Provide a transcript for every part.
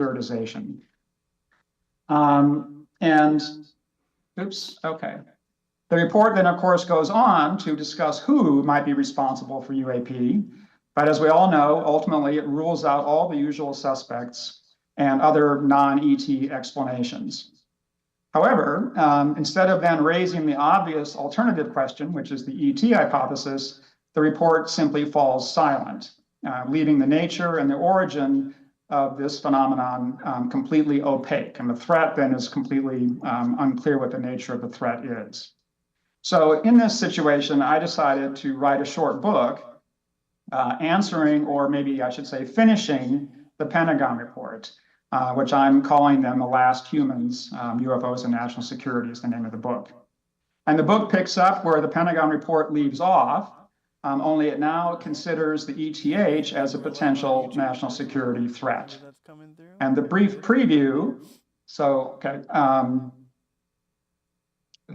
securitization. The report then, of course, goes on to discuss who might be responsible for UAP. But as we all know, ultimately, it rules out all the usual suspects and other non-ET explanations. However, instead of then raising the obvious alternative question, which is the ET hypothesis, the report simply falls silent, leaving the nature and the origin of this phenomenon completely opaque. And the threat then is completely unclear what the nature of the threat is. So in this situation, I decided to write a short book answering, or maybe I should say finishing, the Pentagon report, which I'm calling them The Last Humans, UFOs and National Security is the name of the book. And the book picks up where the Pentagon report leaves off, only it now considers the ETH as a potential national security threat. And the brief preview, the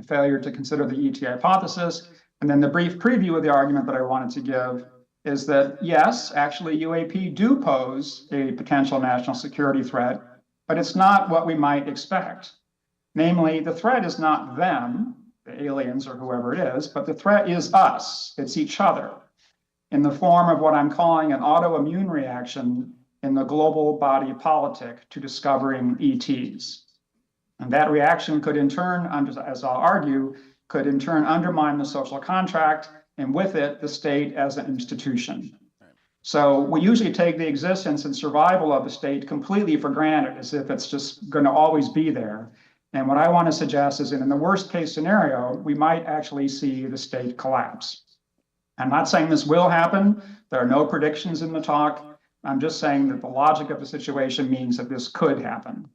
failure to consider the ET hypothesis, and then the brief preview of the argument that I wanted to give is that, yes, actually UAP do pose a potential national security threat, but it's not what we might expect. Namely, the threat is not them, the aliens or whoever it is, but the threat is us, it's each other, in the form of what I'm calling an autoimmune reaction in the global body politic to discovering ETs. And that reaction could in turn, as I'll argue, could in turn undermine the social contract, and with it, the state as an institution. So we usually take the existence and survival of the state completely for granted, as if it's just going to always be there. And what I want to suggest is that in the worst case scenario, we might actually see the state collapse. I'm not saying this will happen. There are no predictions in the talk. I'm just saying that the logic of the situation means that this could happen.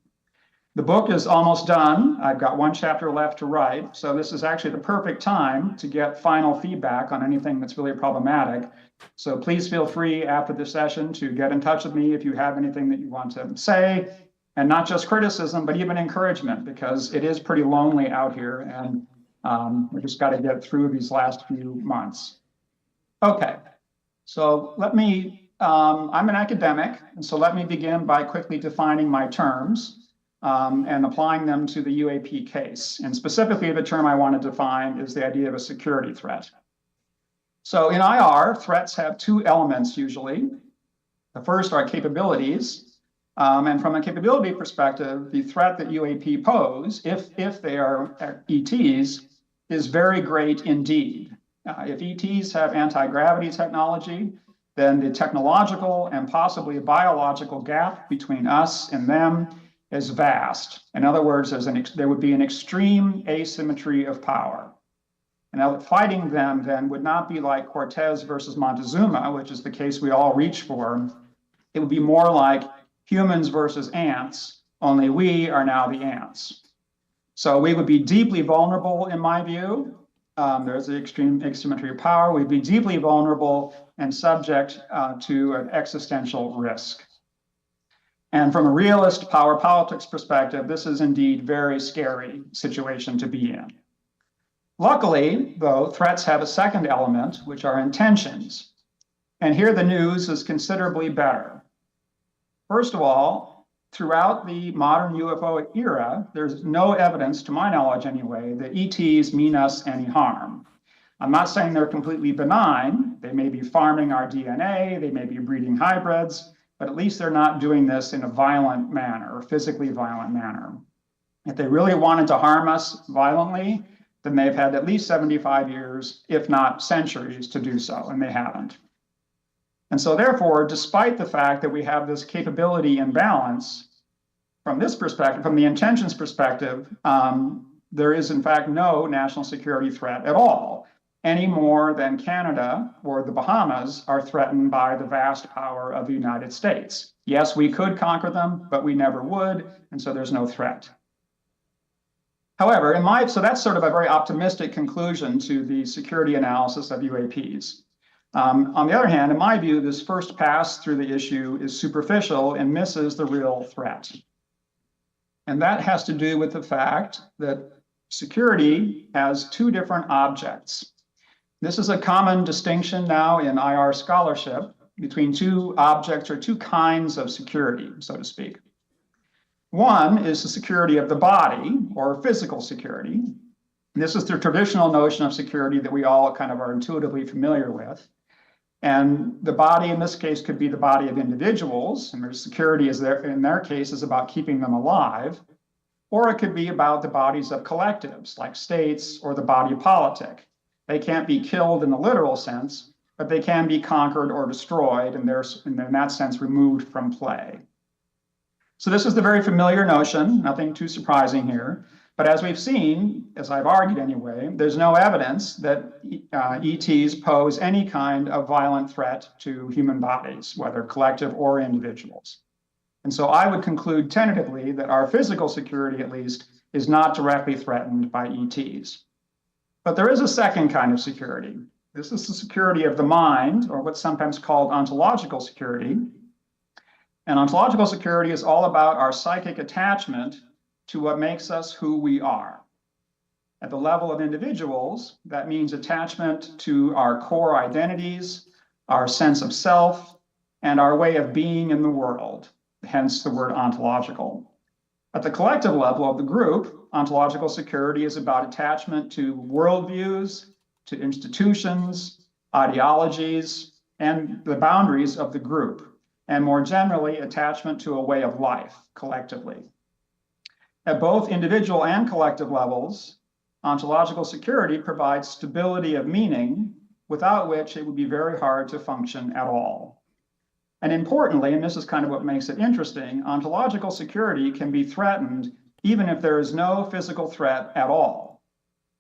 The book is almost done. I've got one chapter left to write. So this is actually the perfect time to get final feedback on anything that's really problematic. So please feel free after the session to get in touch with me if you have anything that you want to say, and not just criticism, but even encouragement, because it is pretty lonely out here, and we just got to get through these last few months. Okay, so I'm an academic, and so let me begin by quickly defining my terms. And applying them to the UAP case. And specifically, the term I want to define is the idea of a security threat. So in IR, threats have two elements usually. The first are capabilities. And from a capability perspective, the threat that UAP pose, if they are ETs, is very great indeed. If ETs have anti-gravity technology, then the technological and possibly biological gap between us and them is vast. In other words, there would be an extreme asymmetry of power. And fighting them then would not be like Cortez versus Montezuma, which is the case we all reach for. It would be more like humans versus ants, only we are now the ants. So we would be deeply vulnerable, in my view. There's the extreme asymmetry of power. We'd be deeply vulnerable and subject to an existential risk. And from a realist power politics perspective, this is indeed a very scary situation to be in. Luckily, though, threats have a second element, which are intentions. And here the news is considerably better. First of all, throughout the modern UFO era, there's no evidence, to my knowledge anyway, that ETs mean us any harm. I'm not saying they're completely benign. They may be farming our DNA, they may be breeding hybrids, but at least they're not doing this in a violent manner, or physically violent manner. If they really wanted to harm us violently, then they've had at least 75 years, if not centuries, to do so, and they haven't. And so therefore, despite the fact that we have this capability imbalance, from this perspective, from the intentions perspective, there is in fact no national security threat at all, any more than Canada or the Bahamas are threatened by the vast power of the United States. Yes, we could conquer them, but we never would, and so there's no threat. However, so that's sort of a very optimistic conclusion to the security analysis of UAPs. On the other hand, in my view, this first pass through the issue is superficial and misses the real threat. And that has to do with the fact that security has two different objects. This is a common distinction now in IR scholarship between two objects or two kinds of security, so to speak. One is the security of the body, or physical security. And this is the traditional notion of security that we all kind of are intuitively familiar with. And the body in this case could be the body of individuals, and their security is there, in their case, is about keeping them alive. Or it could be about the bodies of collectives, like states or the body politic. They can't be killed in the literal sense, but they can be conquered or destroyed, and they're, in that sense, removed from play. So this is the very familiar notion, nothing too surprising here. But as we've seen, as I've argued anyway, there's no evidence that ETs pose any kind of violent threat to human bodies, whether collective or individuals. And so I would conclude tentatively that our physical security, at least, is not directly threatened by ETs. But there is a second kind of security. This is the security of the mind, or what's sometimes called ontological security. And ontological security is all about our psychic attachment to what makes us who we are. At the level of individuals, that means attachment to our core identities, our sense of self, and our way of being in the world, hence the word ontological. At the collective level of the group, ontological security is about attachment to worldviews, to institutions, ideologies, and the boundaries of the group, and more generally, attachment to a way of life collectively. At both individual and collective levels, ontological security provides stability of meaning, without which it would be very hard to function at all. And importantly, and this is kind of what makes it interesting, ontological security can be threatened even if there is no physical threat at all,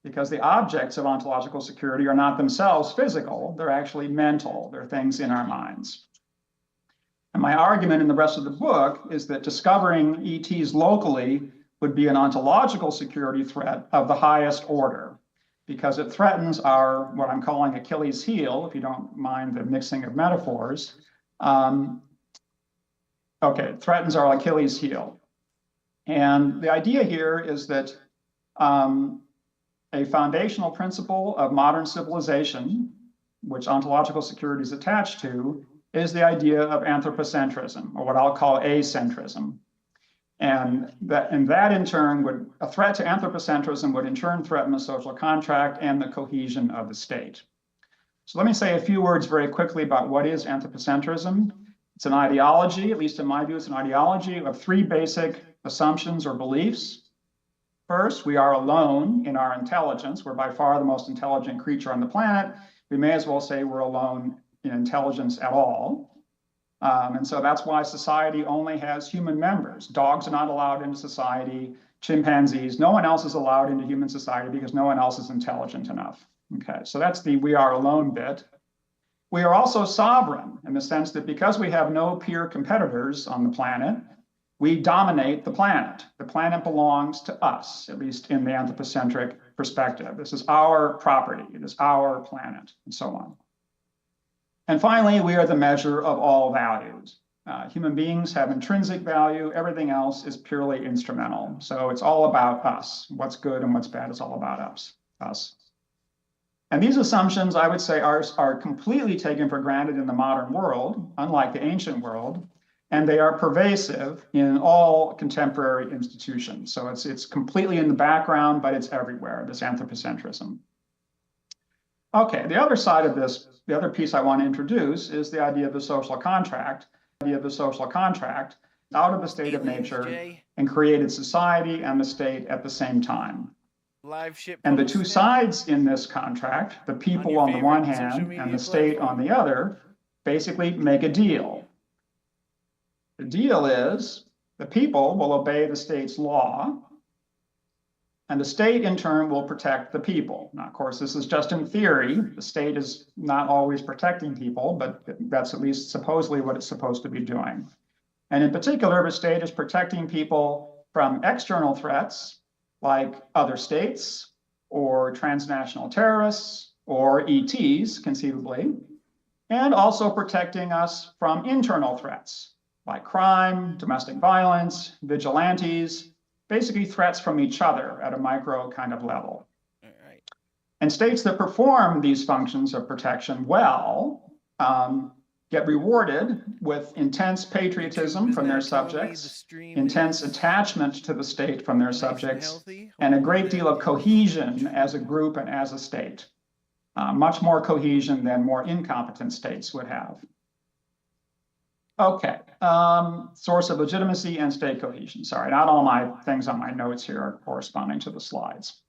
because the objects of ontological security are not themselves physical, they're actually mental, they're things in our minds. And my argument in the rest of the book is that discovering ETs locally would be an ontological security threat of the highest order, because it threatens our, what I'm calling Achilles heel, if you don't mind the mixing of metaphors. It threatens our Achilles heel. And the idea here is that a foundational principle of modern civilization, which ontological security is attached to, is the idea of anthropocentrism, or what I'll call acentrism. And that in turn would, a threat to anthropocentrism would in turn threaten the social contract and the cohesion of the state. So let me say a few words very quickly about what is anthropocentrism. It's an ideology, at least in my view, it's an ideology of three basic assumptions or beliefs. First, we are alone in our intelligence. We're by far the most intelligent creature on the planet. We may as well say we're alone in intelligence at all. And so that's why society only has human members. Dogs are not allowed into society, chimpanzees, no one else is allowed into human society because no one else is intelligent enough. Okay, so that's the we are alone bit. We are also sovereign in the sense that because we have no peer competitors on the planet, we dominate the planet. The planet belongs to us, at least in the anthropocentric perspective. This is our property, it is our planet, and so on. And finally, we are the measure of all values. Human beings have intrinsic value, everything else is purely instrumental. So it's all about us. What's good and what's bad is all about us. And these assumptions, I would say, are completely taken for granted in the modern world, unlike the ancient world, and they are pervasive in all contemporary institutions. So it's completely in the background, but it's everywhere, this anthropocentrism. Okay, the other side of this, the other piece I want to introduce is the idea of the social contract. The idea of the social contract out of the state of nature and created society and the state at the same time. And the two sides in this contract, the people on the one hand and the state on the other, basically make a deal. The deal is the people will obey the state's law, and the state in turn will protect the people. Now, of course, this is just in theory. The state is not always protecting people, but that's at least supposedly what it's supposed to be doing. And in particular, the state is protecting people from external threats like other states or transnational terrorists or ETs, conceivably, and also protecting us from internal threats like crime, domestic violence, vigilantes, basically threats from each other at a micro kind of level. And states that perform these functions of protection well get rewarded with intense patriotism from their subjects, intense attachment to the state from their subjects, and a great deal of cohesion as a group and as a state. Much more cohesion than more incompetent states would have. Okay, source of legitimacy and state cohesion. Sorry, not all my things on my notes here are corresponding to the slides.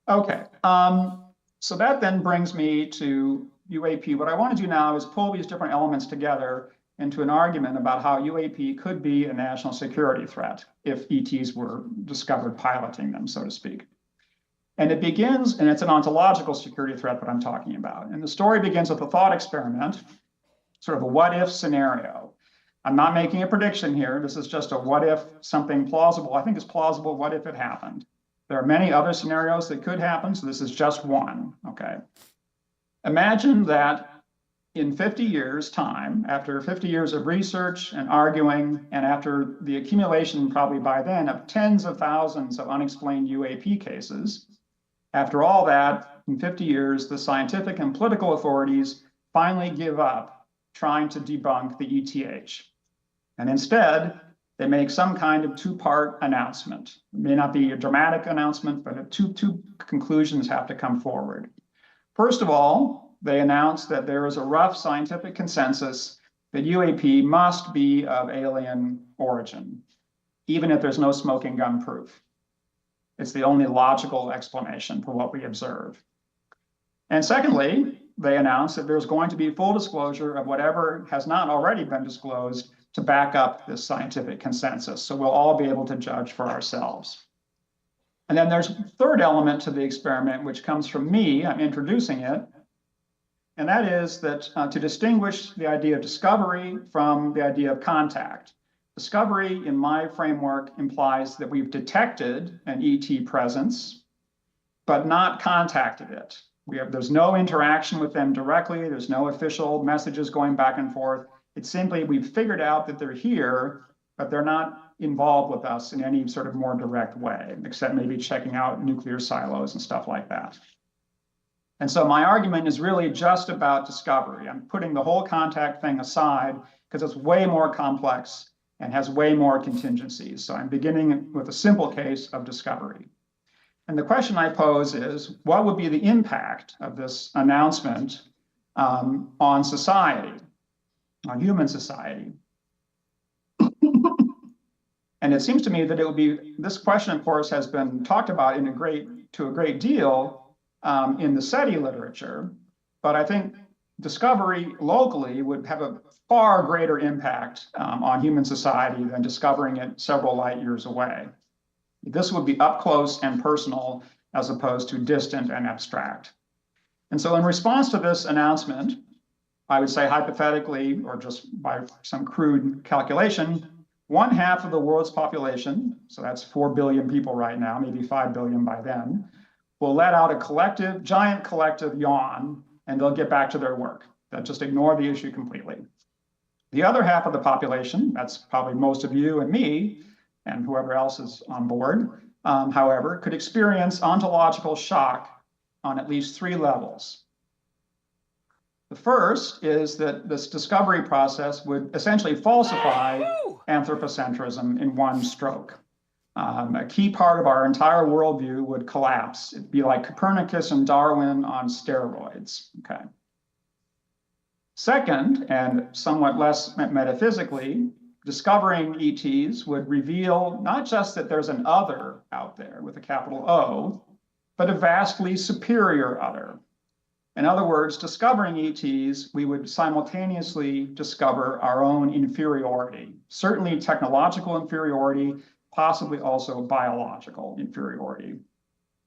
Okay, so that then brings me to UAP. What I want to do now is pull these different elements together into an argument about how UAP could be a national security threat if ETs were discovered piloting them, so to speak. And it begins, and it's an ontological security threat that I'm talking about. And the story begins with a thought experiment, sort of a what if scenario. I'm not making a prediction here. This is just a what if something plausible. I think it's plausible. What if it happened? There are many other scenarios that could happen, so this is just one, okay? Imagine that in 50 years' time, after 50 years of research and arguing, and after the accumulation probably by then of tens of thousands of unexplained UAP cases, after all that, in 50 years, the scientific and political authorities finally give up trying to debunk the ETH. And instead, they make some kind of two-part announcement. It may not be a dramatic announcement, but two conclusions have to come forward. First of all, they announce that there is a rough scientific consensus that UAP must be of alien origin, even if there's no smoking gun proof. It's the only logical explanation for what we observe. And secondly, they announce that there's going to be full disclosure of whatever has not already been disclosed to back up this scientific consensus. So we'll all be able to judge for ourselves. And then there's a third element to the experiment, which comes from me. I'm introducing it. And that is that to distinguish the idea of discovery from the idea of contact. Discovery, in my framework, implies that we've detected an ET presence, but not contacted it. There's no interaction with them directly. There's no official messages going back and forth. It's simply we've figured out that they're here, but they're not involved with us in any sort of more direct way, except maybe checking out nuclear silos and stuff like that. And so my argument is really just about discovery. I'm putting the whole contact thing aside because it's way more complex and has way more contingencies. So I'm beginning with a simple case of discovery. And the question I pose is, what would be the impact of this announcement on society, on human society? And it seems to me that it would be, this question, of course, has been talked about to a great deal in the SETI literature, but I think discovery locally would have a far greater impact on human society than discovering it several light years away. This would be up close and personal as opposed to distant and abstract. And so in response to this announcement, I would say hypothetically, or just by some crude calculation, 1/2 of the world's population, so that's 4 billion people right now, maybe 5 billion by then, will let out a giant collective yawn, and they'll get back to their work. They'll just ignore the issue completely. The other half of the population, that's probably most of you and me, and whoever else is on board, however, could experience ontological shock on at least 3 levels. The first is that this discovery process would essentially falsify anthropocentrism in one stroke. A key part of our entire worldview would collapse. It'd be like Copernicus and Darwin on steroids, okay? Second, and somewhat less metaphysically, discovering ETs would reveal not just that there's an other out there with a capital O, but a vastly superior other. In other words, discovering ETs, we would simultaneously discover our own inferiority, certainly technological inferiority, possibly also biological inferiority.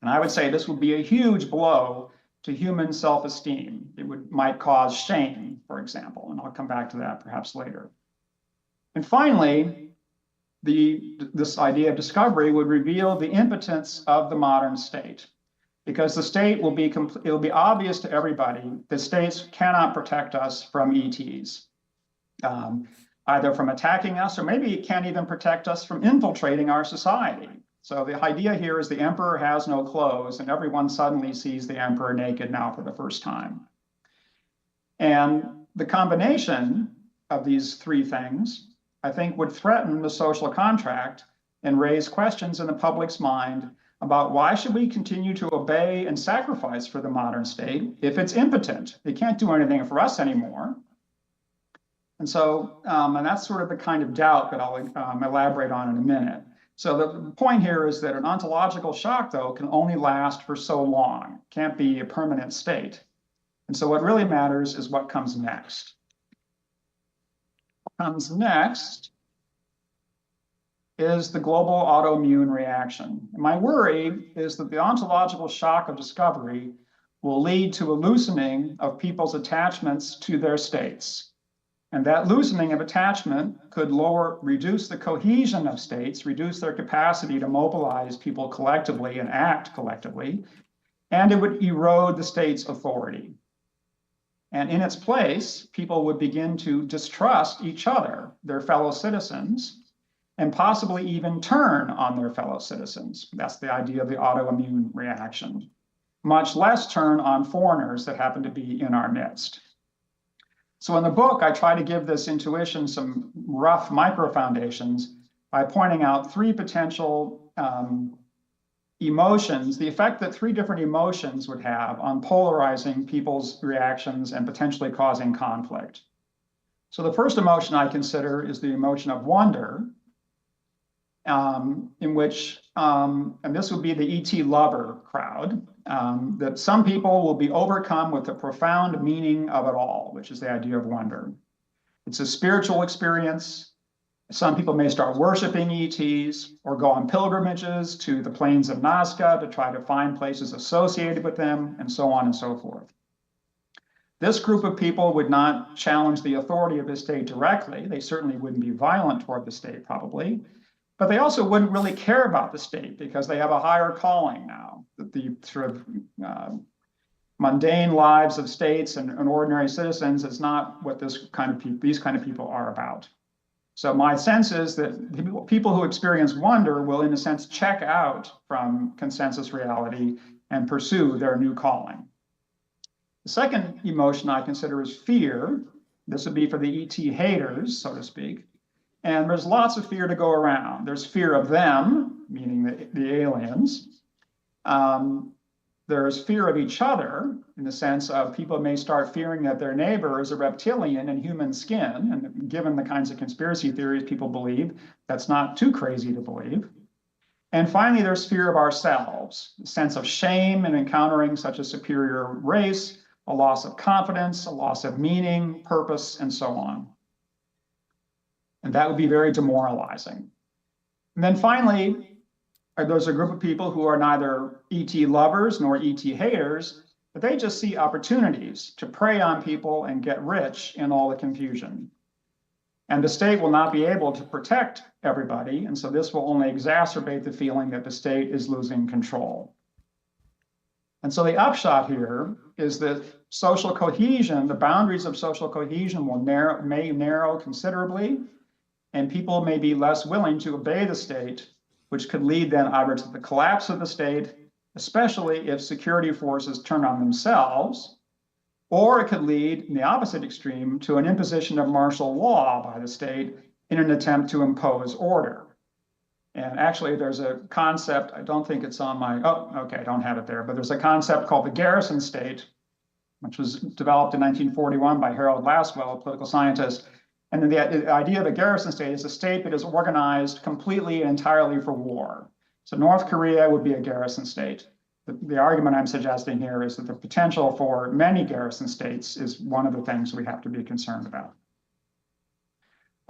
And I would say this would be a huge blow to human self-esteem. It might cause shame, for example, and I'll come back to that perhaps later. And finally, this idea of discovery would reveal the impotence of the modern state, because the state will be obvious to everybody that states cannot protect us from ETs, either from attacking us, or maybe it can't even protect us from infiltrating our society. So the idea here is the emperor has no clothes, and everyone suddenly sees the emperor naked now for the first time. And the combination of these three things, I think, would threaten the social contract and raise questions in the public's mind about why should we continue to obey and sacrifice for the modern state if it's impotent? It can't do anything for us anymore. And so, and that's sort of the kind of doubt that I'll elaborate on in a minute. So the point here is that an ontological shock, though, can only last for so long. It can't be a permanent state. And so what really matters is what comes next. What comes next is the global autoimmune reaction. And my worry is that the ontological shock of discovery will lead to a loosening of people's attachments to their states. And that loosening of attachment could reduce the cohesion of states, reduce their capacity to mobilize people collectively and act collectively, and it would erode the state's authority. And in its place, people would begin to distrust each other, their fellow citizens, and possibly even turn on their fellow citizens. That's the idea of the autoimmune reaction. Much less turn on foreigners that happen to be in our midst. So in the book, I try to give this intuition some rough micro foundations by pointing out three potential emotions, the effect that three different emotions would have on polarizing people's reactions and potentially causing conflict. So the first emotion I consider is the emotion of wonder, in which, and this would be the E.T. lover crowd, that some people will be overcome with the profound meaning of it all, which is the idea of wonder. It's a spiritual experience. Some people may start worshiping ETs or go on pilgrimages to the plains of Nazca to try to find places associated with them, and so on and so forth. This group of people would not challenge the authority of the state directly. They certainly wouldn't be violent toward the state, probably. But they also wouldn't really care about the state because they have a higher calling now. The sort of mundane lives of states and ordinary citizens is not what these kind of people are about. So my sense is that people who experience wonder will, in a sense, check out from consensus reality and pursue their new calling. The second emotion I consider is fear. This would be for the ET haters, so to speak. And there's lots of fear to go around. There's fear of them, meaning the aliens. There's fear of each other, in the sense of people may start fearing that their neighbor is a reptilian in human skin. And given the kinds of conspiracy theories people believe, that's not too crazy to believe. And finally, there's fear of ourselves, a sense of shame in encountering such a superior race, a loss of confidence, a loss of meaning, purpose, and so on. And that would be very demoralizing. And then finally, there's a group of people who are neither ET lovers nor ET haters, but they just see opportunities to prey on people and get rich in all the confusion. And the state will not be able to protect everybody, and so this will only exacerbate the feeling that the state is losing control. And so the upshot here is that social cohesion, the boundaries of social cohesion may narrow considerably, and people may be less willing to obey the state, which could lead then either to the collapse of the state, especially if security forces turn on themselves, or it could lead, in the opposite extreme, to an imposition of martial law by the state in an attempt to impose order. And actually, there's a concept, I don't think it's on my, oh, okay, I don't have it there, but there's a concept called the garrison state, which was developed in 1941 by Harold Lasswell, a political scientist. And then the idea of a garrison state is a state that is organized completely and entirely for war. So North Korea would be a garrison state. The argument I'm suggesting here is that the potential for many garrison states is one of the things we have to be concerned about.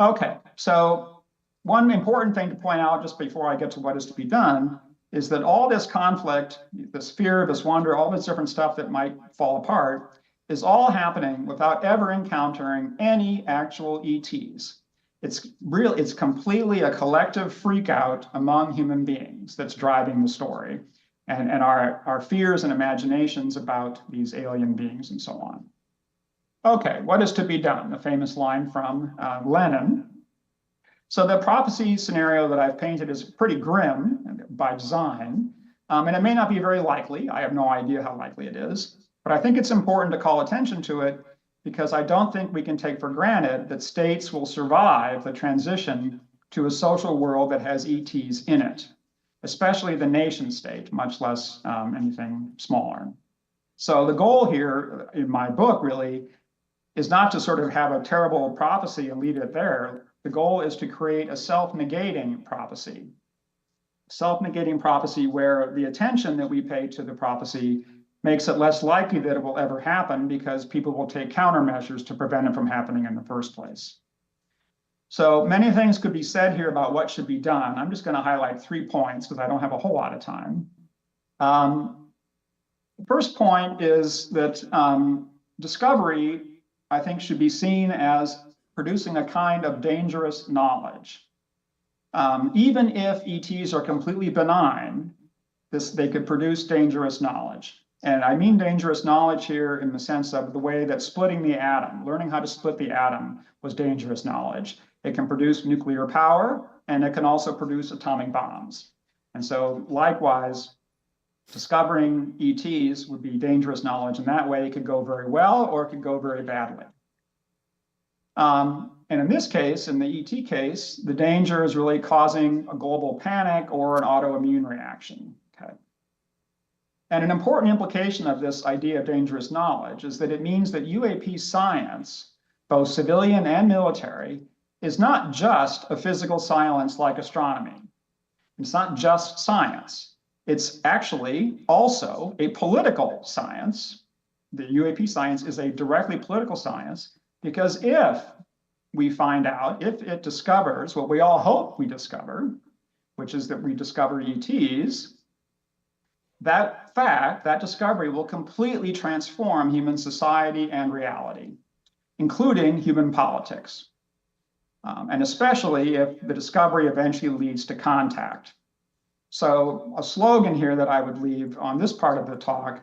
Okay, so one important thing to point out just before I get to what is to be done is that all this conflict, this fear, this wonder, all this different stuff that might fall apart is all happening without ever encountering any actual ETs. It's completely a collective freak out among human beings that's driving the story and our fears and imaginations about these alien beings and so on. Okay, what is to be done? The famous line from Lenin. So the prophecy scenario that I've painted is pretty grim by design, and it may not be very likely. I have no idea how likely it is. But I think it's important to call attention to it because I don't think we can take for granted that states will survive the transition to a social world that has ETs in it, especially the nation state, much less anything smaller. So the goal here in my book really is not to sort of have a terrible prophecy and leave it there. The goal is to create a self-negating prophecy. Self-negating prophecy where the attention that we pay to the prophecy makes it less likely that it will ever happen because people will take countermeasures to prevent it from happening in the first place. So many things could be said here about what should be done. I'm just going to highlight 3 points because I don't have a whole lot of time. The first point is that discovery, I think, should be seen as producing a kind of dangerous knowledge. Even if ETs are completely benign, they could produce dangerous knowledge. And I mean dangerous knowledge here in the sense of the way that splitting the atom, learning how to split the atom, was dangerous knowledge. It can produce nuclear power, and it can also produce atomic bombs. And so likewise, discovering ETs would be dangerous knowledge, and that way it could go very well or it could go very badly. And in this case, in the ET case, the danger is really causing a global panic or an autoimmune reaction. Okay. And an important implication of this idea of dangerous knowledge is that it means that UAP science, both civilian and military, is not just a physical science like astronomy. It's not just science. It's actually also a political science. The UAP science is a directly political science, because if we find out, if it discovers what we all hope we discover, which is that we discover ETs, that fact, that discovery will completely transform human society and reality, including human politics, and especially if the discovery eventually leads to contact. So a slogan here that I would leave on this part of the talk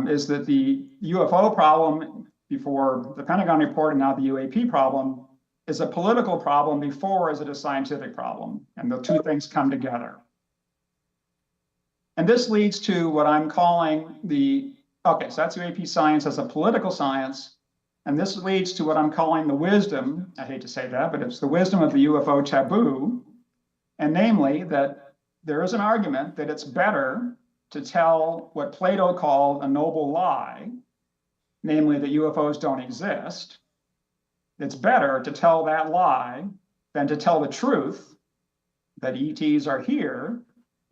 is that the UFO problem before the Pentagon report and now the UAP problem is a political problem before is it a scientific problem, and the two things come together. And this leads to what I'm calling so that's UAP science as a political science, and this leads to what I'm calling the wisdom, I hate to say that, but it's the wisdom of the UFO taboo, and namely that there is an argument that it's better to tell what Plato called a noble lie, namely that UFOs don't exist. It's better to tell that lie than to tell the truth that ETs are here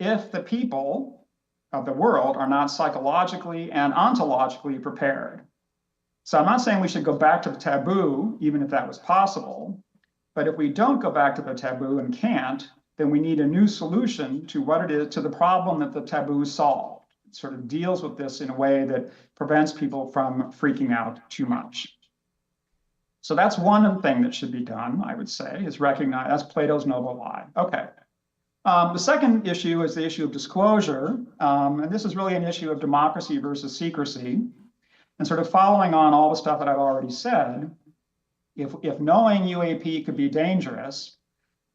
if the people of the world are not psychologically and ontologically prepared. So I'm not saying we should go back to the taboo, even if that was possible, but if we don't go back to the taboo and can't, then we need a new solution to what it is, to the problem that the taboo solved. It sort of deals with this in a way that prevents people from freaking out too much. So that's one thing that should be done, I would say, is recognize that's Plato's noble lie. Okay. The second issue is the issue of disclosure. And this is really an issue of democracy versus secrecy. And sort of following on all the stuff that I've already said, if knowing UAP could be dangerous,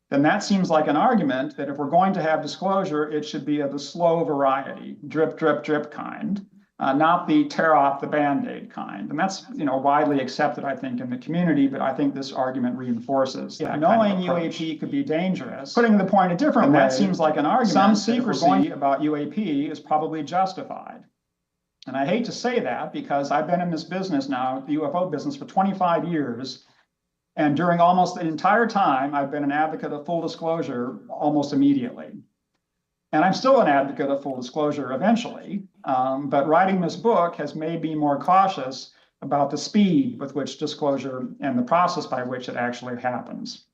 then that seems like an argument that if we're going to have disclosure, it should be of the slow variety, drip, drip, drip kind, not the tear off the Band-Aid kind. And that's widely accepted, I think, in the community, but I think this argument reinforces that knowing UAP could be dangerous. Putting the point a different way, that seems like an argument. Some secrecy about UAP is probably justified. And I hate to say that because I've been in this business now, the UFO business, for 25 years. And during almost the entire time, I've been an advocate of full disclosure almost immediately. And I'm still an advocate of full disclosure eventually. But writing this book has made me more cautious about the speed with which disclosure and the process by which it actually happens.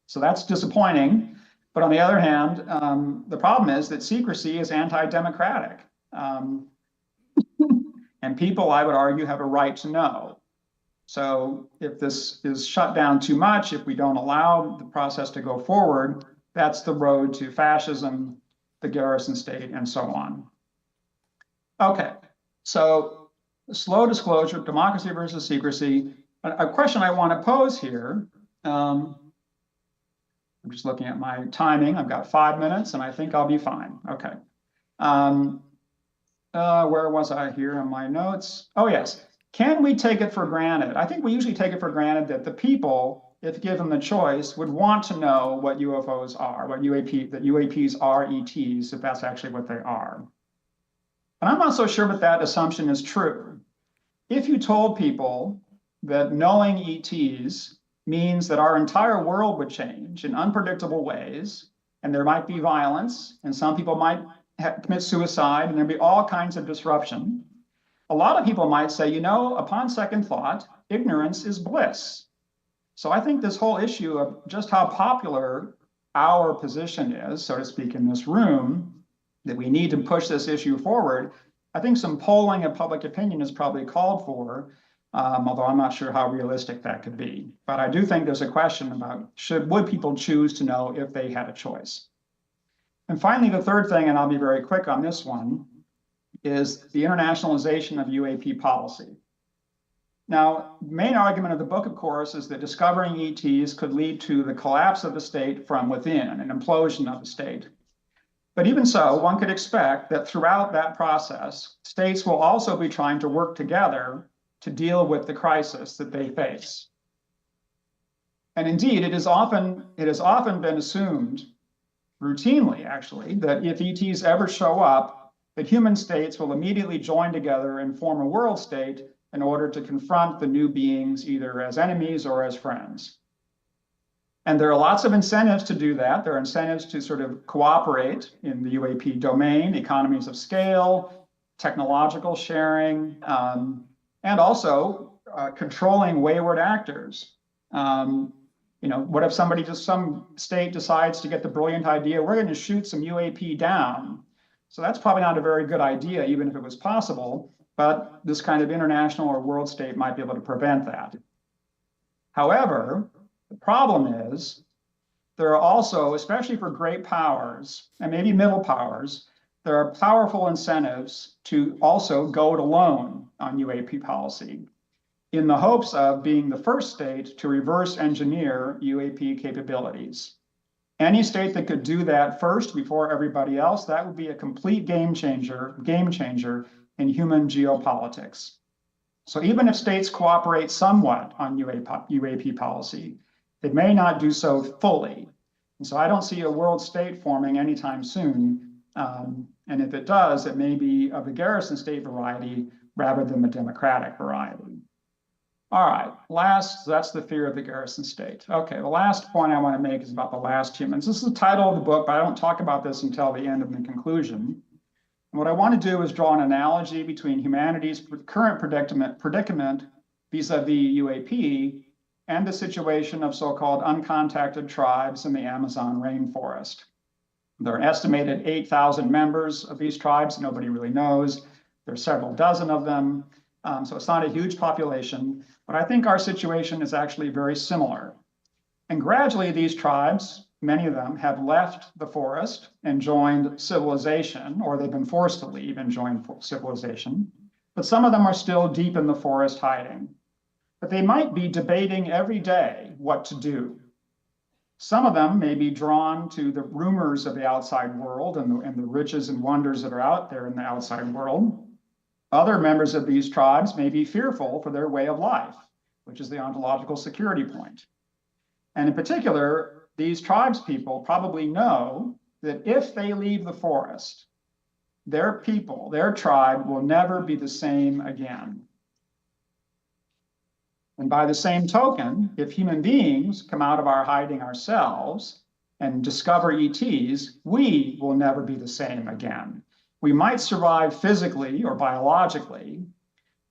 So that's disappointing. But on the other hand, the problem is that secrecy is anti-democratic. And people, I would argue, have a right to know. So if this is shut down too much, if we don't allow the process to go forward, that's the road to fascism, the garrison state, and so on. Okay, so slow disclosure, democracy versus secrecy. A question I want to pose here, I'm just looking at my timing. I've got 5 minutes, and I think I'll be fine. Okay. Where was I here on my notes? Oh, yes. Can we take it for granted? I think we usually take it for granted that the people, if given the choice, would want to know what UFOs are, that UAPs are ETs, if that's actually what they are. And I'm not so sure that assumption is true. If you told people that knowing ETs means that our entire world would change in unpredictable ways, and there might be violence, and some people might commit suicide, and there'd be all kinds of disruption, a lot of people might say, upon second thought, ignorance is bliss. So I think this whole issue of just how popular our position is, so to speak, in this room, that we need to push this issue forward, I think some polling of public opinion is probably called for, although I'm not sure how realistic that could be. But I do think there's a question about would people choose to know if they had a choice? And finally, the third thing, and I'll be very quick on this one, is the internationalization of UAP policy. Now, the main argument of the book, of course, is that discovering ETs could lead to the collapse of the state from within, an implosion of the state. But even so, one could expect that throughout that process, states will also be trying to work together to deal with the crisis that they face. And indeed, it has often been assumed, routinely actually, that if ETs ever show up, that human states will immediately join together and form a world state in order to confront the new beings either as enemies or as friends. And there are lots of incentives to do that. There are incentives to sort of cooperate in the UAP domain, economies of scale, technological sharing, and also controlling wayward actors. What if some state decides to get the brilliant idea, we're going to shoot some UAP down? So that's probably not a very good idea, even if it was possible, but this kind of international or world state might be able to prevent that. However, the problem is there are also, especially for great powers and maybe middle powers, there are powerful incentives to also go it alone on UAP policy in the hopes of being the first state to reverse engineer UAP capabilities. Any state that could do that first before everybody else, that would be a complete game changer in human geopolitics. So even if states cooperate somewhat on UAP policy, it may not do so fully. And so I don't see a world state forming anytime soon. And if it does, it may be of the garrison state variety rather than the democratic variety. All right, that's the fear of the garrison state. Okay, the last point I want to make is about the last humans. This is the title of the book, but I don't talk about this until the end of the conclusion. And what I want to do is draw an analogy between humanity's current predicament vis-a-vis UAP and the situation of so-called uncontacted tribes in the Amazon rainforest. There are an estimated 8,000 members of these tribes. Nobody really knows. There are several dozen of them. So it's not a huge population, but I think our situation is actually very similar. And gradually these tribes, many of them, have left the forest and joined civilization, or they've been forced to leave and join civilization. But some of them are still deep in the forest hiding. But they might be debating every day what to do. Some of them may be drawn to the rumors of the outside world and the riches and wonders that are out there in the outside world. Other members of these tribes may be fearful for their way of life, which is the ontological security point. And in particular, these tribes people probably know that if they leave the forest, their people, their tribe will never be the same again. And by the same token, if human beings come out of our hiding ourselves and discover ETs, we will never be the same again. We might survive physically or biologically,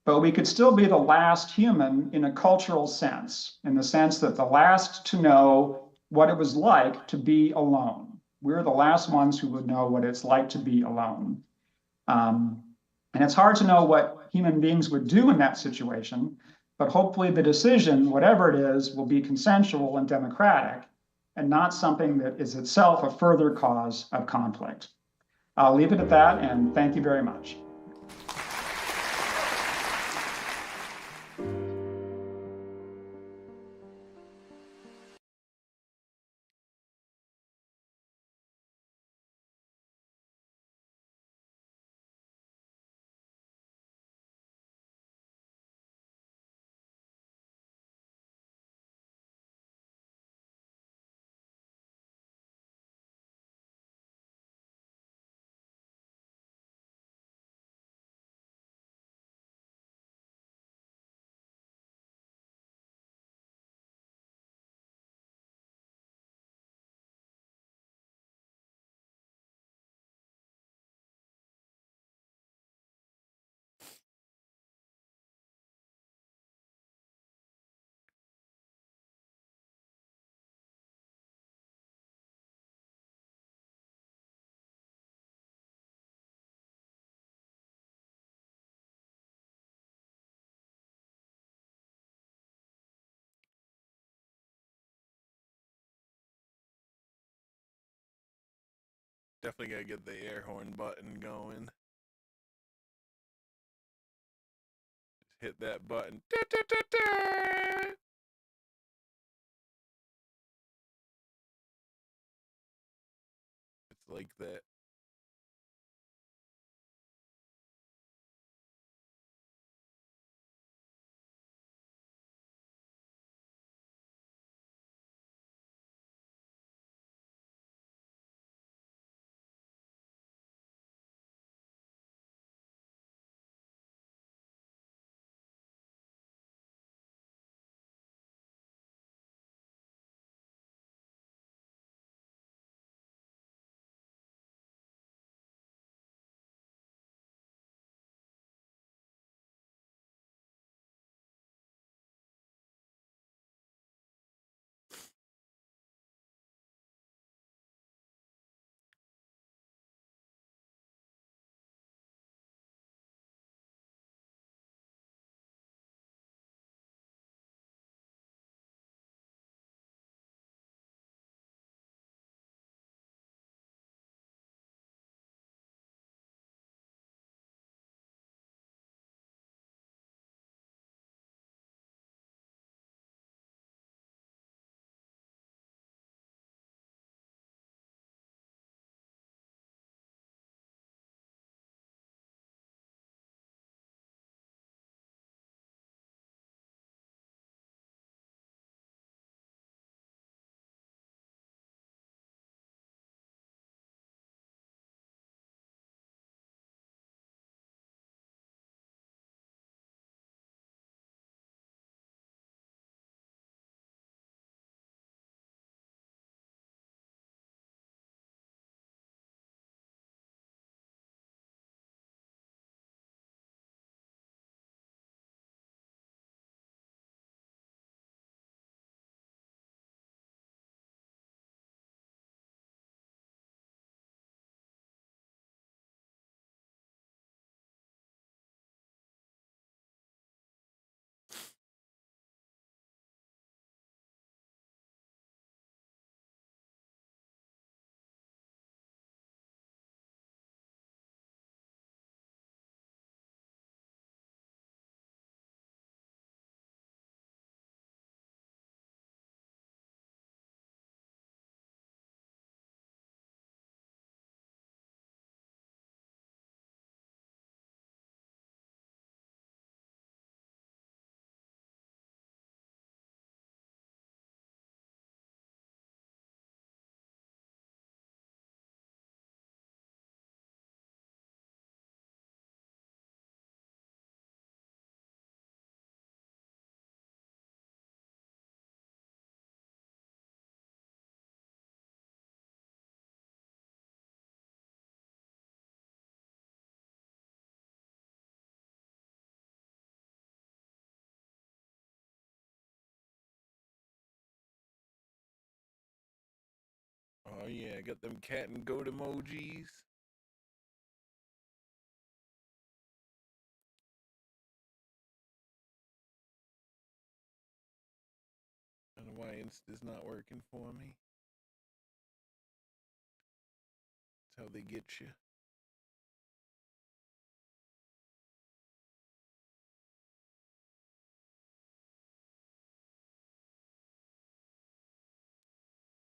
but we could still be the last human in a cultural sense, in the sense that the last to know what it was like to be alone. We're the last ones who would know what it's like to be alone. And it's hard to know what human beings would do in that situation, but hopefully the decision, whatever it is, will be consensual and democratic and not something that is itself a further cause of conflict. I'll leave it at that, and thank you very much. Definitely gotta get the air horn button going. Just hit that button. It's like that. Oh yeah, got them cat and goat emojis. I don't know why Insta's not working for me. That's how they get you.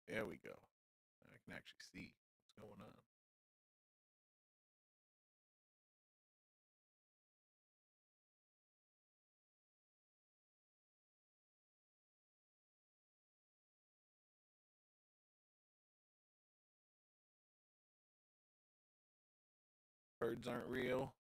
There we go. I can actually see what's going on. Birds aren't real.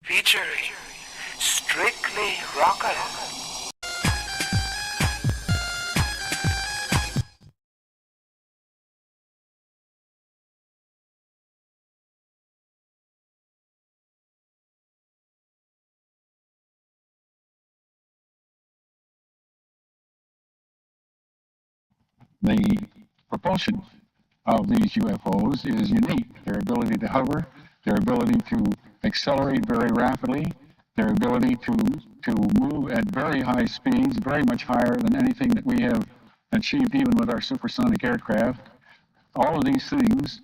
featuring Strictly Rockin'. The propulsion of these UFOs is unique. Their ability to hover, their ability to accelerate very rapidly, their ability to move at very high speeds, very much higher than anything that we have achieved even with our supersonic aircraft. All of these things.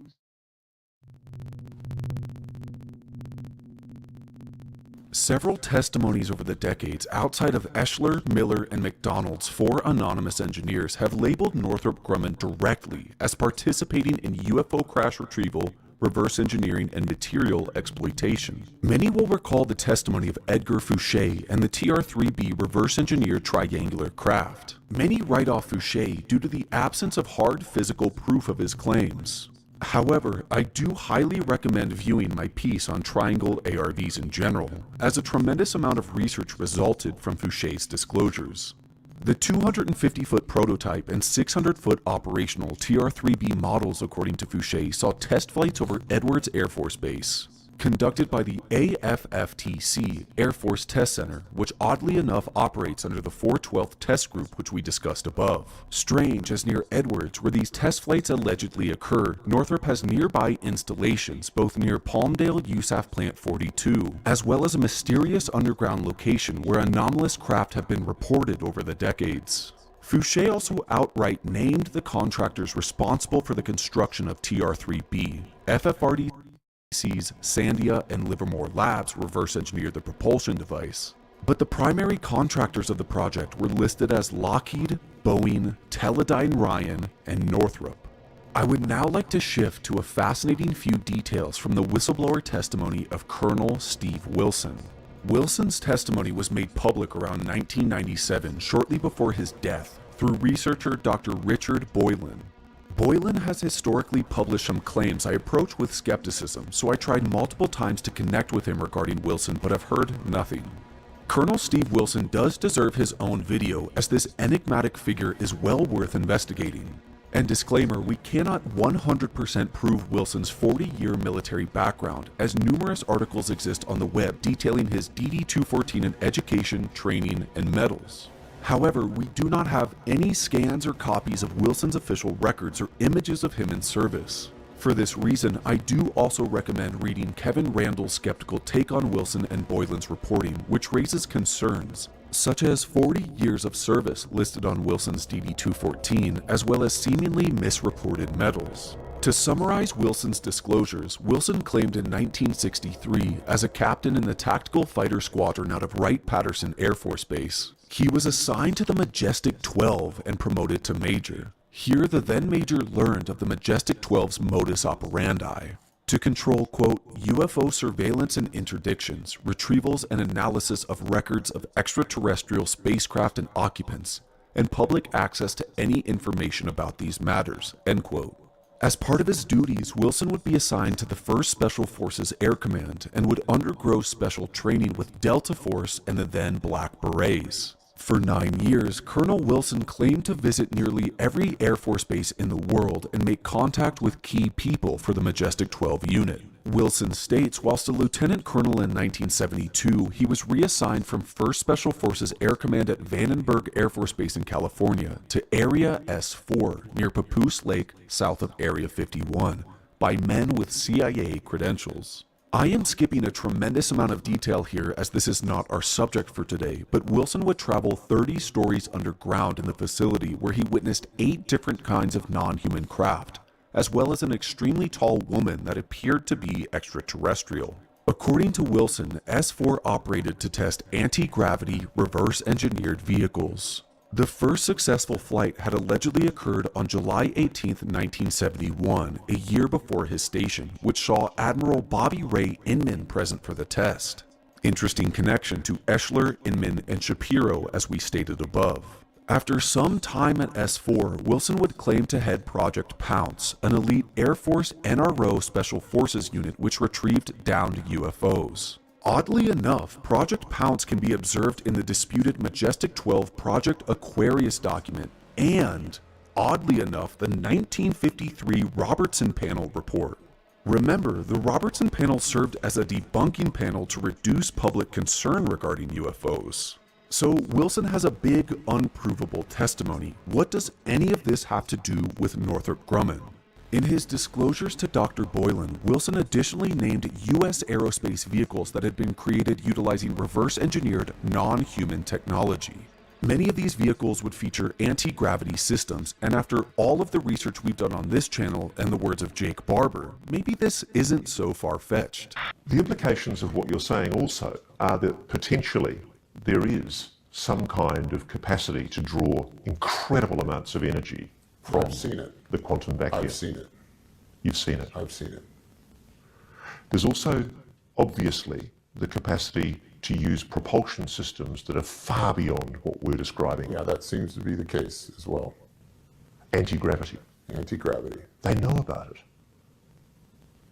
Several testimonies over the decades outside of Eschler, Miller, and McDonald's four anonymous engineers have labeled Northrop Grumman directly as participating in UFO crash retrieval, reverse engineering, and material exploitation. Many will recall the testimony of Edgar Fouché and the TR-3B reverse engineered triangular craft. Many write off Fouché due to the absence of hard physical proof of his claims. However, I do highly recommend viewing my piece on triangle ARVs in general, as a tremendous amount of research resulted from Fouché's disclosures. The 250-foot prototype and 600-foot operational TR-3B models, according to Fouché, saw test flights over Edwards Air Force Base, conducted by the AFFTC Air Force Test Center, which oddly enough operates under the 412th Test Group, which we discussed above. Strange, as near Edwards, where these test flights allegedly occurred, Northrop has nearby installations, both near Palmdale USAF Plant 42, as well as a mysterious underground location where anomalous craft have been reported over the decades. Fouché also outright named the contractors responsible for the construction of TR-3B. FFRD Sandia and Livermore Labs reverse engineered the propulsion device, but the primary contractors of the project were listed as Lockheed, Boeing, Teledyne Ryan, and Northrop. I would now like to shift to a fascinating few details from the whistleblower testimony of Colonel Steve Wilson. Wilson's testimony was made public around 1997, shortly before his death, through researcher Dr. Richard Boylan. Boylan has historically published some claims I approach with skepticism, so I tried multiple times to connect with him regarding Wilson, but have heard nothing. Colonel Steve Wilson does deserve his own video, as this enigmatic figure is well worth investigating. And disclaimer, we cannot 100% prove Wilson's 40-year military background, as numerous articles exist on the web detailing his DD-214 in education, training, and medals. However, we do not have any scans or copies of Wilson's official records or images of him in service. For this reason, I do also recommend reading Kevin Randall's skeptical take on Wilson and Boylan's reporting, which raises concerns, such as 40 years of service listed on Wilson's DD-214, as well as seemingly misreported medals. To summarize Wilson's disclosures, Wilson claimed in 1963 as a captain in the Tactical Fighter Squadron out of Wright-Patterson Air Force Base. He was assigned to the Majestic 12 and promoted to Major. Here, the then Major learned of the Majestic 12's modus operandi: to control, quote, UFO surveillance and interdictions, retrievals and analysis of records of extraterrestrial spacecraft and occupants, and public access to any information about these matters, end quote. As part of his duties, Wilson would be assigned to the 1st Special Forces Air Command and would undergo special training with Delta Force and the then Black Berets. For 9 years, Colonel Wilson claimed to visit nearly every Air Force base in the world and make contact with key people for the Majestic 12 unit. Wilson states whilst a lieutenant colonel in 1972, he was reassigned from 1st Special Forces Air Command at Vandenberg Air Force Base in California to Area S4 near Papoose Lake, south of Area 51, by men with CIA credentials. I am skipping a tremendous amount of detail here as this is not our subject for today, but Wilson would travel 30 stories underground in the facility where he witnessed 8 different kinds of non-human craft, as well as an extremely tall woman that appeared to be extraterrestrial. According to Wilson, S4 operated to test anti-gravity reverse-engineered vehicles. The first successful flight had allegedly occurred on July 18, 1971, a year before his station, which saw Admiral Bobby Ray Inman present for the test. Interesting connection to Eschler, Inman, and Shapiro, as we stated above. After some time at S4, Wilson would claim to head Project Pounce, an elite Air Force NRO Special Forces unit which retrieved downed UFOs. Oddly enough, Project Pounce can be observed in the disputed Majestic 12 Project Aquarius document and, oddly enough, the 1953 Robertson Panel report. Remember, the Robertson Panel served as a debunking panel to reduce public concern regarding UFOs. So Wilson has a big, unprovable testimony. What does any of this have to do with Northrop Grumman? In his disclosures to Dr. Boylan, Wilson additionally named U.S. aerospace vehicles that had been created utilizing reverse-engineered, non-human technology. Many of these vehicles would feature anti-gravity systems, and after all of the research we've done on this channel and the words of Jake Barber, maybe this isn't so far-fetched. The implications of what you're saying also are that potentially there is some kind of capacity to draw incredible amounts of energy from I've seen it. the quantum vacuum. I've seen it. You've seen it. I've seen it. There's also obviously the capacity to use propulsion systems that are far beyond what we're describing. Yeah, that seems to be the case as well. Anti-gravity. Anti-gravity. They know about it.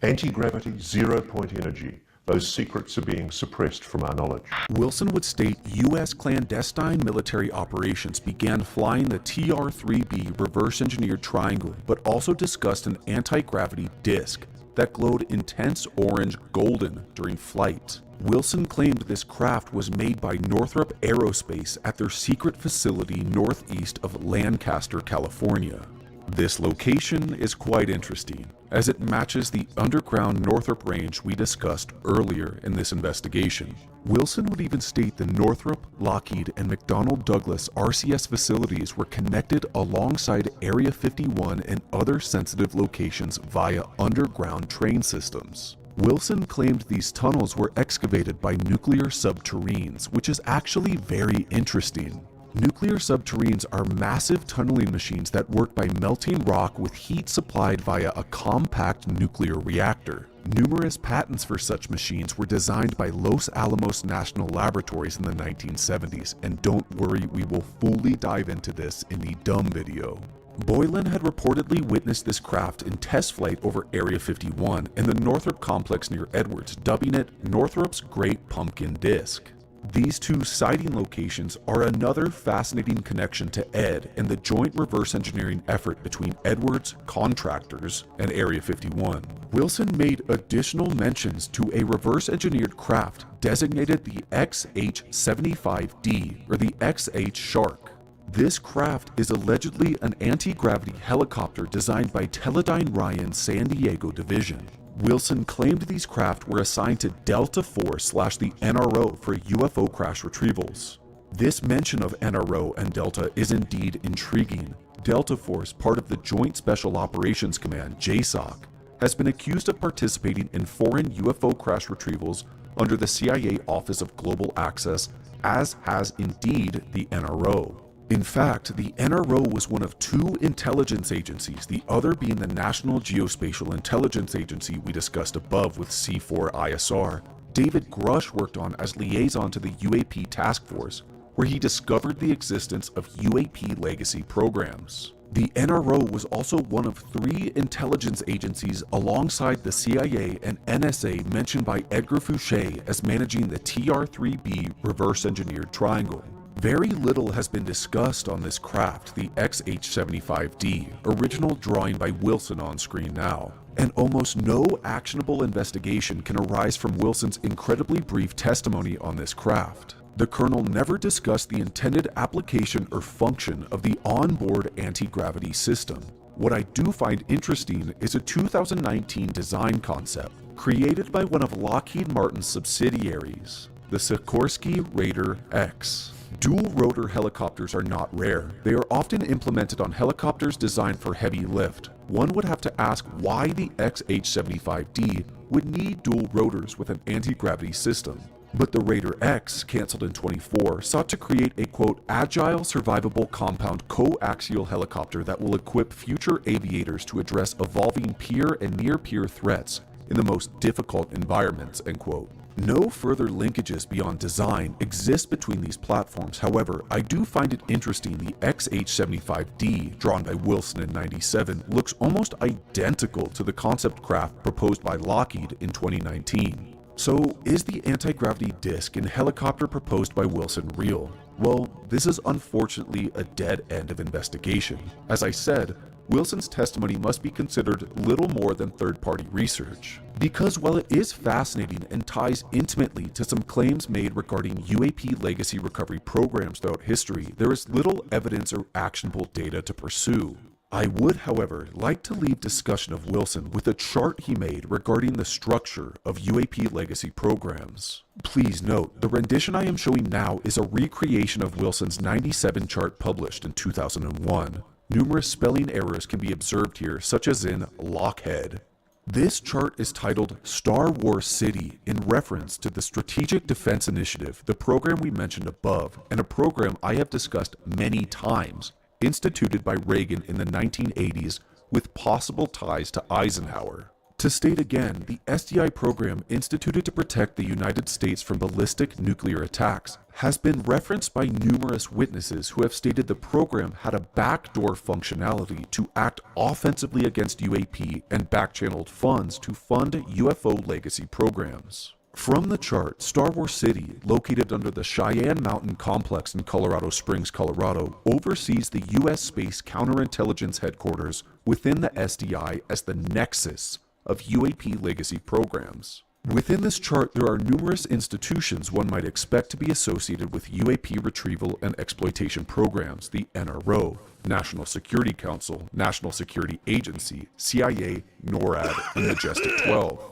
Anti-gravity, zero-point energy. Those secrets are being suppressed from our knowledge. Wilson would state U.S. clandestine military operations began flying the TR-3B reverse-engineered triangle, but also discussed an anti-gravity disc that glowed intense orange golden during flight. Wilson claimed this craft was made by Northrop Aerospace at their secret facility northeast of Lancaster, California. This location is quite interesting, as it matches the underground Northrop range we discussed earlier in this investigation. Wilson would even state the Northrop, Lockheed, and McDonnell Douglas RCS facilities were connected alongside Area 51 and other sensitive locations via underground train systems. Wilson claimed these tunnels were excavated by nuclear subterranes, which is actually very interesting. Nuclear subterranes are massive tunneling machines that work by melting rock with heat supplied via a compact nuclear reactor. Numerous patents for such machines were designed by Los Alamos National Laboratories in the 1970s, and don't worry, we will fully dive into this in the dumb video. Boylan had reportedly witnessed this craft in test flight over Area 51 and the Northrop complex near Edwards, dubbing it Northrop's Great Pumpkin Disk. These two sighting locations are another fascinating connection to ED and the joint reverse engineering effort between Edwards contractors and Area 51. Wilson made additional mentions to a reverse engineered craft designated the XH-75D or the XH Shark. This craft is allegedly an anti-gravity helicopter designed by Teledyne Ryan's San Diego division. Wilson claimed these craft were assigned to Delta Force / the NRO for UFO crash retrievals. This mention of NRO and Delta is indeed intriguing. Delta Force, part of the Joint Special Operations Command, JSOC, has been accused of participating in foreign UFO crash retrievals under the CIA Office of Global Access, as has indeed the NRO. In fact, the NRO was one of two intelligence agencies, the other being the National Geospatial Intelligence Agency we discussed above with C4ISR. David Grush worked on as liaison to the UAP Task Force, where he discovered the existence of UAP legacy programs. The NRO was also one of three intelligence agencies alongside the CIA and NSA mentioned by Edgar Fouché as managing the TR-3B reverse-engineered triangle. Very little has been discussed on this craft, the XH-75D, original drawing by Wilson on screen now, and almost no actionable investigation can arise from Wilson's incredibly brief testimony on this craft. The colonel never discussed the intended application or function of the onboard anti-gravity system. What I do find interesting is a 2019 design concept created by one of Lockheed Martin's subsidiaries, the Sikorsky Raider X. Dual rotor helicopters are not rare. They are often implemented on helicopters designed for heavy lift. One would have to ask why the XH-75D would need dual rotors with an anti-gravity system. But the Raider X, canceled in 24, sought to create a quote, agile, survivable compound coaxial helicopter that will equip future aviators to address evolving peer and near-peer threats in the most difficult environments, end quote. No further linkages beyond design exist between these platforms. However, I do find it interesting the XH-75D, drawn by Wilson in '97, looks almost identical to the concept craft proposed by Lockheed in 2019. So, is the anti-gravity disc and helicopter proposed by Wilson real? Well, this is unfortunately a dead end of investigation. As I said, Wilson's testimony must be considered little more than third-party research. Because while it is fascinating and ties intimately to some claims made regarding UAP legacy recovery programs throughout history, there is little evidence or actionable data to pursue. I would, however, like to leave discussion of Wilson with a chart he made regarding the structure of UAP legacy programs. Please note, the rendition I am showing now is a recreation of Wilson's 97 chart published in 2001. Numerous spelling errors can be observed here, such as in Lockhead. This chart is titled Star Wars City in reference to the Strategic Defense Initiative, the program we mentioned above, and a program I have discussed many times, instituted by Reagan in the 1980s with possible ties to Eisenhower. To state again, the SDI program instituted to protect the United States from ballistic nuclear attacks has been referenced by numerous witnesses who have stated the program had a backdoor functionality to act offensively against UAP and back-channeled funds to fund UFO legacy programs. From the chart, Star Wars City, located under the Cheyenne Mountain Complex in Colorado Springs, Colorado, oversees the U.S. Space Counterintelligence Headquarters within the SDI as the nexus of UAP legacy programs. Within this chart, there are numerous institutions one might expect to be associated with UAP retrieval and exploitation programs: the NRO, National Security Council, National Security Agency, CIA, NORAD, and Majestic 12.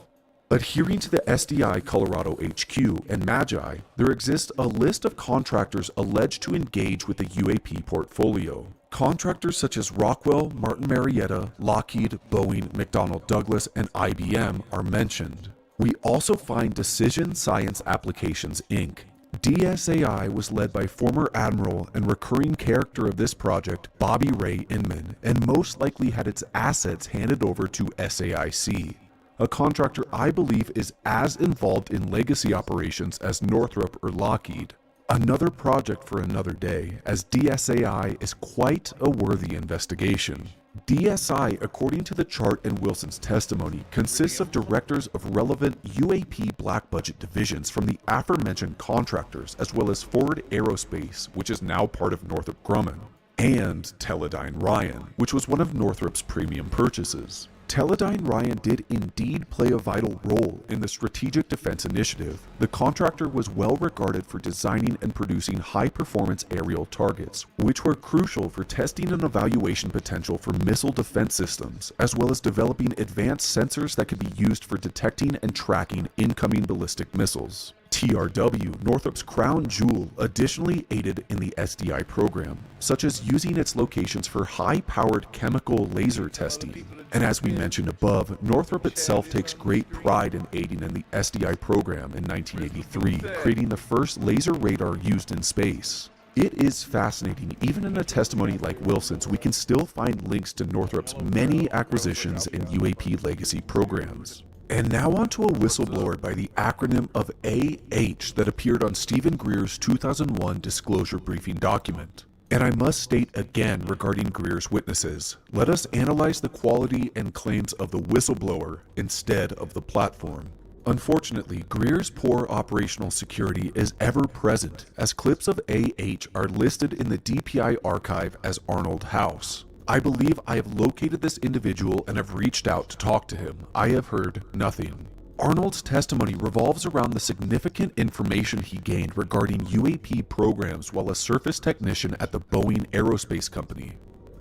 Adhering to the SDI Colorado HQ and MAGI, there exists a list of contractors alleged to engage with the UAP portfolio. Contractors such as Rockwell, Martin Marietta, Lockheed, Boeing, McDonnell Douglas, and IBM are mentioned. We also find Decision Science Applications, Inc. DSAI was led by former admiral and recurring character of this project, Bobby Ray Inman, and most likely had its assets handed over to SAIC. A contractor I believe is as involved in legacy operations as Northrop or Lockheed. Another project for another day, as DSAI is quite a worthy investigation. DSI, according to the chart and Wilson's testimony, consists of directors of relevant UAP black budget divisions from the aforementioned contractors, as well as Forward Aerospace, which is now part of Northrop Grumman, and Teledyne Ryan, which was one of Northrop's premium purchases. Teledyne Ryan did indeed play a vital role in the Strategic Defense Initiative. The contractor was well regarded for designing and producing high-performance aerial targets, which were crucial for testing and evaluation potential for missile defense systems, as well as developing advanced sensors that could be used for detecting and tracking incoming ballistic missiles. TRW, Northrop's crown jewel, additionally aided in the SDI program, such as using its locations for high-powered chemical laser testing. And as we mentioned above, Northrop itself takes great pride in aiding in the SDI program in 1983, creating the first laser radar used in space. It is fascinating, even in a testimony like Wilson's, we can still find links to Northrop's many acquisitions and UAP legacy programs. And now onto a whistleblower by the acronym of AH that appeared on Stephen Greer's 2001 disclosure briefing document. And I must state again regarding Greer's witnesses, let us analyze the quality and claims of the whistleblower instead of the platform. Unfortunately, Greer's poor operational security is ever present, as clips of AH are listed in the DPI archive as Arnold House. I believe I have located this individual and have reached out to talk to him. I have heard nothing. Arnold's testimony revolves around the significant information he gained regarding UAP programs while a surface technician at the Boeing Aerospace Company,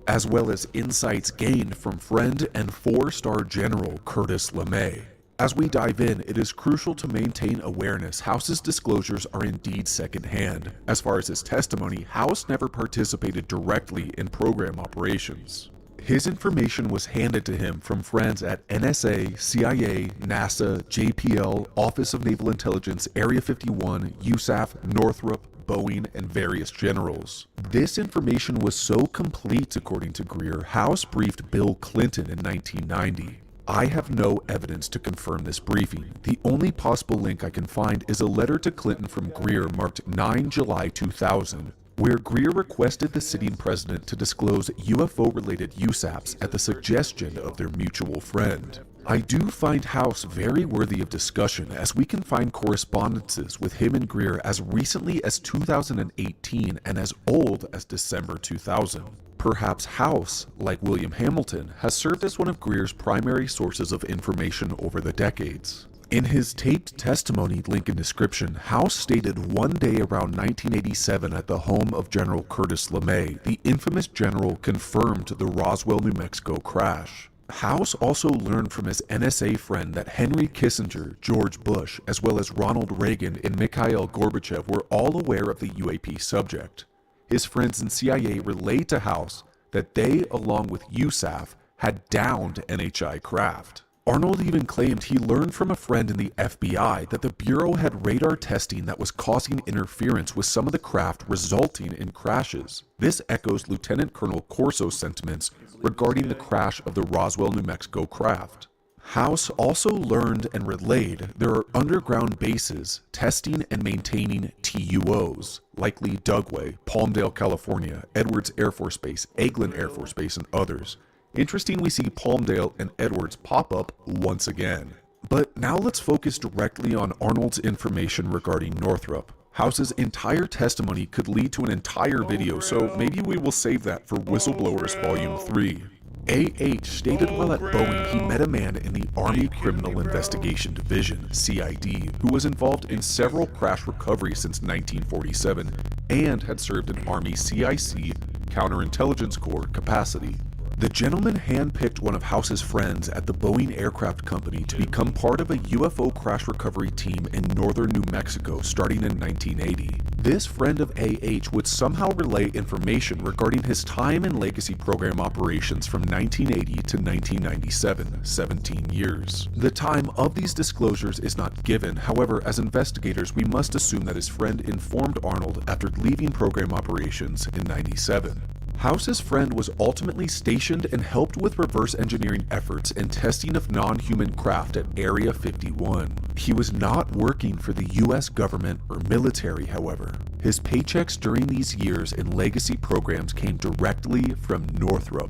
as well as insights gained from friend and four-star General Curtis LeMay. As we dive in, it is crucial to maintain awareness House's disclosures are indeed secondhand. As far as his testimony, House never participated directly in program operations. His information was handed to him from friends at NSA, CIA, NASA, JPL, Office of Naval Intelligence, Area 51, USAF, Northrop, Boeing, and various generals. This information was so complete, according to Greer, House briefed Bill Clinton in 1990. I have no evidence to confirm this briefing. The only possible link I can find is a letter to Clinton from Greer marked 9 July 2000, where Greer requested the sitting president to disclose UFO-related USAPs at the suggestion of their mutual friend. I do find House very worthy of discussion, as we can find correspondences with him and Greer as recently as 2018 and as old as December 2000. Perhaps House, like William Hamilton, has served as one of Greer's primary sources of information over the decades. In his taped testimony link in description, House stated one day around 1987 at the home of General Curtis LeMay, the infamous general confirmed the Roswell, New Mexico crash. House also learned from his NSA friend that Henry Kissinger, George Bush, as well as Ronald Reagan and Mikhail Gorbachev were all aware of the UAP subject. His friends in CIA relayed to House that they, along with USAF, had downed NHI craft. Arnold even claimed he learned from a friend in the FBI that the Bureau had radar testing that was causing interference with some of the craft, resulting in crashes. This echoes Lieutenant Colonel Corso's sentiments regarding the crash of the Roswell, New Mexico craft. House also learned and relayed there are underground bases testing and maintaining TUOs, likely Dugway, Palmdale, California, Edwards Air Force Base, Eglin Air Force Base, and others. Interesting we see Palmdale and Edwards pop up once again. But now let's focus directly on Arnold's information regarding Northrop. House's entire testimony could lead to an entire video, so maybe we will save that for Whistleblowers Volume 3. A.H. stated while at Boeing he met a man in the Army Criminal Investigation Division, CID, who was involved in several crash recoveries since 1947 and had served in Army CIC Counterintelligence Corps capacity. The gentleman handpicked one of House's friends at the Boeing Aircraft Company to become part of a UFO crash recovery team in northern New Mexico starting in 1980. This friend of AH would somehow relay information regarding his time in Legacy program operations from 1980 to 1997, 17 years. The time of these disclosures is not given, however, as investigators we must assume that his friend informed Arnold after leaving program operations in 97. House's friend was ultimately stationed and helped with reverse engineering efforts and testing of non-human craft at Area 51. He was not working for the US government or military, however. His paychecks during these years in legacy programs came directly from Northrop.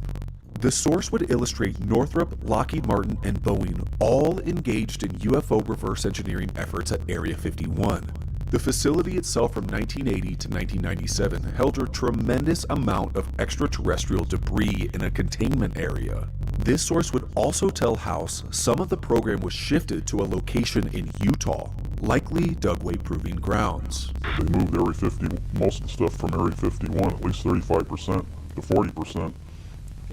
The source would illustrate Northrop, Lockheed Martin, and Boeing all engaged in UFO reverse engineering efforts at Area 51. The facility itself from 1980 to 1997 held a tremendous amount of extraterrestrial debris in a containment area. This source would also tell House some of the program was shifted to a location in Utah, likely Dugway Proving Grounds. They moved Area 50, most of the stuff from Area 51, at least 35% to 40%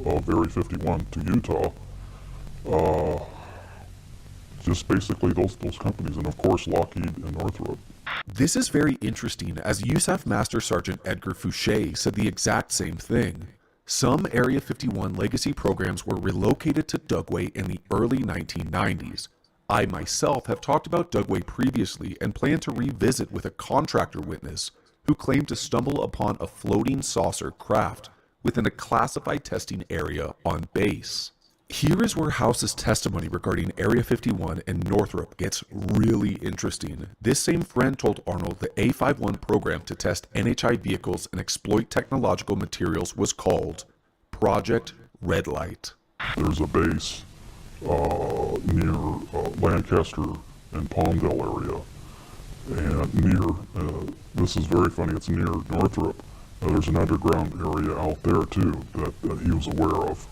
of Area 51 to Utah. Just basically those companies, and of course Lockheed and Northrop. This is very interesting, as USAF Master Sergeant Edgar Fouché said the exact same thing. Some Area 51 legacy programs were relocated to Dugway in the early 1990s. I myself have talked about Dugway previously and plan to revisit with a contractor witness who claimed to stumble upon a floating saucer craft within a classified testing area on base. Here is where House's testimony regarding Area 51 and Northrop gets really interesting. This same friend told Arnold the A51 program to test NHI vehicles and exploit technological materials was called Project Red Light. There's a base near Lancaster and Palmdale area, and this is very funny, it's near Northrop. There's an underground area out there too that he was aware of.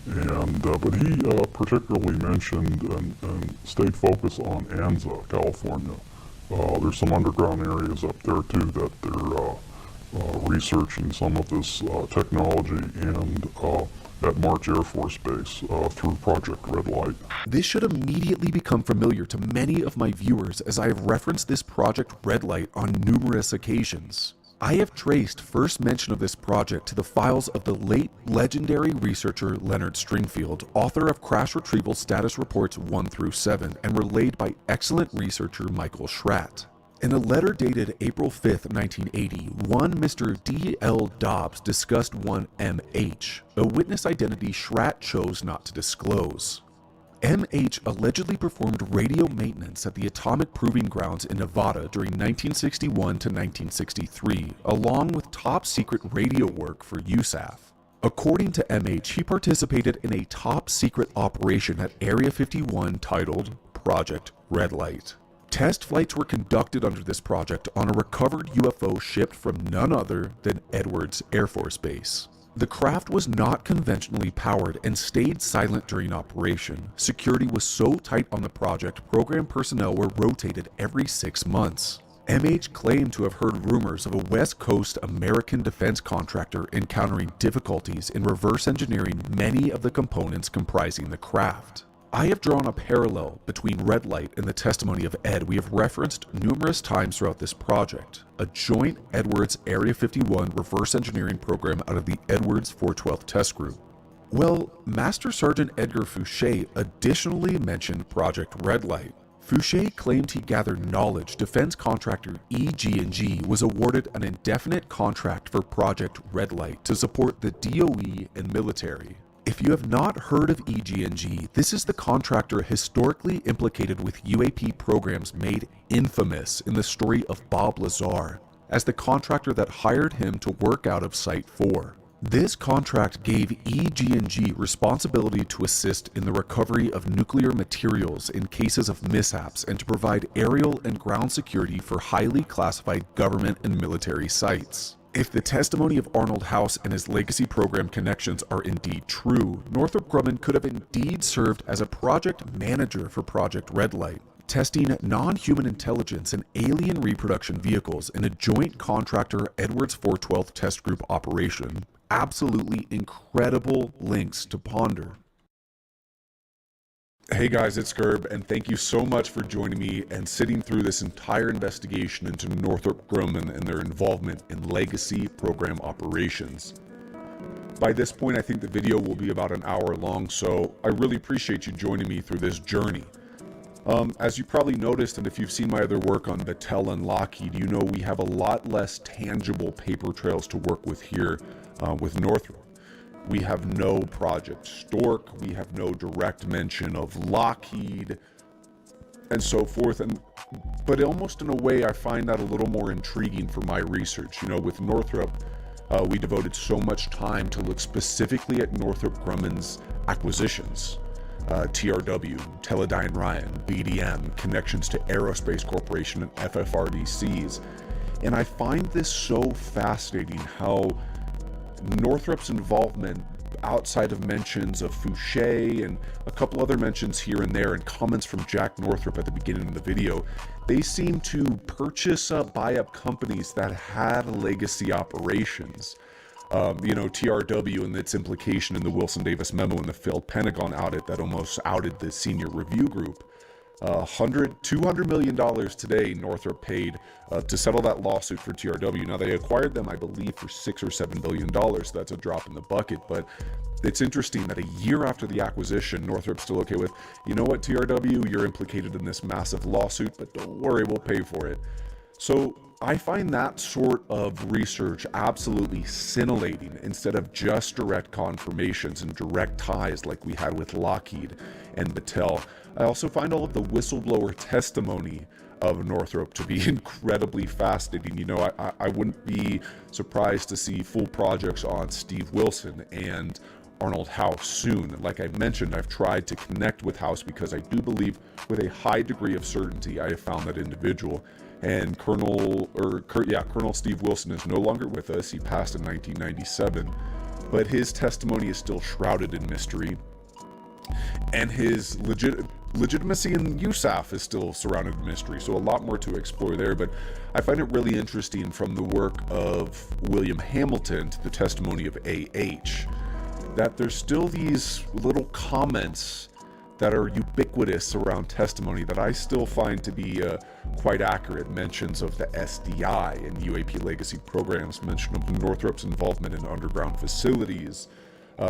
But he particularly mentioned and stayed focused on Anza, California. There's some underground areas up there too that they're researching some of this technology and at March Air Force Base through Project Red Light. This should immediately become familiar to many of my viewers, as I have referenced this Project Red Light on numerous occasions. I have traced first mention of this project to the files of the late legendary researcher Leonard Stringfield, author of Crash Retrieval Status Reports 1 through 7, and relayed by excellent researcher Michael Schratt. In a letter dated April 5th, 1980, one Mr. D.L. Dobbs discussed one M.H., a witness identity Schratt chose not to disclose. M.H. allegedly performed radio maintenance at the Atomic Proving Grounds in Nevada during 1961 to 1963, along with top-secret radio work for USAF. According to MH, he participated in a top secret operation at Area 51 titled Project Red Light. Test flights were conducted under this project on a recovered UFO shipped from none other than Edwards Air Force Base. The craft was not conventionally powered and stayed silent during operation. Security was so tight on the project, program personnel were rotated every 6 months. MH claimed to have heard rumors of a West Coast American defense contractor encountering difficulties in reverse engineering many of the components comprising the craft. I have drawn a parallel between Red Light and the testimony of Ed we have referenced numerous times throughout this project, a joint Edwards Area 51 reverse engineering program out of the Edwards 412 test group. Well, Master Sergeant Edgar Fouché additionally mentioned Project Red Light. Fouché claimed he gathered knowledge defense contractor EG&G was awarded an indefinite contract for Project Red Light to support the DOE and military. If you have not heard of EG&G, this is the contractor historically implicated with UAP programs made infamous in the story of Bob Lazar as the contractor that hired him to work out of Site 4. This contract gave EG&G responsibility to assist in the recovery of nuclear materials in cases of mishaps and to provide aerial and ground security for highly classified government and military sites. If the testimony of Arnold House and his legacy program connections are indeed true, Northrop Grumman could have indeed served as a project manager for Project Red Light, testing non-human intelligence and alien reproduction vehicles in a joint contractor Edwards 412 test group operation. Absolutely incredible links to ponder. Hey guys, it's Gerb, and thank you so much for joining me and sitting through this entire investigation into Northrop Grumman and their involvement in legacy program operations. By this point, I think the video will be about an hour long, so I really appreciate you joining me through this journey. As you probably noticed, and if you've seen my other work on Battelle and Lockheed, you know we have a lot less tangible paper trails to work with here with Northrop. We have no Project Stork, we have no direct mention of Lockheed, and so forth. But almost in a way, I find that a little more intriguing for my research. You know, with Northrop, we devoted so much time to look specifically at Northrop Grumman's acquisitions. TRW, Teledyne Ryan, BDM, connections to Aerospace Corporation and FFRDCs. And I find this so fascinating how Northrop's involvement outside of mentions of Fouché and a couple other mentions here and there and comments from Jack Northrop at the beginning of the video, they seem to buy up companies that had legacy operations. You know, TRW and its implication in the Wilson Davis memo and the failed Pentagon audit that almost outed the senior review group. $200 million today Northrop paid to settle that lawsuit for TRW. Now, they acquired them, I believe, for $6 or $7 billion. So that's a drop in the bucket. But it's interesting that a year after the acquisition, Northrop's still okay with, you know what, TRW, you're implicated in this massive lawsuit, but don't worry, we'll pay for it. So I find that sort of research absolutely scintillating instead of just direct confirmations and direct ties like we had with Lockheed and Battelle. I also find all of the whistleblower testimony of Northrop to be incredibly fascinating. You know, I wouldn't be surprised to see full projects on Steve Wilson and Arnold House soon. Like I mentioned, I've tried to connect with House because I do believe with a high degree of certainty I have found that individual. And Colonel Steve Wilson is no longer with us. He passed in 1997, but his testimony is still shrouded in mystery. And his legitimacy in USAF is still surrounded in mystery, so a lot more to explore there. But I find it really interesting from the work of William Hamilton to the testimony of AH, that there's still these little comments that are ubiquitous around testimony that I still find to be quite accurate. Mentions of the SDI and UAP legacy programs, mention of Northrop's involvement in underground facilities,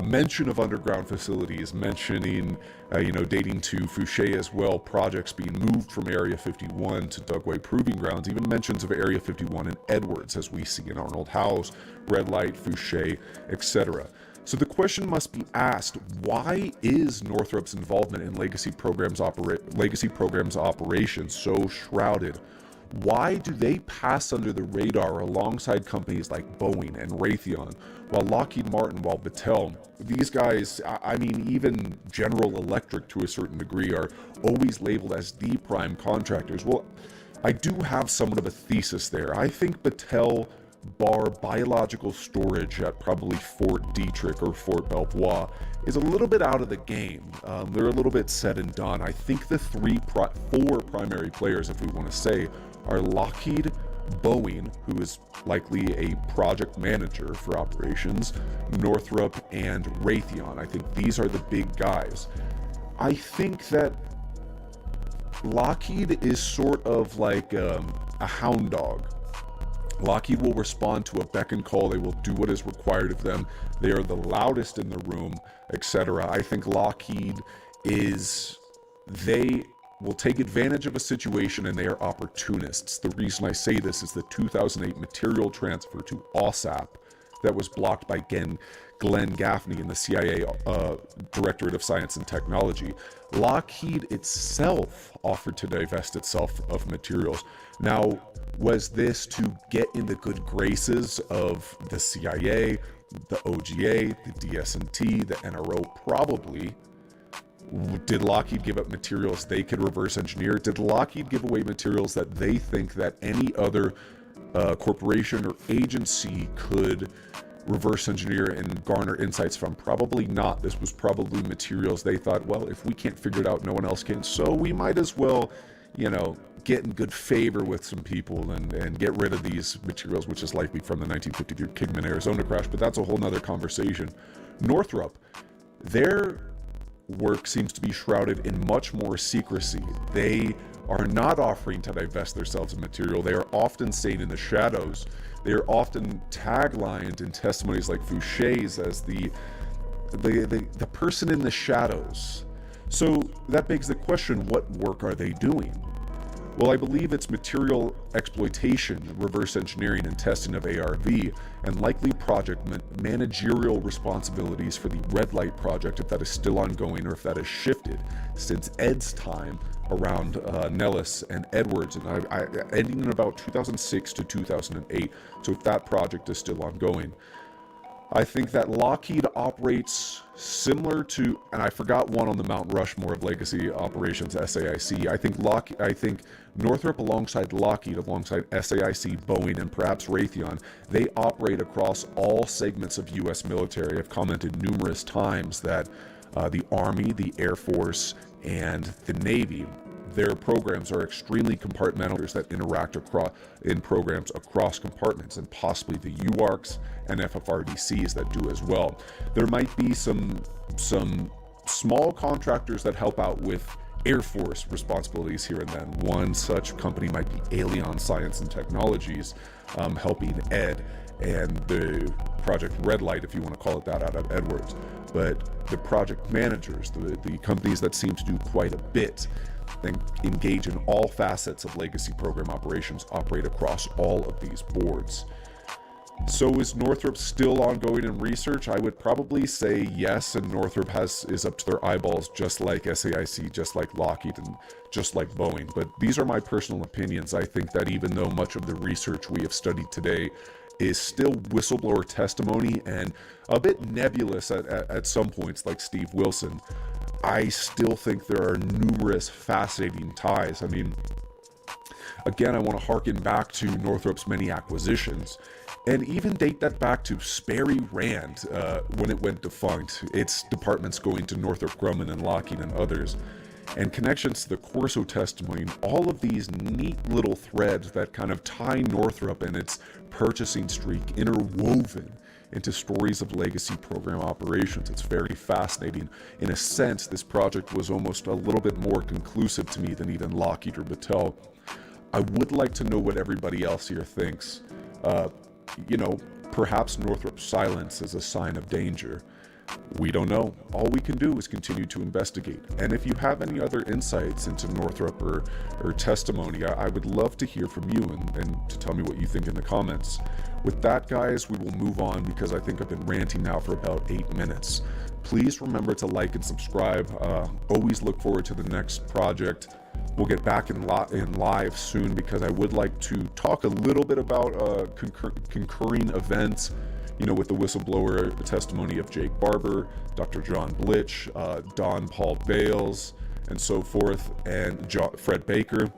mention of underground facilities, mentioning, dating to Fouché as well, projects being moved from Area 51 to Dugway Proving Grounds, even mentions of Area 51 and Edwards, as we see in Arnold House, Red Light, Fouché, etc. So the question must be asked, why is Northrop's involvement in legacy programs operations so shrouded? Why do they pass under the radar alongside companies like Boeing and Raytheon, while Lockheed Martin, while Battelle, these guys, I mean, even General Electric to a certain degree, are always labeled as the prime contractors? Well, I do have somewhat of a thesis there. I think Battelle bar biological storage at probably Fort Detrick or Fort Belvoir is a little bit out of the game. They're a little bit said and done. I think the four primary players, if we want to say, are Lockheed, Boeing, who is likely a project manager for operations, Northrop, and Raytheon. I think these are the big guys. I think that Lockheed is sort of like a hound dog. Lockheed will respond to a beck and call. They will do what is required of them. They are the loudest in the room, etc. I think Lockheed they will take advantage of a situation, and they are opportunists. The reason I say this is the 2008 material transfer to OSAP that was blocked by Glenn Gaffney in the CIA Directorate of Science and Technology. Lockheed itself offered to divest itself of materials. Now, was this to get in the good graces of the CIA, the OGA, the DS&T, the NRO? Probably. Did Lockheed give up materials they could reverse engineer? Did Lockheed give away materials that they think that any other corporation or agency could reverse engineer and garner insights from? Probably not. This was probably materials they thought, well, if we can't figure it out, no one else can, so we might as well, get in good favor with some people and get rid of these materials, which is likely from the 1953 Kingman, Arizona crash, but that's a whole nother conversation. Northrop, their work seems to be shrouded in much more secrecy. They are not offering to divest themselves of material. They are often staying in the shadows. They are often taglined in testimonies like Foucher's as the person in the shadows. So that begs the question, what work are they doing? Well, I believe it's material exploitation, reverse engineering, and testing of ARV, and likely project managerial responsibilities for the red light project, if that is still ongoing or if that has shifted since Ed's time around Nellis and Edwards, and ending in about 2006 to 2008. So if that project is still ongoing, I think that Lockheed operates similar to, and I forgot one on the Mount Rushmore of legacy operations, SAIC. I think Northrop alongside Lockheed, alongside SAIC, Boeing, and perhaps Raytheon, they operate across all segments of U.S. military. I've commented numerous times that the Army, the Air Force, and the Navy, their programs are extremely compartmentalized that interact in programs across compartments, and possibly the UARCs and FFRDCs that do as well. There might be some small contractors that help out with Air Force responsibilities here and then. One such company might be Alien Science and Technologies, helping Ed and the Project Red Light, if you want to call it that, out of Edwards. But the project managers, the companies that seem to do quite a bit and engage in all facets of legacy program operations, operate across all of these boards. So is Northrop still ongoing in research? I would probably say yes, and Northrop is up to their eyeballs, just like SAIC, just like Lockheed, and just like Boeing. But these are my personal opinions. I think that even though much of the research we have studied today is still whistleblower testimony and a bit nebulous at some points, like Steve Wilson, I still think there are numerous fascinating ties. I mean, again, I want to harken back to Northrop's many acquisitions, and even date that back to Sperry Rand when it went defunct, its departments going to Northrop Grumman and Lockheed and others, and connections to the Corso testimony, all of these neat little threads that kind of tie Northrop and its purchasing streak interwoven into stories of legacy program operations. It's very fascinating. In a sense, this project was almost a little bit more conclusive to me than even Lockheed or Battelle. I would like to know what everybody else here thinks. Perhaps Northrop's silence is a sign of danger. We don't know. All we can do is continue to investigate. And if you have any other insights into Northrop or testimony, I would love to hear from you and to tell me what you think in the comments. With that, guys, we will move on because I think I've been ranting now for about 8 minutes. Please remember to like and subscribe. Always look forward to the next project. we'll get back in live soon, because I would like to talk a little bit about concurring events, with the whistleblower testimony of Jake Barber, Dr. John Blitch, Don Paul Bales, and so forth, and Fred Baker.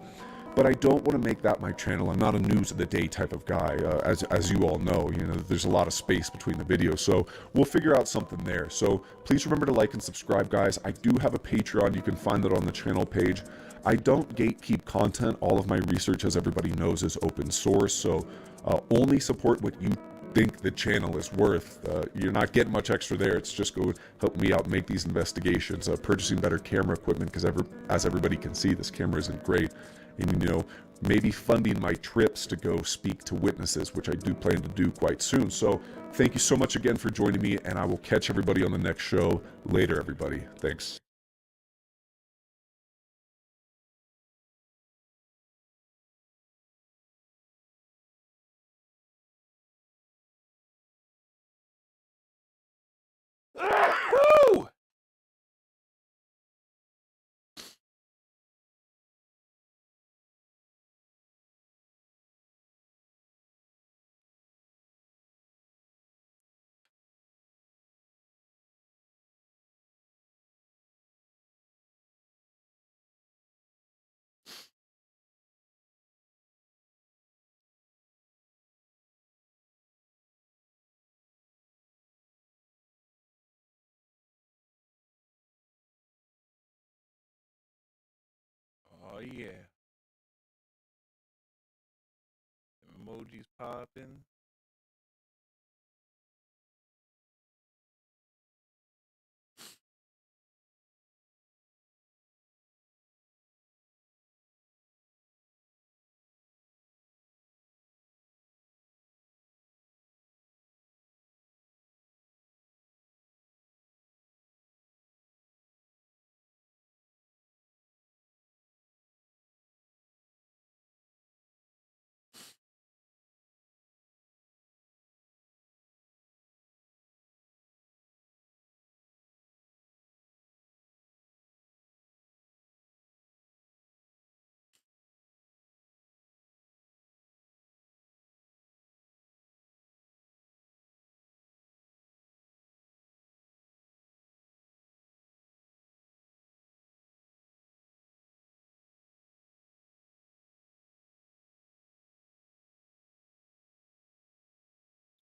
But I don't want to make that my channel. I'm not a news of the day type of guy, as you all know. There's a lot of space between the videos, so we'll figure out something there. So please remember to like and subscribe, guys. I do have a Patreon. You can find that on the channel page. I don't gatekeep content. All of my research, as everybody knows, is open source, so only support what you think the channel is worth. You're not getting much extra there. It's just go help me out make these investigations, purchasing better camera equipment, because as everybody can see, this camera isn't great. And maybe funding my trips to go speak to witnesses, which I do plan to do quite soon. So thank you so much again for joining me, and I will catch everybody on the next show later, everybody. Thanks. Woo! Oh yeah. Emojis popping.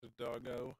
The doggo.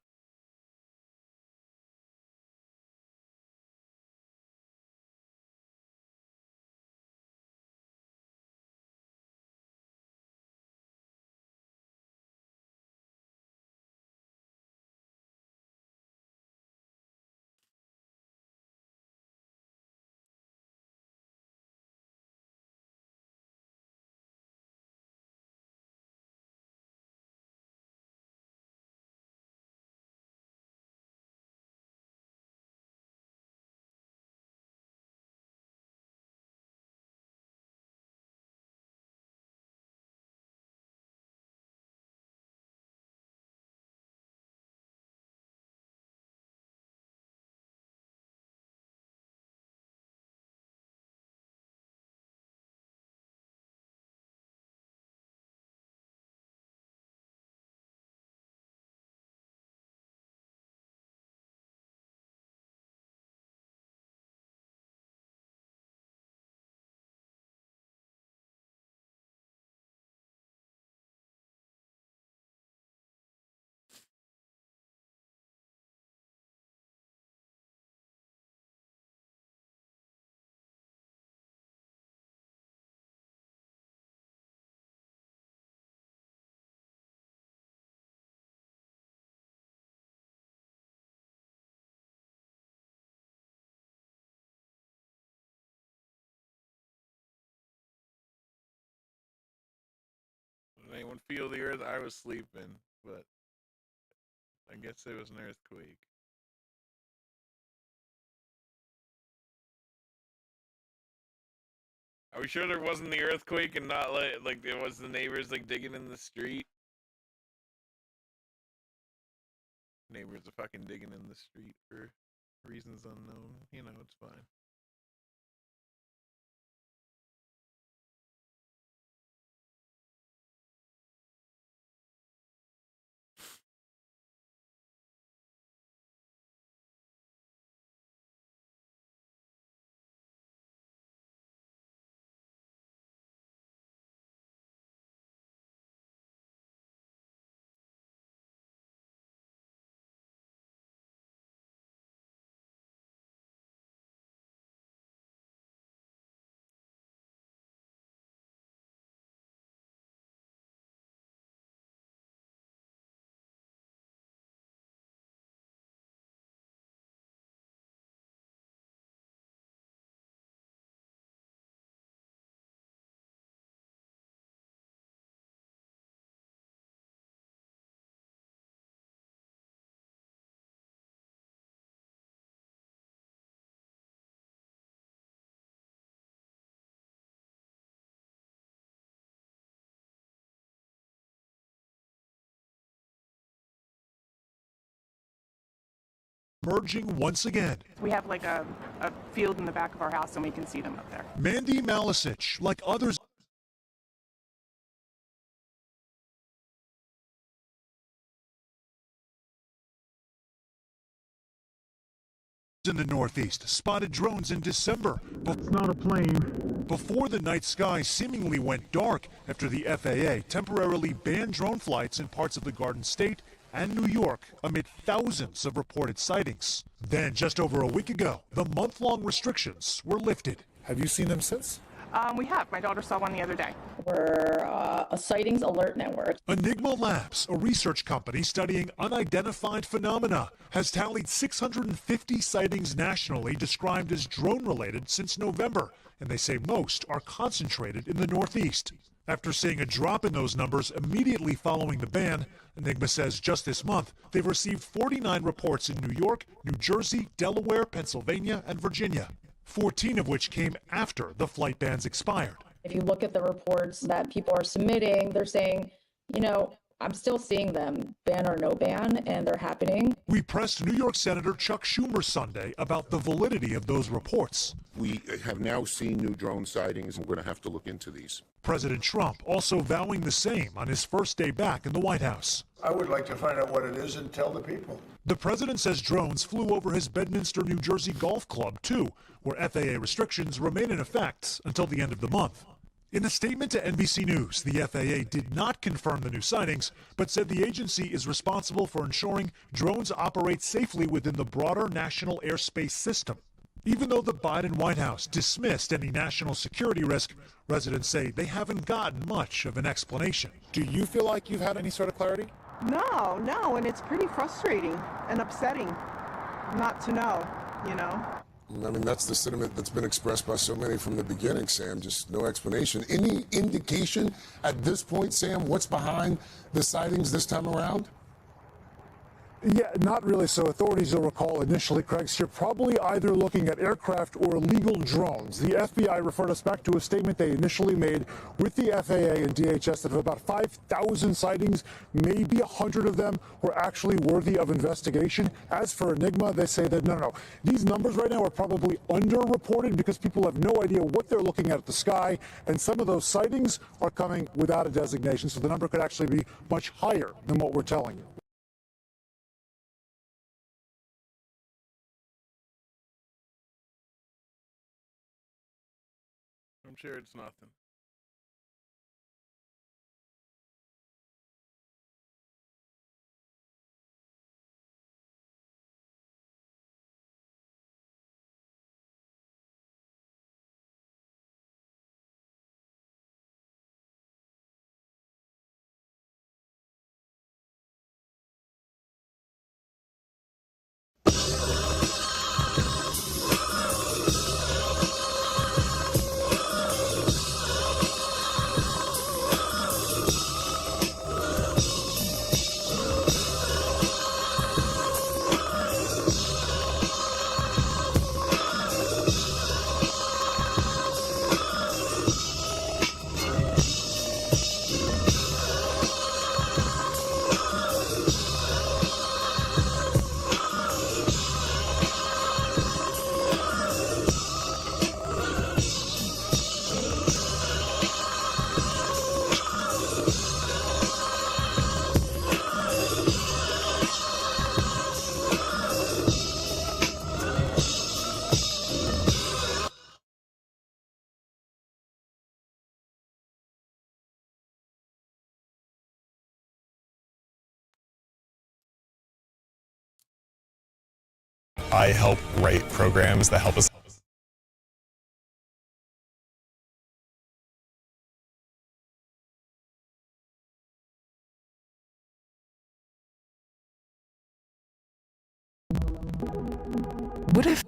Did anyone feel the earth? I was sleeping, but I guess it was an earthquake. Are we sure there wasn't the earthquake and not like it was the neighbors like digging in the street? Neighbors are fucking digging in the street for reasons unknown. It's fine. emerging once again. We have like a field in the back of our house and we can see them up there. Mandy Malisic, like others in the Northeast, spotted drones in December. It's not a plane. Before the night sky seemingly went dark after the FAA temporarily banned drone flights in parts of the Garden State and New York amid thousands of reported sightings. Then, just over a week ago, the month-long restrictions were lifted. Have you seen them since? We have. My daughter saw one the other day. We're a sightings alert network. Enigma Labs, a research company studying unidentified phenomena, has tallied 650 sightings nationally described as drone-related since November, and they say most are concentrated in the Northeast. After seeing a drop in those numbers immediately following the ban, Enigma says just this month they've received 49 reports in New York, New Jersey, Delaware, Pennsylvania, and Virginia, 14 of which came after the flight bans expired. If you look at the reports that people are submitting, they're saying, you know, I'm still seeing them, ban or no ban, and they're happening. We pressed New York Senator Chuck Schumer Sunday about the validity of those reports. We have now seen new drone sightings, and we're going to have to look into these. President Trump also vowing the same on his first day back in the White House. I would like to find out what it is and tell the people. The president says drones flew over his Bedminster, New Jersey golf club, too, where FAA restrictions remain in effect until the end of the month. In a statement to NBC News, the FAA did not confirm the new sightings, but said the agency is responsible for ensuring drones operate safely within the broader national airspace system. Even though the Biden White House dismissed any national security risk, residents say they haven't gotten much of an explanation. Do you feel like you've had any sort of clarity? No, and it's pretty frustrating and upsetting not to know, you know. I mean, that's the sentiment that's been expressed by so many from the beginning, Sam. Just no explanation. Any indication at this point, Sam, what's behind the sightings this time around? Yeah, not really. So authorities, you'll recall initially, Craig, you're probably either looking at aircraft or illegal drones. The FBI referred us back to a statement they initially made with the FAA and DHS that of about 5,000 sightings, maybe 100 of them were actually worthy of investigation. As for Enigma, they say that no. These numbers right now are probably underreported because people have no idea what they're looking at the sky, and some of those sightings are coming without a designation, so the number could actually be much higher than what we're telling you. I'm sure it's nothing. I help write programs that help us What if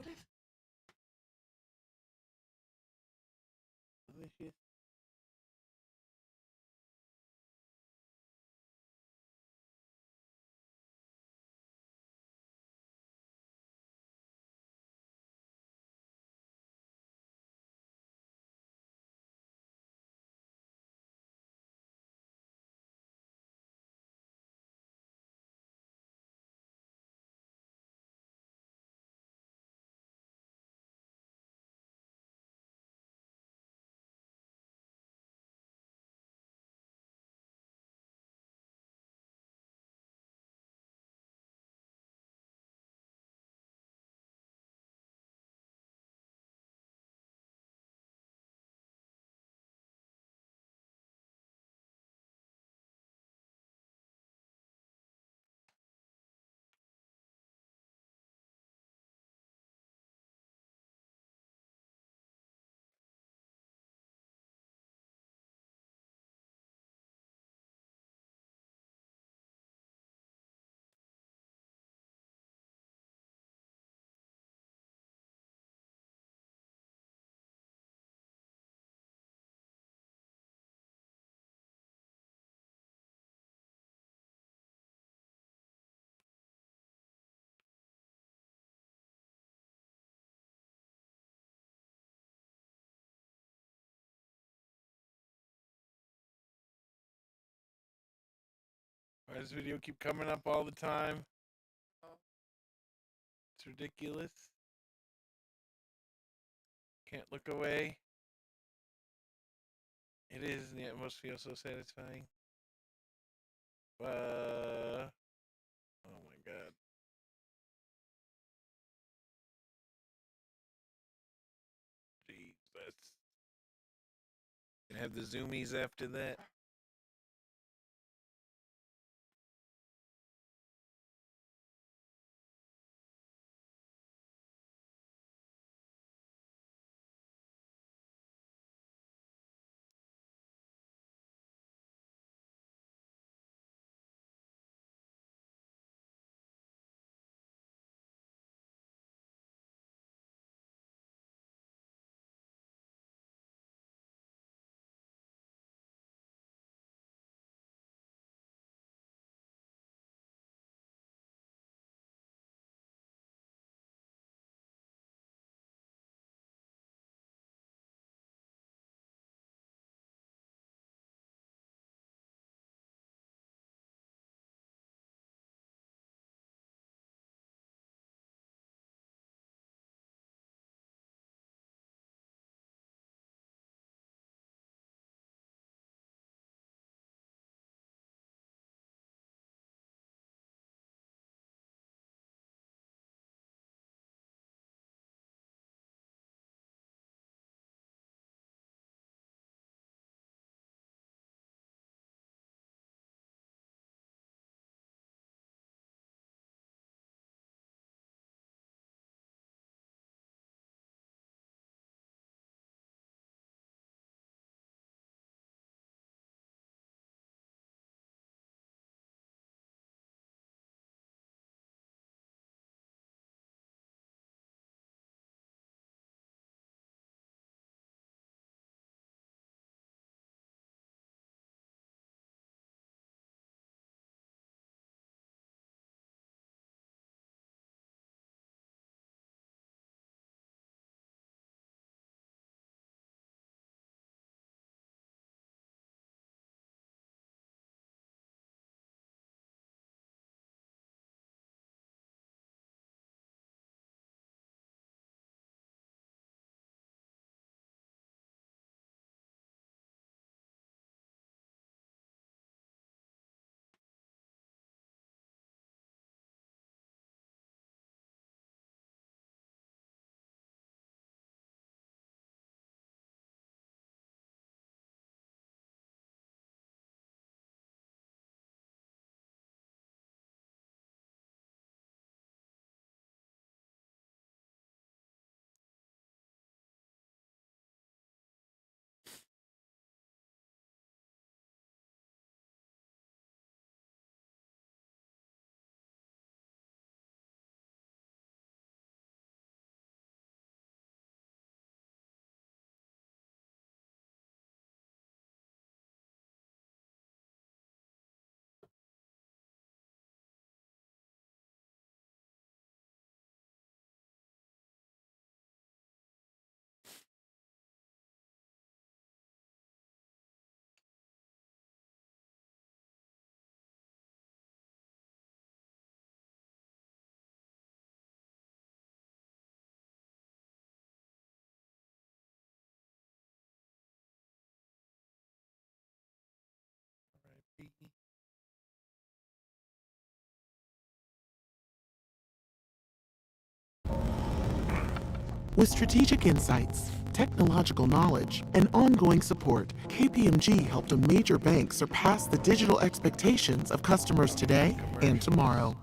Why does this video keep coming up all the time? It's ridiculous. Can't look away. It is, and yet it must feel so satisfying. Oh my god. Jeez, that's... Can have the zoomies after that. With strategic insights, technological knowledge, and ongoing support, KPMG helped a major bank surpass the digital expectations of customers today and tomorrow.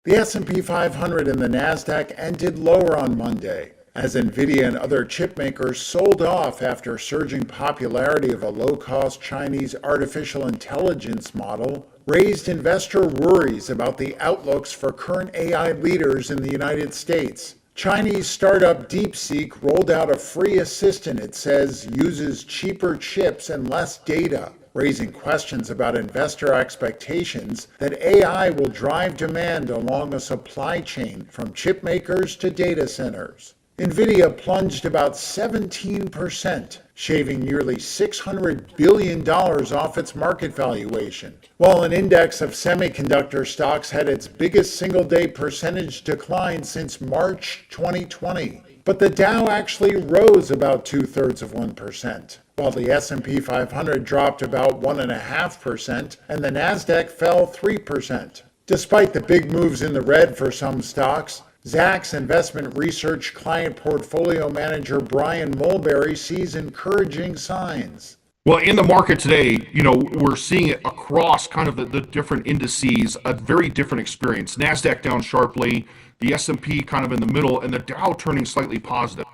The S&P 500 and the NASDAQ ended lower on Monday, as NVIDIA and other chip makers sold off after surging popularity of a low-cost Chinese artificial intelligence model raised investor worries about the outlooks for current AI leaders in the United States. Chinese startup DeepSeek rolled out a free assistant it says uses cheaper chips and less data, raising questions about investor expectations that AI will drive demand along a supply chain from chip makers to data centers. NVIDIA plunged about 17%, shaving nearly $600 billion off its market valuation, while an index of semiconductor stocks had its biggest single-day percentage decline since March 2020. But the Dow actually rose about 0.2%, while the S&P 500 dropped about 1.5% and the Nasdaq fell 3%. Despite the big moves in the red for some stocks, Zacks Investment Research client portfolio manager Brian Mulberry sees encouraging signs. Well, in the market today, we're seeing it across kind of the different indices, a very different experience. Nasdaq down sharply, the S&P kind of in the middle, and the Dow turning slightly positive.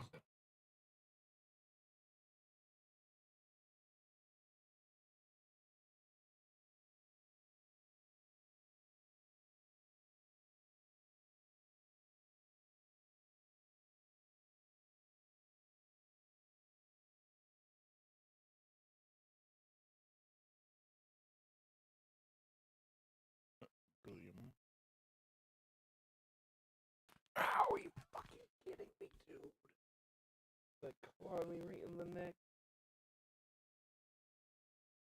Ow, you fucking kidding me, dude? Like, claw me right in the neck.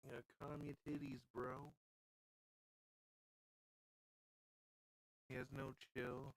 Yeah, calm your titties, bro. He has no chill.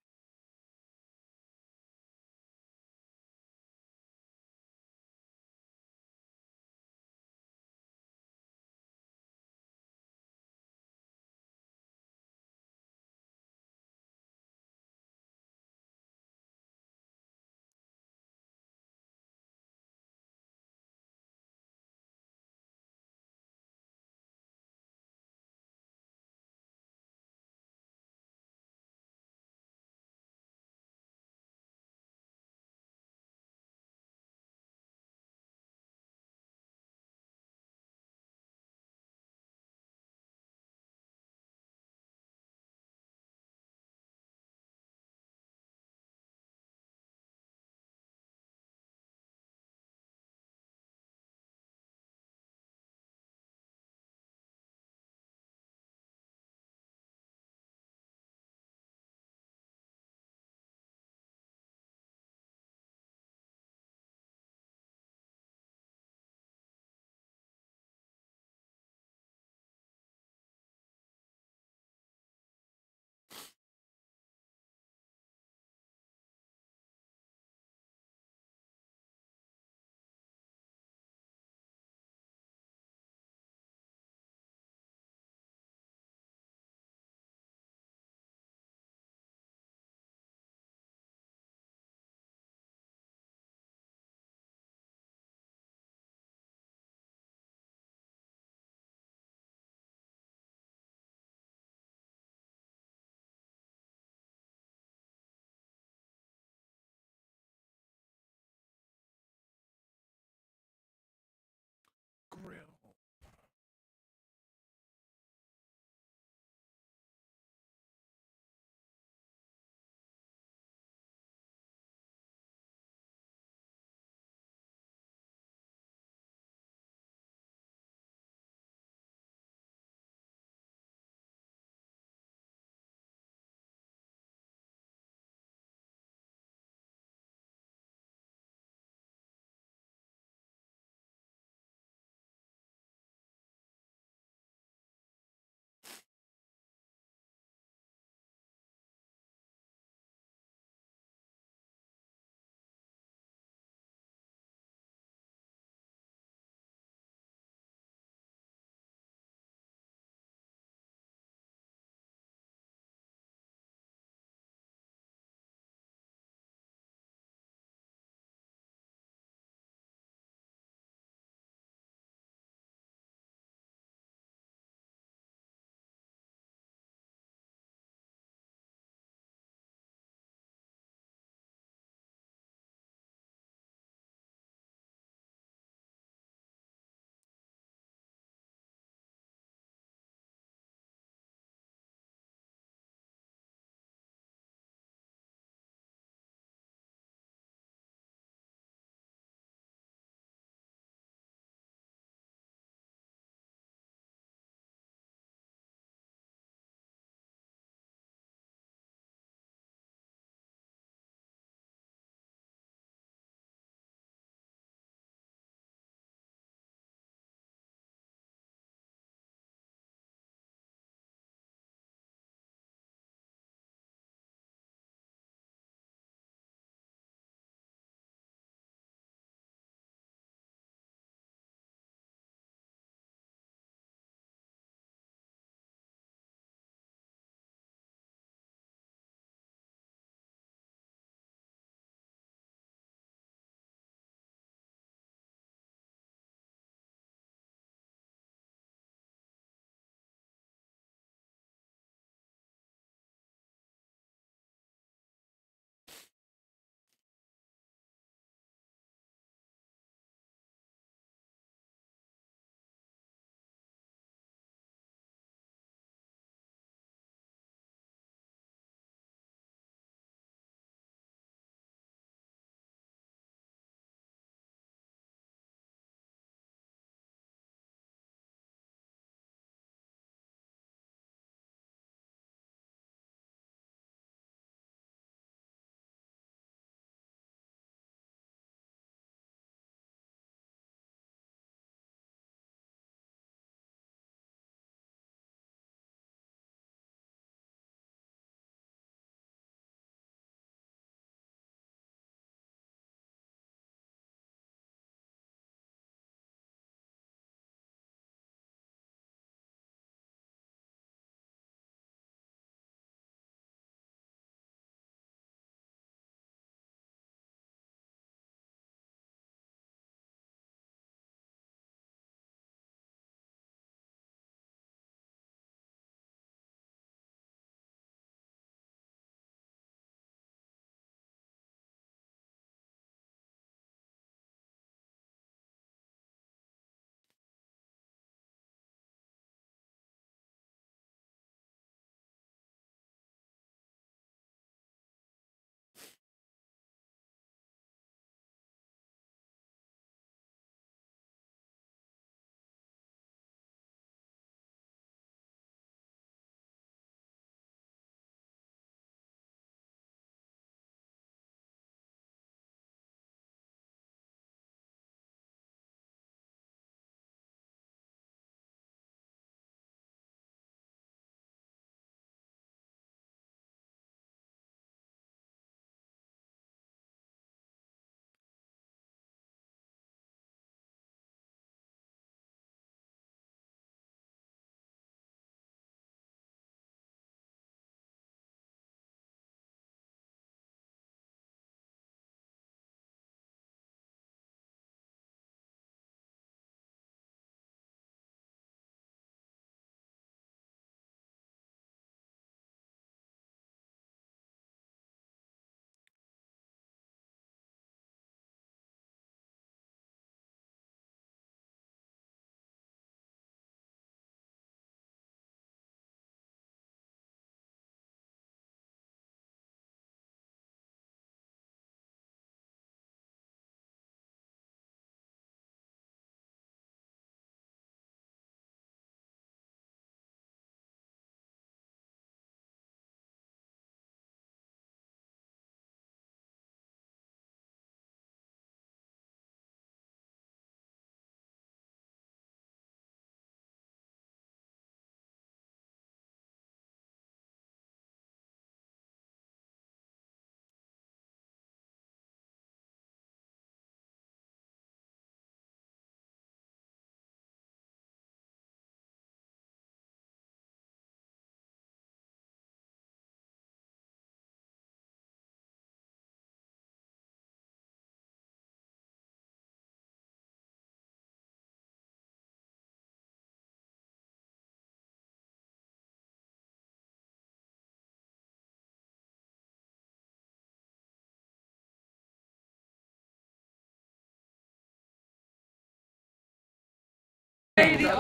Hey, the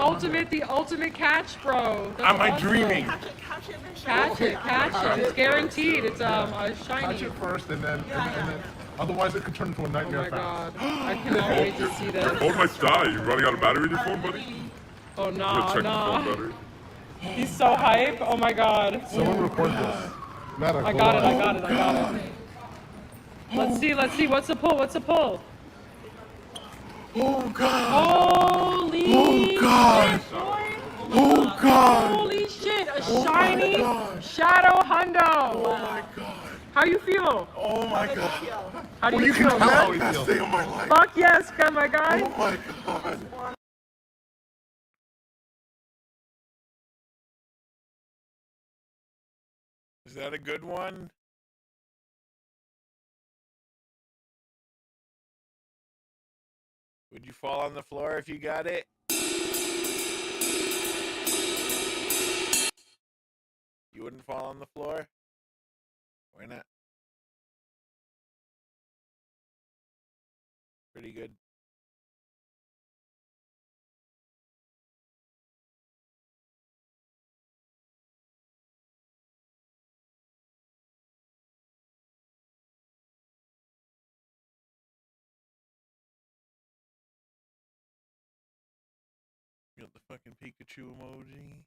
ultimate catch, bro. That's Am I awesome. dreaming? Catch it. It's guaranteed. It's shiny. Catch it first, and then otherwise it could turn into a nightmare. Oh my god, I cannot wait to see this. Oh my god, you running out of battery in your phone, buddy? Oh Check your phone nah. battery. He's so hype. Oh my god. Someone record this. Matt, I got it. Let's see. What's the pull? Oh god. Holy Oh god. shit, boy. Oh god. Holy shit, a Oh shiny my God. Shadow Hundo. Oh my god. How you feel? Oh my god. How do Well, you you can feel, tell man? how he feels. Best day of my life. Fuck yes, my guy. Oh my god. Is that a good one? Would you fall on the floor if you got it? You wouldn't fall on the floor? Why not? Pretty good. Got the fucking Pikachu emoji.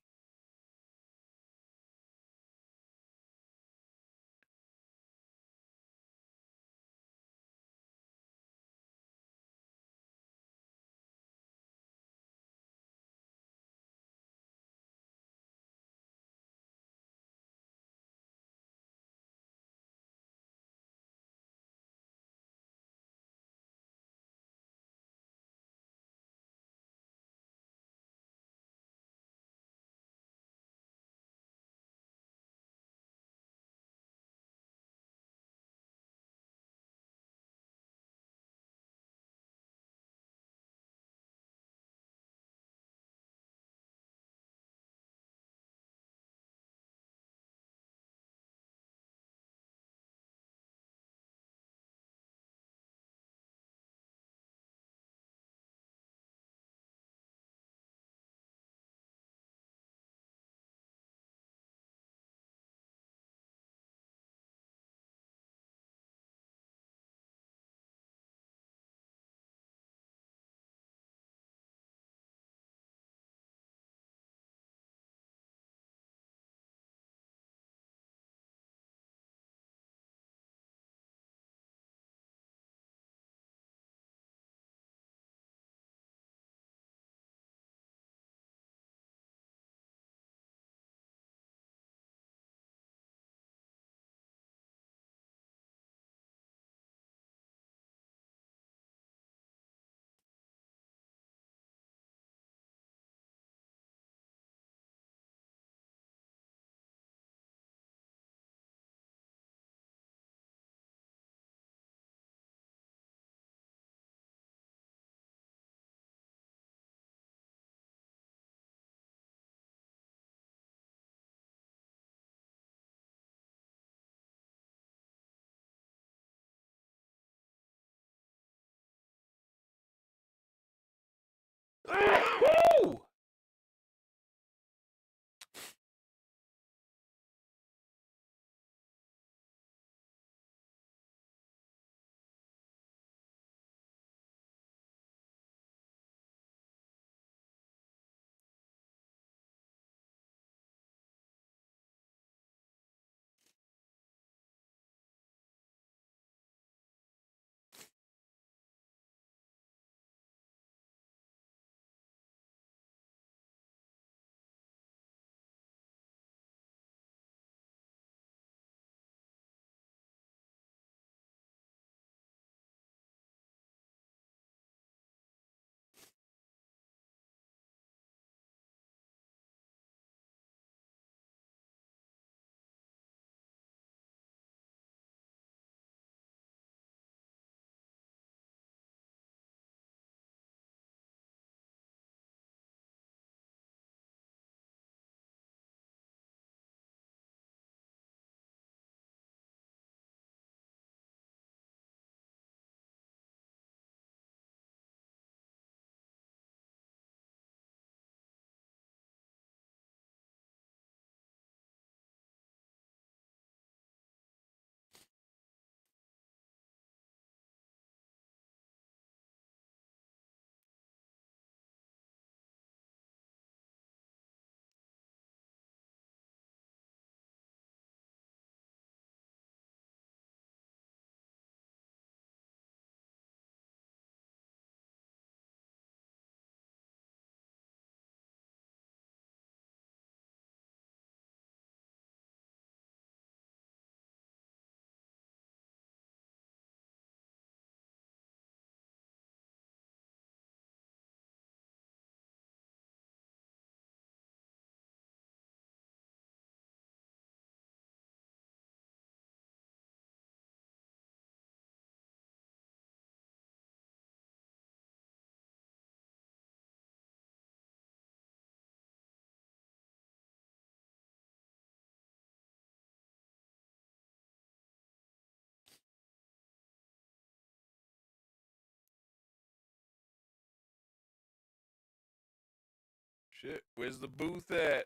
Shit, where's the booth at?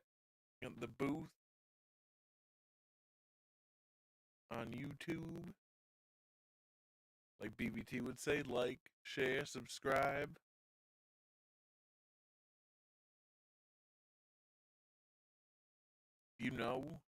The booth on YouTube. Like BBT would say, like, share, subscribe. You know.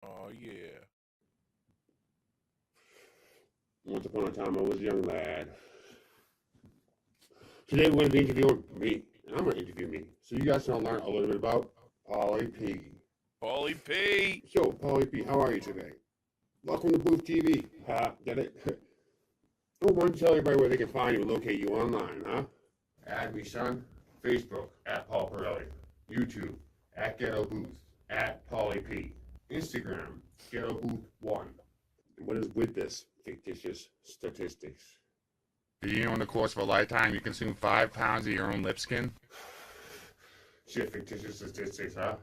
Oh, yeah. Once upon a time, I was a young lad. Today, we're going to be interviewing me, and I'm going to interview me. So you guys can learn a little bit about Paulie P. Paulie P. So, Paulie P, how are you today? Welcome to Booth TV. Get it? Oh, why don't you tell everybody where they can find you and locate you online, huh? Add me, son. Facebook, @Paul Pirelli. YouTube, @Ghetto Booth, @Paulie P. Instagram, Ghetto Booth 1. And what is with this fictitious statistics? Do you know in the course of a lifetime you consume 5 pounds of your own lip skin? Shit, fictitious statistics, huh?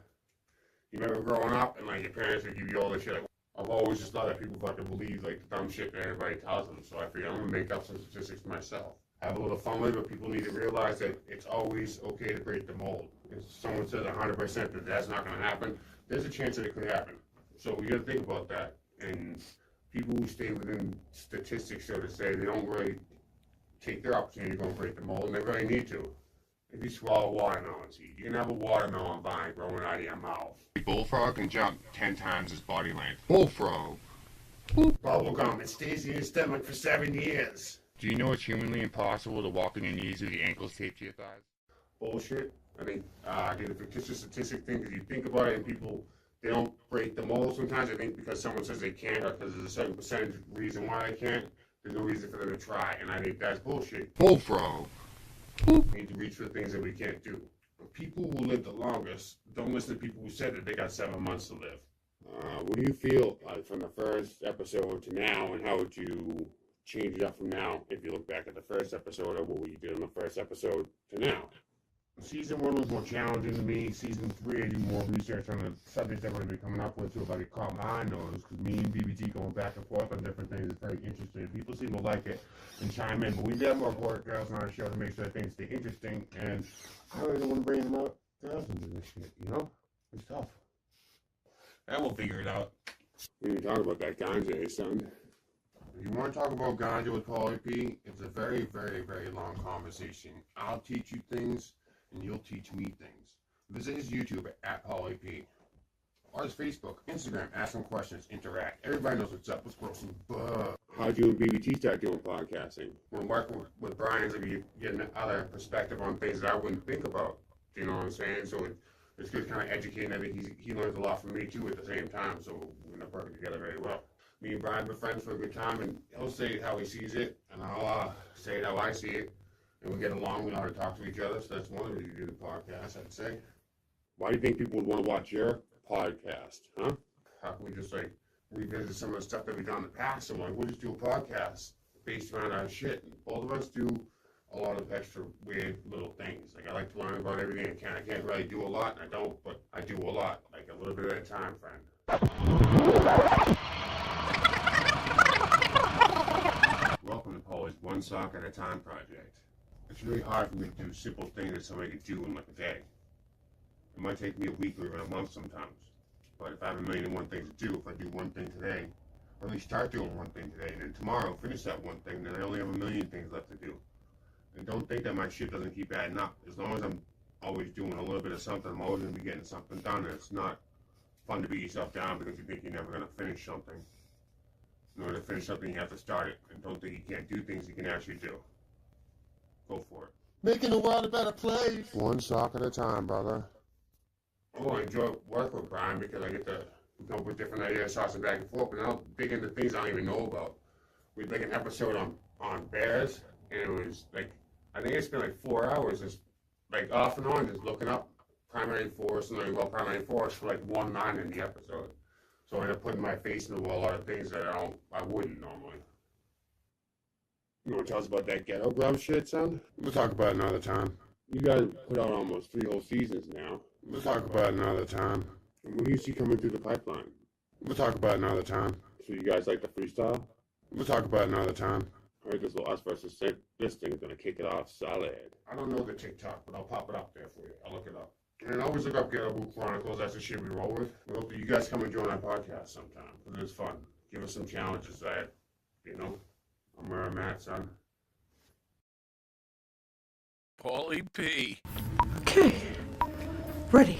You remember growing up and like your parents would give you all this shit? Like, I've always just thought that people fucking believe like the dumb shit that everybody tells them. So I figured I'm gonna make up some statistics myself. Have a little fun with it, but people need to realize that it's always okay to break the mold. If someone says 100% that that's not gonna happen, there's a chance that it could happen. So we gotta think about that. And people who stay within statistics, so to say, they don't really take their opportunity to go and break the mold, and they really need to. If you swallow watermelon seed, you can have a watermelon vine growing out of your mouth. A bullfrog can jump 10 times his body length. Bullfrog. Bubblegum, it stays in your stomach for 7 years. Do you know it's humanly impossible to walk on your knees with your ankles taped to your thighs? Bullshit. I mean, I did a fictitious statistic thing because you think about it and people, they don't break the mold sometimes. I think because someone says they can't or because there's a certain percentage reason why they can't, there's no reason for them to try. And I think that's bullshit. Bullfrog. We need to reach for things that we can't do. The people who live the longest don't listen to people who said that they got 7 months to live. What do you feel from the first episode to now, and how would you change it up from now if you look back at the first episode or what you did in the first episode to now? Season 1 was more challenging to me. Season 3, I do more research on the subjects that we're going to be coming up with, so if I get caught behind those, because me and BBT going back and forth on different things is very interesting. People seem to like it and chime in, but we got more girls on our show to make sure things stay interesting, and I really don't want to bring more girls into this shit, you know? It's tough. And we'll figure it out. We didn't talk about that ganja, son. If you want to talk about ganja with Paulie P, it's a very, very, very long conversation. I'll teach you things, and you'll teach me things. Visit his YouTube at Paulie P. Or his Facebook, Instagram, ask him questions, interact. Everybody knows what's up. Let's grow some buzz. How'd you and BBT start doing podcasting? When working with Brian's, you get another perspective on things that I wouldn't think about. You know what I'm saying? So it's good kind of educating. I think he learns a lot from me too at the same time. So we're gonna work together very well. Me and Brian have been friends for a good time, and he'll say how he sees it, and I'll say it how I see it. And we get along, we know how to talk to each other, so that's one of the reasons to do the podcast, I'd say. Why do you think people would want to watch your podcast, huh? How can we just, like, revisit some of the stuff that we've done in the past, and, like, we'll just do a podcast based around our shit. And both of us do a lot of extra weird little things. Like, I like to learn about everything I can. I can't really do a lot, and I don't, but I do a lot, like a little bit at a time, friend. Welcome to Paulie's One Sock at a Time project. It's really hard for me to do simple things that somebody could do in like a day. It might take me a week or even a month sometimes. But if I have 1,000,001 things to do, if I do one thing today, or at least start doing one thing today, and then tomorrow finish that one thing, then I only have 1,000,000 things left to do. And don't think that my shit doesn't keep adding up. As long as I'm always doing a little bit of something, I'm always going to be getting something done. And it's not fun to beat yourself down because you think you're never going to finish something. In order to finish something, you have to start it. And don't think you can't do things you can actually do. Go for it. Making the world a better place. One sock at a time, brother. Oh, I enjoy working with Brian because I get to We come up with different ideas, tossing back and forth, and I'll dig into things I don't even know about. We did an episode on bears, and it was like, I think it's been like 4 hours, just like off and on, just looking up primary forest and learning about primary forest for like 1 line in the episode. So I ended up putting my face into a lot of things that I wouldn't normally. You want to tell us about that ghetto grub shit, son? We'll talk about it another time. You guys put out almost 3 whole seasons now. We'll talk about it another time. And what do you see coming through the pipeline? We'll talk about it another time. So you guys like the freestyle? We'll talk about it another time. I heard this little us versus this thing is gonna kick it off solid. I don't know the TikTok, but I'll pop it up there for you. I'll look it up. And always look up Ghetto Boot Chronicles. That's the shit we roll with. We hope that you guys come and join our podcast sometime, because it's fun. Give us some challenges that, I'm where I'm at, son. Paulie P. Okay. Ready.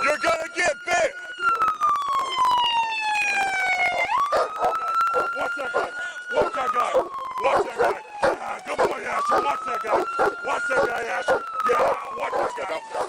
You're gonna get bit! Watch that guy! Watch that guy! Watch that guy! Yeah, good boy, Asher! Watch that guy! Watch that guy, Asher! Yeah, watch that guy!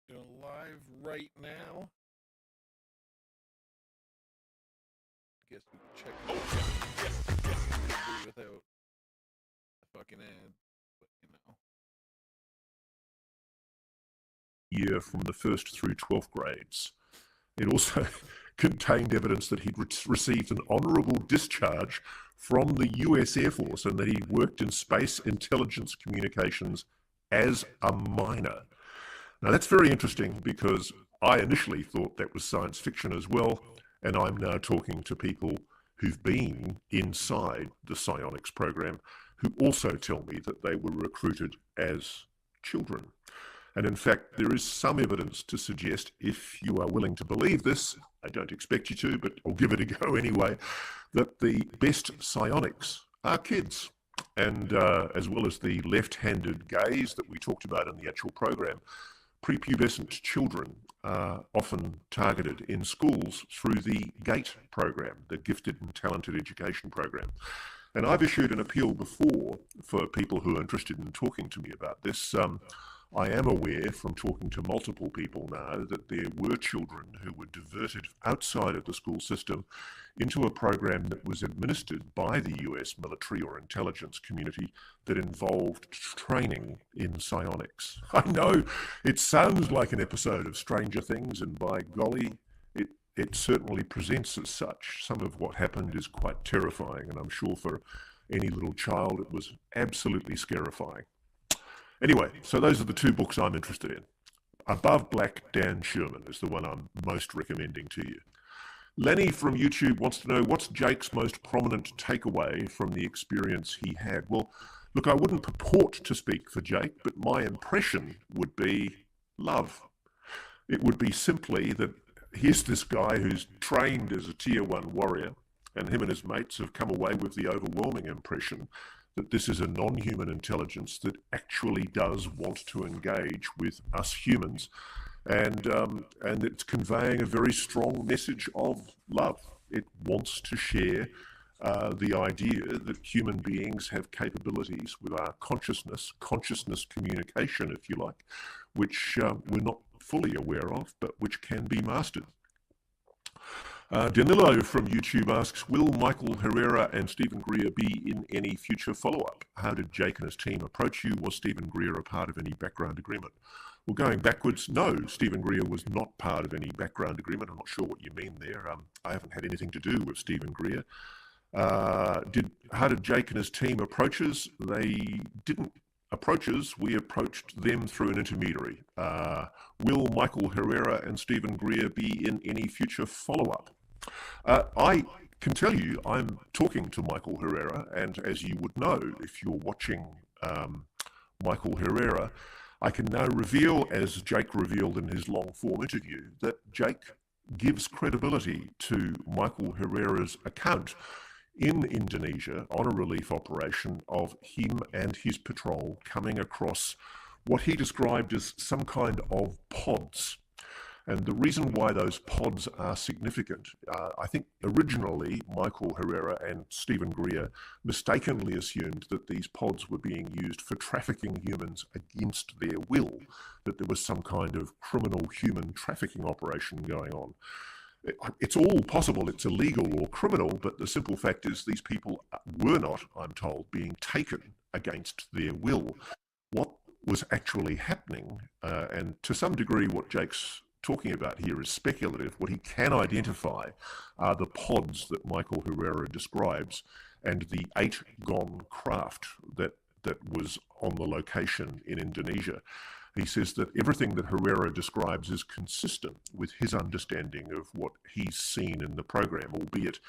Doing live right now. Guess we can check. Oh, yes. Without a fucking ad, but you know. Year from the 1st through 12th grades. It also contained evidence that he'd received an honourable discharge from the US Air Force and that he worked in space intelligence communications as a minor. Now that's very interesting because I initially thought that was science fiction as well, and I'm now talking to people who've been inside the psionics program who also tell me that they were recruited as children. And in fact, there is some evidence to suggest, if you are willing to believe this, I don't expect you to, but I'll give it a go anyway, that the best psionics are kids. And as well as the left-handed gaze that we talked about in the actual program, prepubescent children are often targeted in schools through the GATE program, the Gifted and Talented Education program. And I've issued an appeal before for people who are interested in talking to me about this. I am aware from talking to multiple people now that there were children who were diverted outside of the school system into a program that was administered by the US military or intelligence community that involved training in psionics. I know it sounds like an episode of Stranger Things, and by golly, it certainly presents as such. Some of what happened is quite terrifying, and I'm sure for any little child it was absolutely scarifying. Anyway, so those are the two books I'm interested in. Above Black, Dan Sherman is the one I'm most recommending to you. Lenny from YouTube wants to know, what's Jake's most prominent takeaway from the experience he had? Well, look, I wouldn't purport to speak for Jake, but my impression would be love. It would be simply that here's this guy who's trained as a Tier 1 warrior, and him and his mates have come away with the overwhelming impression that this is a non-human intelligence that actually does want to engage with us humans, and it's conveying a very strong message of love. It wants to share the idea that human beings have capabilities with our consciousness communication, if you like, which we're not fully aware of, but which can be mastered. Danilo from YouTube asks, will Michael Herrera and Stephen Greer be in any future follow-up? How did Jake and his team approach you? Was Stephen Greer a part of any background agreement? Well, going backwards, no, Stephen Greer was not part of any background agreement. I'm not sure what you mean there. I haven't had anything to do with Stephen Greer. How did Jake and his team approach us? They didn't approach us. We approached them through an intermediary. Will Michael Herrera and Stephen Greer be in any future follow-up? I can tell you I'm talking to Michael Herrera, and as you would know if you're watching Michael Herrera, I can now reveal, as Jake revealed in his long-form interview, that Jake gives credibility to Michael Herrera's account in Indonesia on a relief operation of him and his patrol coming across what he described as some kind of pods. And the reason why those pods are significant, I think originally Michael Herrera and Stephen Greer mistakenly assumed that these pods were being used for trafficking humans against their will, that there was some kind of criminal human trafficking operation going on. It's all possible, it's illegal or criminal, but the simple fact is these people were not, I'm told, being taken against their will. What was actually happening, and to some degree what Jake's talking about here is speculative. What he can identify are the pods that Michael Herrera describes and the 8-gone craft that was on the location in Indonesia. He says that everything that Herrera describes is consistent with his understanding of what he's seen in the program, albeit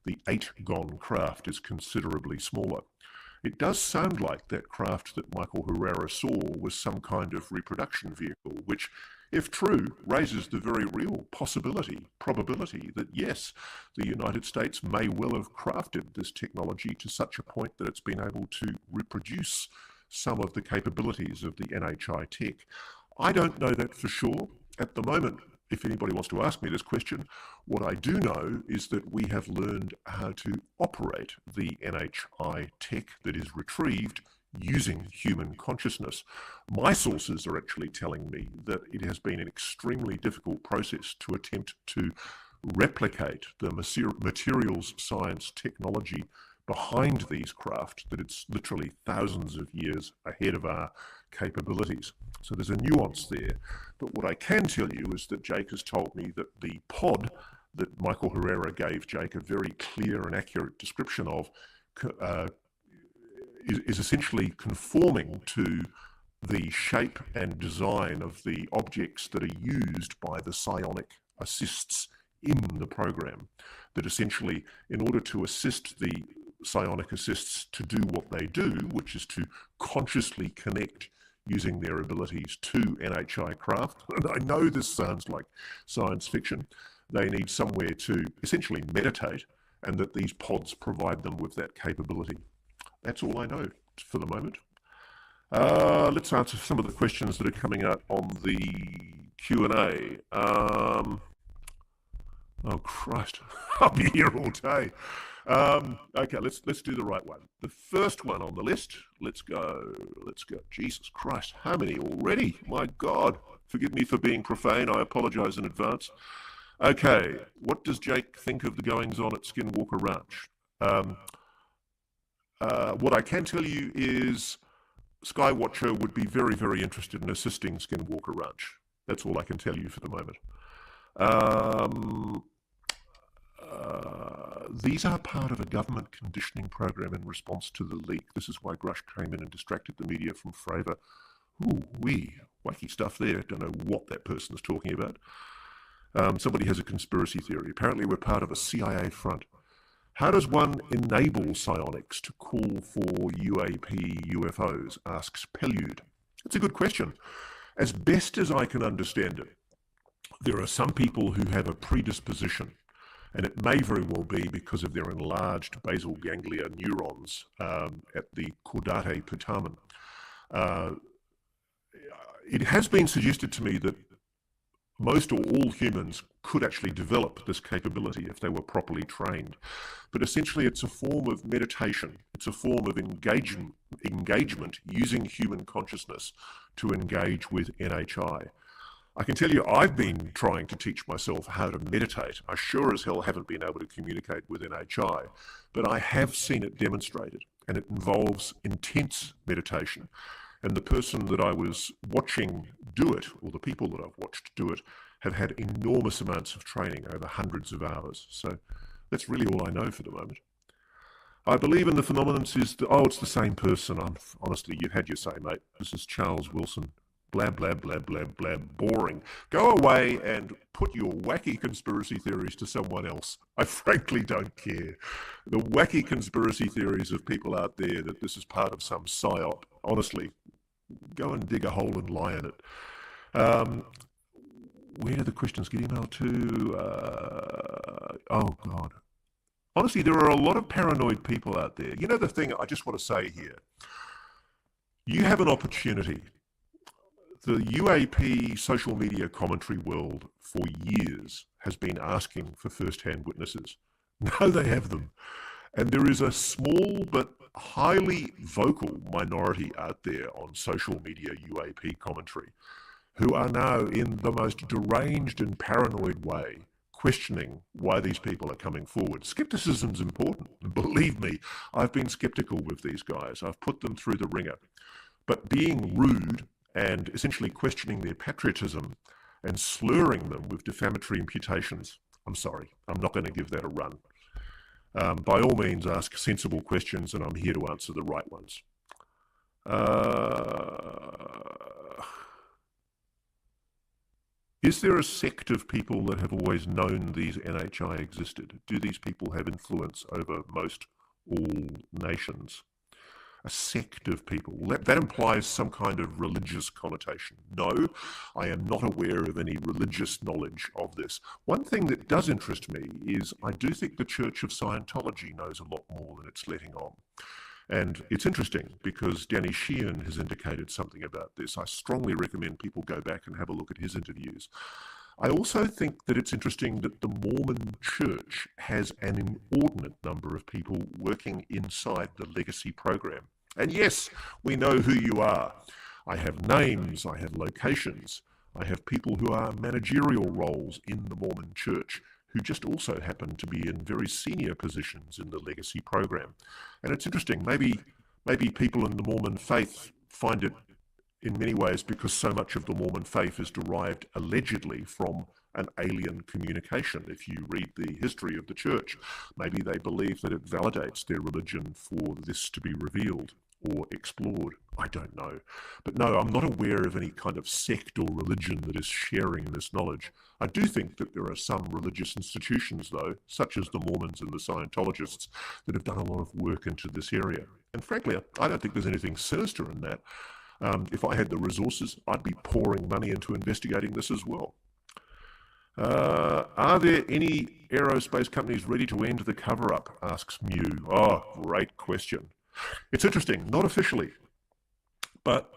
the 8-gone craft is considerably smaller. It does sound like that craft that Michael Herrera saw was some kind of reproduction vehicle, which, if true, raises the very real probability that yes, the United States may well have crafted this technology to such a point that it's been able to reproduce some of the capabilities of the NHI tech. I don't know that for sure. At the moment, if anybody wants to ask me this question, what I do know is that we have learned how to operate the NHI tech that is retrieved using human consciousness. My sources are actually telling me that it has been an extremely difficult process to attempt to replicate the materials science technology behind these craft, that it's literally thousands of years ahead of our capabilities. So there's a nuance there. But what I can tell you is that Jake has told me that the pod that Michael Herrera gave Jake a very clear and accurate description of is essentially conforming to the shape and design of the objects that are used by the psionic assists in the program. That essentially, in order to assist the psionic assists to do what they do, which is to consciously connect using their abilities to NHI craft, and I know this sounds like science fiction, they need somewhere to essentially meditate, and that these pods provide them with that capability. That's all I know for the moment. Let's answer some of the questions that are coming out on the Q&A. Oh Christ, I'll be here all day. Okay, let's do the right one. The first one on the list. Let's go. Jesus Christ, how many already? My God, forgive me for being profane. I apologize in advance. Okay, what does Jake think of the goings-on at Skinwalker Ranch? What I can tell you is Skywatcher would be very, very interested in assisting Skinwalker Ranch. That's all I can tell you for the moment. These are part of a government conditioning program in response to the leak. This is why Grush came in and distracted the media from Fravor. Ooh, wacky stuff there. Don't know what that person is talking about. Somebody has a conspiracy theory. Apparently we're part of a CIA front. How does one enable psionics to call for UAP UFOs, asks Pellude. That's a good question. As best as I can understand it, there are some people who have a predisposition, and it may very well be because of their enlarged basal ganglia neurons at the caudate putamen. It has been suggested to me that most or all humans could actually develop this capability if they were properly trained. But essentially it's a form of meditation. It's a form of engagement using human consciousness to engage with NHI. I can tell you I've been trying to teach myself how to meditate. I sure as hell haven't been able to communicate with NHI, but I have seen it demonstrated, and it involves intense meditation. And the person that I was watching do it, or the people that I've watched do it, have had enormous amounts of training over hundreds of hours. So that's really all I know for the moment. I believe in the phenomenon it's the same person. Honestly, you've had your say, mate. This is Charles Wilson. Blab, blab, blab, blab, blab. Boring. Go away and put your wacky conspiracy theories to someone else. I frankly don't care. The wacky conspiracy theories of people out there that this is part of some psyop, honestly, go and dig a hole and lie in it. Where do the questions get emailed to? Oh, God. Honestly, there are a lot of paranoid people out there. You know the thing I just want to say here? You have an opportunity. The UAP social media commentary world for years has been asking for first-hand witnesses. Now they have them. And there is a small but highly vocal minority out there on social media UAP commentary who are now in the most deranged and paranoid way questioning why these people are coming forward. Skepticism's important. Believe me, I've been skeptical with these guys. I've put them through the ringer. But being rude and essentially questioning their patriotism and slurring them with defamatory imputations, I'm sorry, I'm not going to give that a run. By all means, ask sensible questions, and I'm here to answer the right ones. Is there a sect of people that have always known these NHI existed? Do these people have influence over most all nations? A sect of people. That implies some kind of religious connotation. No, I am not aware of any religious knowledge of this. One thing that does interest me is I do think the Church of Scientology knows a lot more than it's letting on. And it's interesting because Danny Sheehan has indicated something about this. I strongly recommend people go back and have a look at his interviews. I also think that it's interesting that the Mormon Church has an inordinate number of people working inside the legacy program. And yes, we know who you are. I have names, I have locations, I have people who are managerial roles in the Mormon Church who just also happen to be in very senior positions in the legacy program. And it's interesting, maybe people in the Mormon faith find it in many ways because so much of the Mormon faith is derived allegedly from an alien communication. If you read the history of the church, maybe they believe that it validates their religion for this to be revealed or explored. I don't know. But no, I'm not aware of any kind of sect or religion that is sharing this knowledge. I do think that there are some religious institutions, though, such as the Mormons and the Scientologists, that have done a lot of work into this area. And frankly, I don't think there's anything sinister in that. If I had the resources, I'd be pouring money into investigating this as well. Are there any aerospace companies ready to end the cover-up? Asks Mew. Oh, great question. It's interesting, not officially, but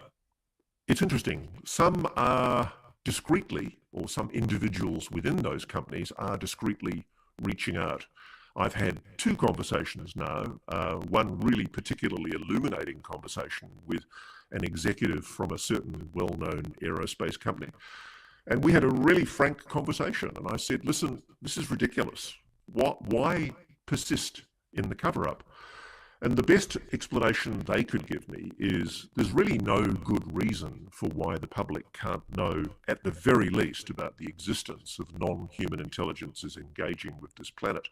it's interesting. Some are discreetly, or some individuals within those companies are discreetly reaching out. I've had two conversations now, one really particularly illuminating conversation with an executive from a certain well-known aerospace company. And we had a really frank conversation, and I said, listen, this is ridiculous. Why persist in the cover-up? And the best explanation they could give me is there's really no good reason for why the public can't know, at the very least, about the existence of non-human intelligences engaging with this planet.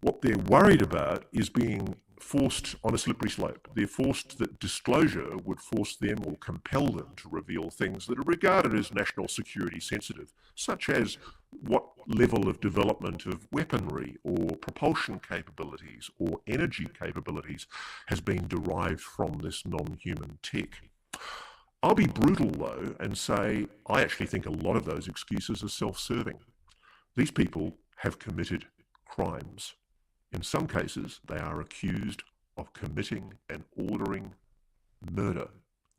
What they're worried about is being forced on a slippery slope. They're forced that disclosure would force them or compel them to reveal things that are regarded as national security sensitive, such as what level of development of weaponry or propulsion capabilities or energy capabilities has been derived from this non-human tech. I'll be brutal, though, and say I actually think a lot of those excuses are self-serving. These people have committed crimes. In some cases, they are accused of committing and ordering murder.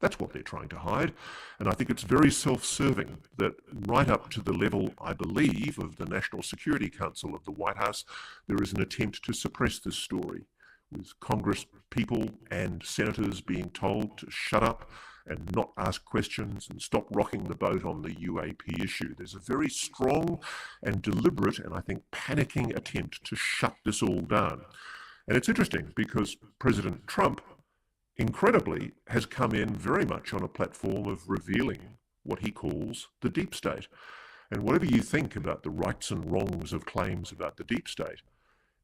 That's what they're trying to hide. And I think it's very self-serving that right up to the level, I believe, of the National Security Council of the White House, there is an attempt to suppress this story, with Congress people and senators being told to shut up and not ask questions and stop rocking the boat on the UAP issue. There's a very strong and deliberate, and I think panicking attempt to shut this all down. And it's interesting because President Trump, incredibly, has come in very much on a platform of revealing what he calls the deep state. And whatever you think about the rights and wrongs of claims about the deep state,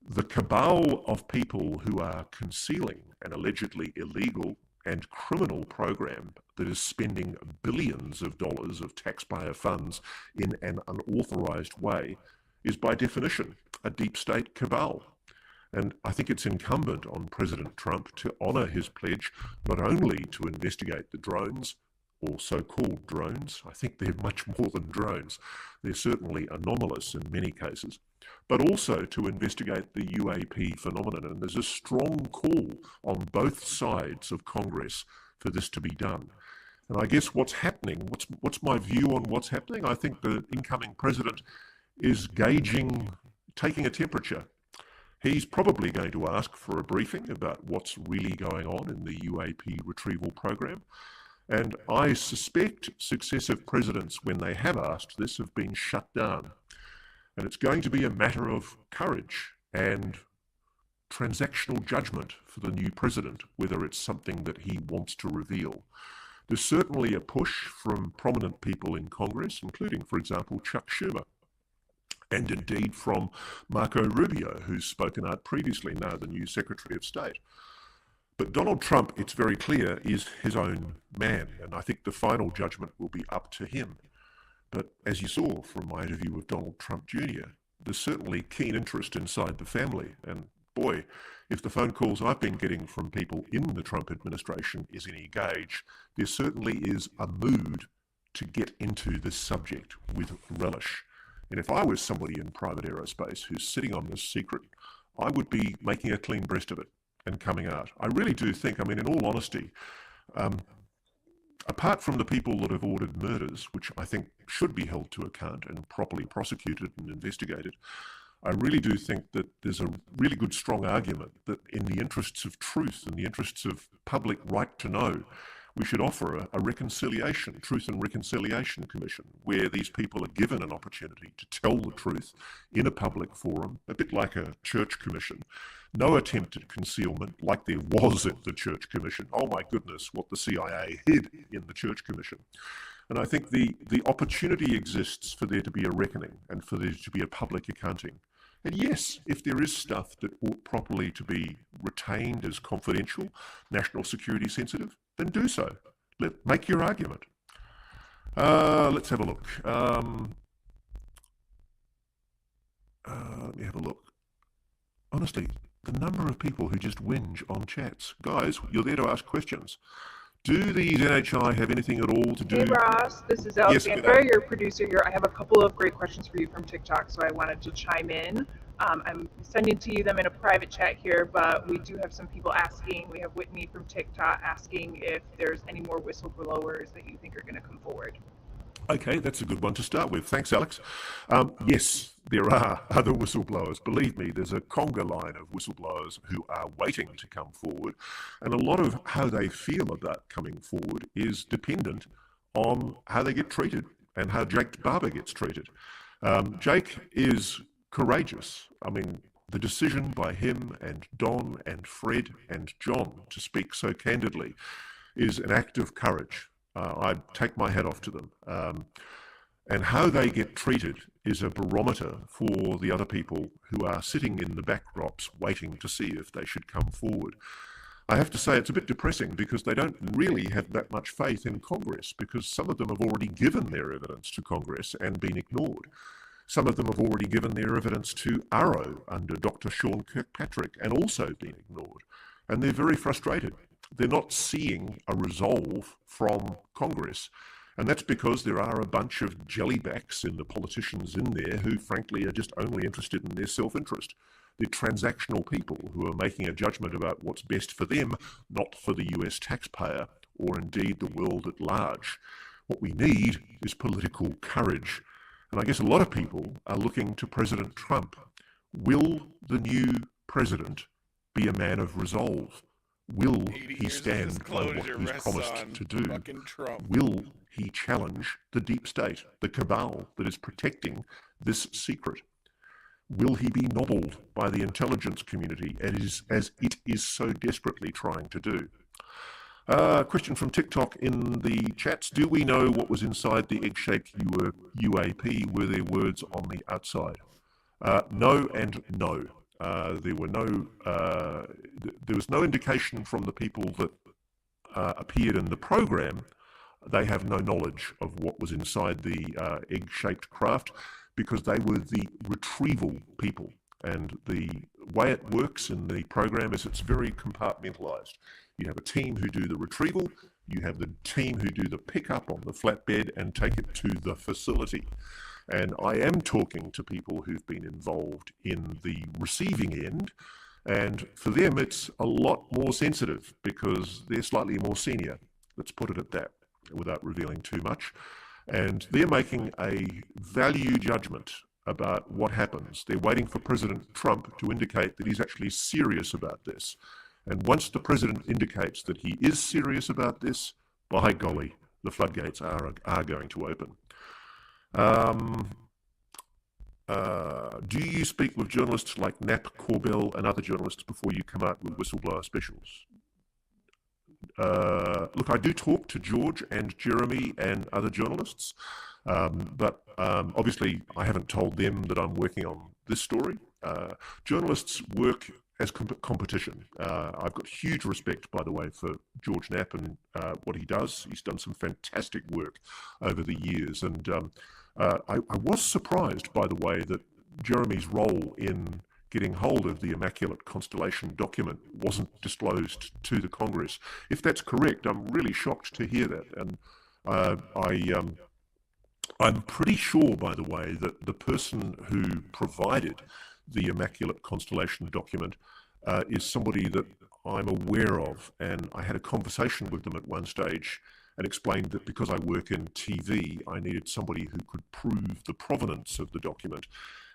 the cabal of people who are concealing an allegedly illegal and criminal program that is spending billions of dollars of taxpayer funds in an unauthorized way is by definition a deep state cabal. And I think it's incumbent on President Trump to honor his pledge not only to investigate the drones, or so-called drones, I think they're much more than drones, they're certainly anomalous in many cases, but also to investigate the UAP phenomenon. And there's a strong call on both sides of Congress for this to be done. And I guess what's happening, what's my view on what's happening? I think the incoming president is taking a temperature. He's probably going to ask for a briefing about what's really going on in the UAP retrieval program. And I suspect successive presidents, when they have asked this, have been shut down. And it's going to be a matter of courage and transactional judgment for the new president, whether it's something that he wants to reveal. There's certainly a push from prominent people in Congress, including, for example, Chuck Schumer, and indeed from Marco Rubio, who's spoken out previously, now the new Secretary of State. But Donald Trump, it's very clear, is his own man, and I think the final judgment will be up to him. But as you saw from my interview with Donald Trump Jr., there's certainly keen interest inside the family. And boy, if the phone calls I've been getting from people in the Trump administration is any gauge, there certainly is a mood to get into this subject with relish. And if I was somebody in private aerospace who's sitting on this secret, I would be making a clean breast of it and coming out. I really do think, in all honesty, apart from the people that have ordered murders, which I think should be held to account and properly prosecuted and investigated, I really do think that there's a really good, strong argument that in the interests of truth, in the interests of public right to know, we should offer a reconciliation, Truth and Reconciliation Commission, where these people are given an opportunity to tell the truth in a public forum, a bit like a church commission. No attempt at concealment like there was at the church commission. Oh my goodness, what the CIA hid in the church commission. And I think the opportunity exists for there to be a reckoning and for there to be a public accounting. And yes, if there is stuff that ought properly to be retained as confidential, national security sensitive, then do so. Make your argument. Let's have a look. Let me have a look. Honestly, the number of people who just whinge on chats. Guys, you're there to ask questions. Do these NHI have anything at all to do? Hey Ross, this is Yes, Alexandra, your producer here. I have a couple of great questions for you from TikTok, so I wanted to chime in. I'm sending to you them in a private chat here, but we do have some people asking. We have Whitney from TikTok asking if there's any more whistleblowers that you think are going to come forward. Okay, that's a good one to start with. Thanks, Alex. Yes, there are other whistleblowers. Believe me, there's a conga line of whistleblowers who are waiting to come forward. And a lot of how they feel about coming forward is dependent on how they get treated and how Jake Barber gets treated. Jake is courageous. I mean, the decision by him and Don and Fred and John to speak so candidly is an act of courage. I take my hat off to them. And how they get treated is a barometer for the other people who are sitting in the backdrops waiting to see if they should come forward. I have to say it's a bit depressing because they don't really have that much faith in Congress, because some of them have already given their evidence to Congress and been ignored. Some of them have already given their evidence to Arrow under Dr. Sean Kirkpatrick and also been ignored. And they're very frustrated. They're not seeing a resolve from Congress. And that's because there are a bunch of jellybacks in the politicians in there who, frankly, are just only interested in their self-interest. They're transactional people who are making a judgment about what's best for them, not for the US taxpayer or indeed the world at large. What we need is political courage. And I guess a lot of people are looking to President Trump. Will the new president be a man of resolve? Will he stand by what he's promised to do? Will he challenge the deep state, the cabal that is protecting this secret? Will he be nobbled by the intelligence community as it is so desperately trying to do? Question from TikTok in the chats. Do we know what was inside the egg-shaped UAP? Were there words on the outside? No and no. There was no indication from the people that appeared in the program. They have no knowledge of what was inside the egg-shaped craft because they were the retrieval people. And the way it works in the program is it's very compartmentalized. You have a team who do the retrieval, you have the team who do the pickup on the flatbed and take it to the facility. And I am talking to people who've been involved in the receiving end, and for them it's a lot more sensitive because they're slightly more senior. Let's put it at that, without revealing too much. And they're making a value judgment about what happens. They're waiting for President Trump to indicate that he's actually serious about this. And once the president indicates that he is serious about this, by golly, the floodgates are going to open. Do you speak with journalists like Knapp, Corbell, and other journalists before you come out with whistleblower specials? Look, I do talk to George and Jeremy and other journalists, but obviously I haven't told them that I'm working on this story. Journalists work as competition. I've got huge respect, by the way, for George Knapp and what he does. He's done some fantastic work over the years, and I was surprised, by the way, that Jeremy's role in getting hold of the Immaculate Constellation document wasn't disclosed to the Congress. If that's correct, I'm really shocked to hear that. And I'm pretty sure, by the way, that the person who provided the Immaculate Constellation document is somebody that I'm aware of. And I had a conversation with them at one stage and explained that because I work in TV, I needed somebody who could prove the provenance of the document.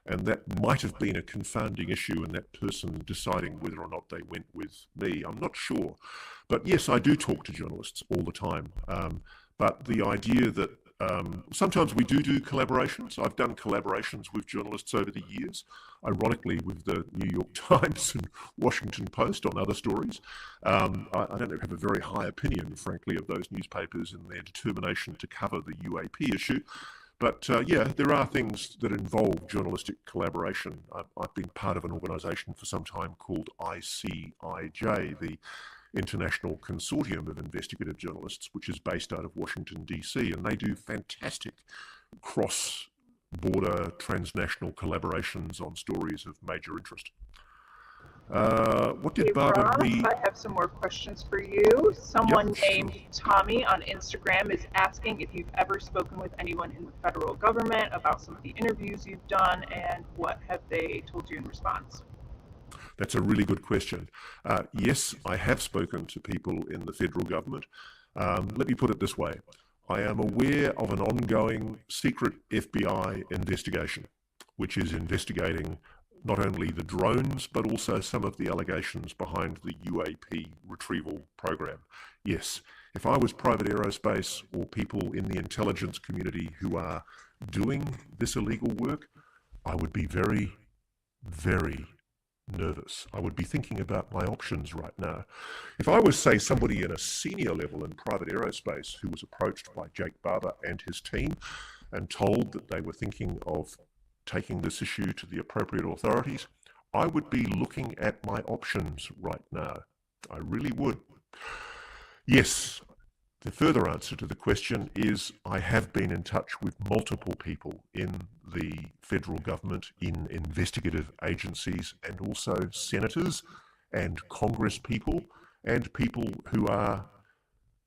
And that might have been a confounding issue in that person deciding whether or not they went with me. I'm not sure. But yes, I do talk to journalists all the time. But the idea that sometimes we do collaborations. I've done collaborations with journalists over the years, ironically with the New York Times and Washington Post on other stories. I don't have a very high opinion, frankly, of those newspapers and their determination to cover the UAP issue. But yeah, there are things that involve journalistic collaboration. I've been part of an organisation for some time called ICIJ, the International Consortium of Investigative Journalists, which is based out of Washington, D.C., and they do fantastic cross-border transnational collaborations on stories of major interest. What did Barbara Ross, read? I have some more questions for you. Someone Yep, named Tommy on Instagram is asking if you've ever spoken with anyone in the federal government about some of the interviews you've done, and what have they told you in response? That's a really good question. Yes, I have spoken to people in the federal government. Let me put it this way. I am aware of an ongoing secret FBI investigation, which is investigating not only the drones, but also some of the allegations behind the UAP retrieval program. Yes, if I was private aerospace or people in the intelligence community who are doing this illegal work, I would be very, very nervous. I would be thinking about my options right now. If I was, say, somebody in a senior level in private aerospace who was approached by Jake Barber and his team and told that they were thinking of taking this issue to the appropriate authorities, I would be looking at my options right now. I really would. Yes, the further answer to the question is I have been in touch with multiple people in the federal government, in investigative agencies, and also senators and Congress people and people who are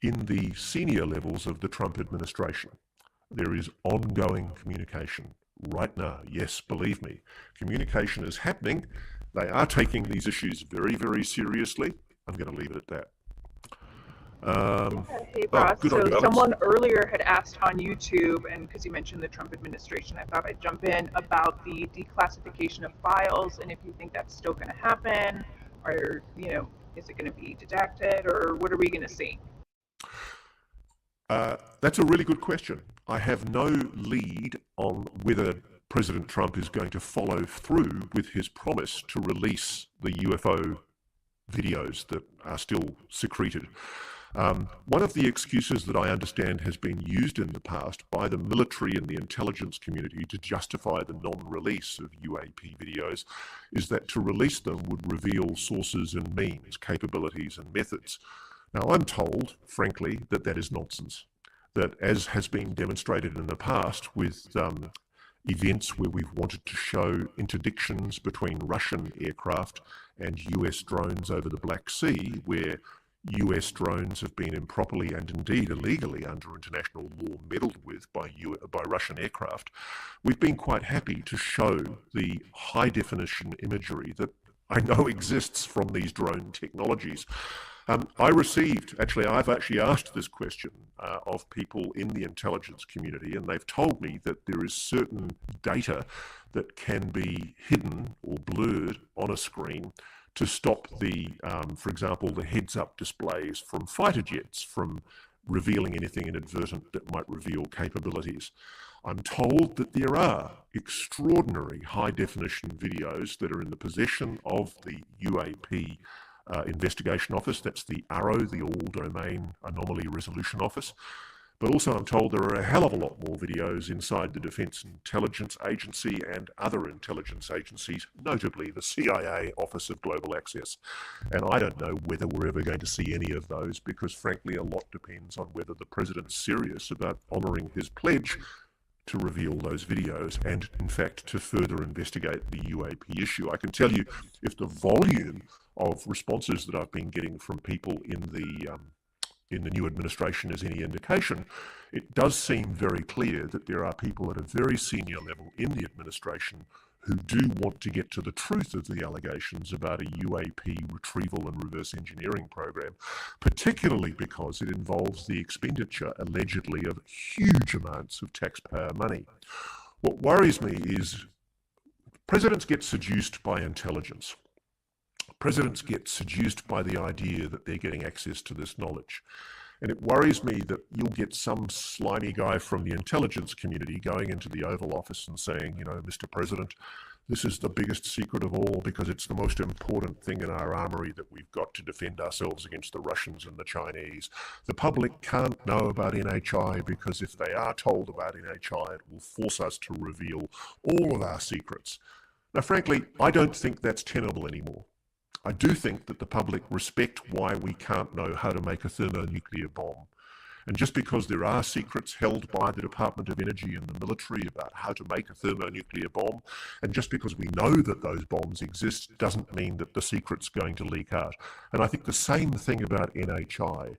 in the senior levels of the Trump administration. There is ongoing communication right now. Yes, believe me, communication is happening. They are taking these issues very, very seriously. I'm going to leave it at that. Hey Ross, good on so you, Alex. someone earlier had asked on YouTube, and because you mentioned the Trump administration, I thought I'd jump in about the declassification of files, and if you think that's still going to happen, or, you know, is it going to be redacted, or what are we going to see? That's a really good question. I have no lead on whether President Trump is going to follow through with his promise to release the UFO videos that are still secreted. One of the excuses that I understand has been used in the past by the military and the intelligence community to justify the non-release of UAP videos is that to release them would reveal sources and means, capabilities and methods. Now, I'm told, frankly, that that is nonsense. That, as has been demonstrated in the past with events where we've wanted to show interdictions between Russian aircraft and US drones over the Black Sea, where US drones have been improperly and indeed illegally under international law meddled with by Russian aircraft, we've been quite happy to show the high-definition imagery that I know exists from these drone technologies. I've actually asked this question of people in the intelligence community, and they've told me that there is certain data that can be hidden or blurred on a screen to stop for example, the heads-up displays from fighter jets from revealing anything inadvertent that might reveal capabilities. I'm told that there are extraordinary high-definition videos that are in the possession of the UAP Investigation Office. That's the ARROW, the All-Domain Anomaly Resolution Office. But also I'm told there are a hell of a lot more videos inside the Defense Intelligence Agency and other intelligence agencies, notably the CIA Office of Global Access. And I don't know whether we're ever going to see any of those because, frankly, a lot depends on whether the president's serious about honouring his pledge to reveal those videos and, in fact, to further investigate the UAP issue. I can tell you, if the volume of responses that I've been getting from people in the new administration is any indication, it does seem very clear that there are people at a very senior level in the administration who do want to get to the truth of the allegations about a UAP retrieval and reverse engineering program, particularly because it involves the expenditure, allegedly, of huge amounts of taxpayer money. What worries me is Presidents get seduced by intelligence. Presidents get seduced by the idea that they're getting access to this knowledge. And it worries me that you'll get some slimy guy from the intelligence community going into the Oval Office and saying, you know, Mr. President, this is the biggest secret of all because it's the most important thing in our armory that we've got to defend ourselves against the Russians and the Chinese. The public can't know about NHI because if they are told about NHI, it will force us to reveal all of our secrets. Now, frankly, I don't think that's tenable anymore. I do think that the public respect why we can't know how to make a thermonuclear bomb. And just because there are secrets held by the Department of Energy and the military about how to make a thermonuclear bomb, and just because we know that those bombs exist, doesn't mean that the secret's going to leak out. And I think the same thing about NHI.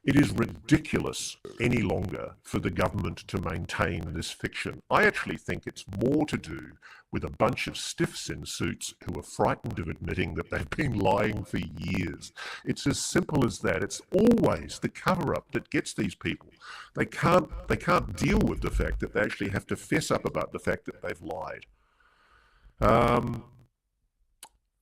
It is ridiculous any longer for the government to maintain this fiction. I actually think it's more to do with a bunch of stiffs in suits who are frightened of admitting that they've been lying for years. It's as simple as that. It's always the cover-up that gets these people. They can't deal with the fact that they actually have to fess up about the fact that they've lied.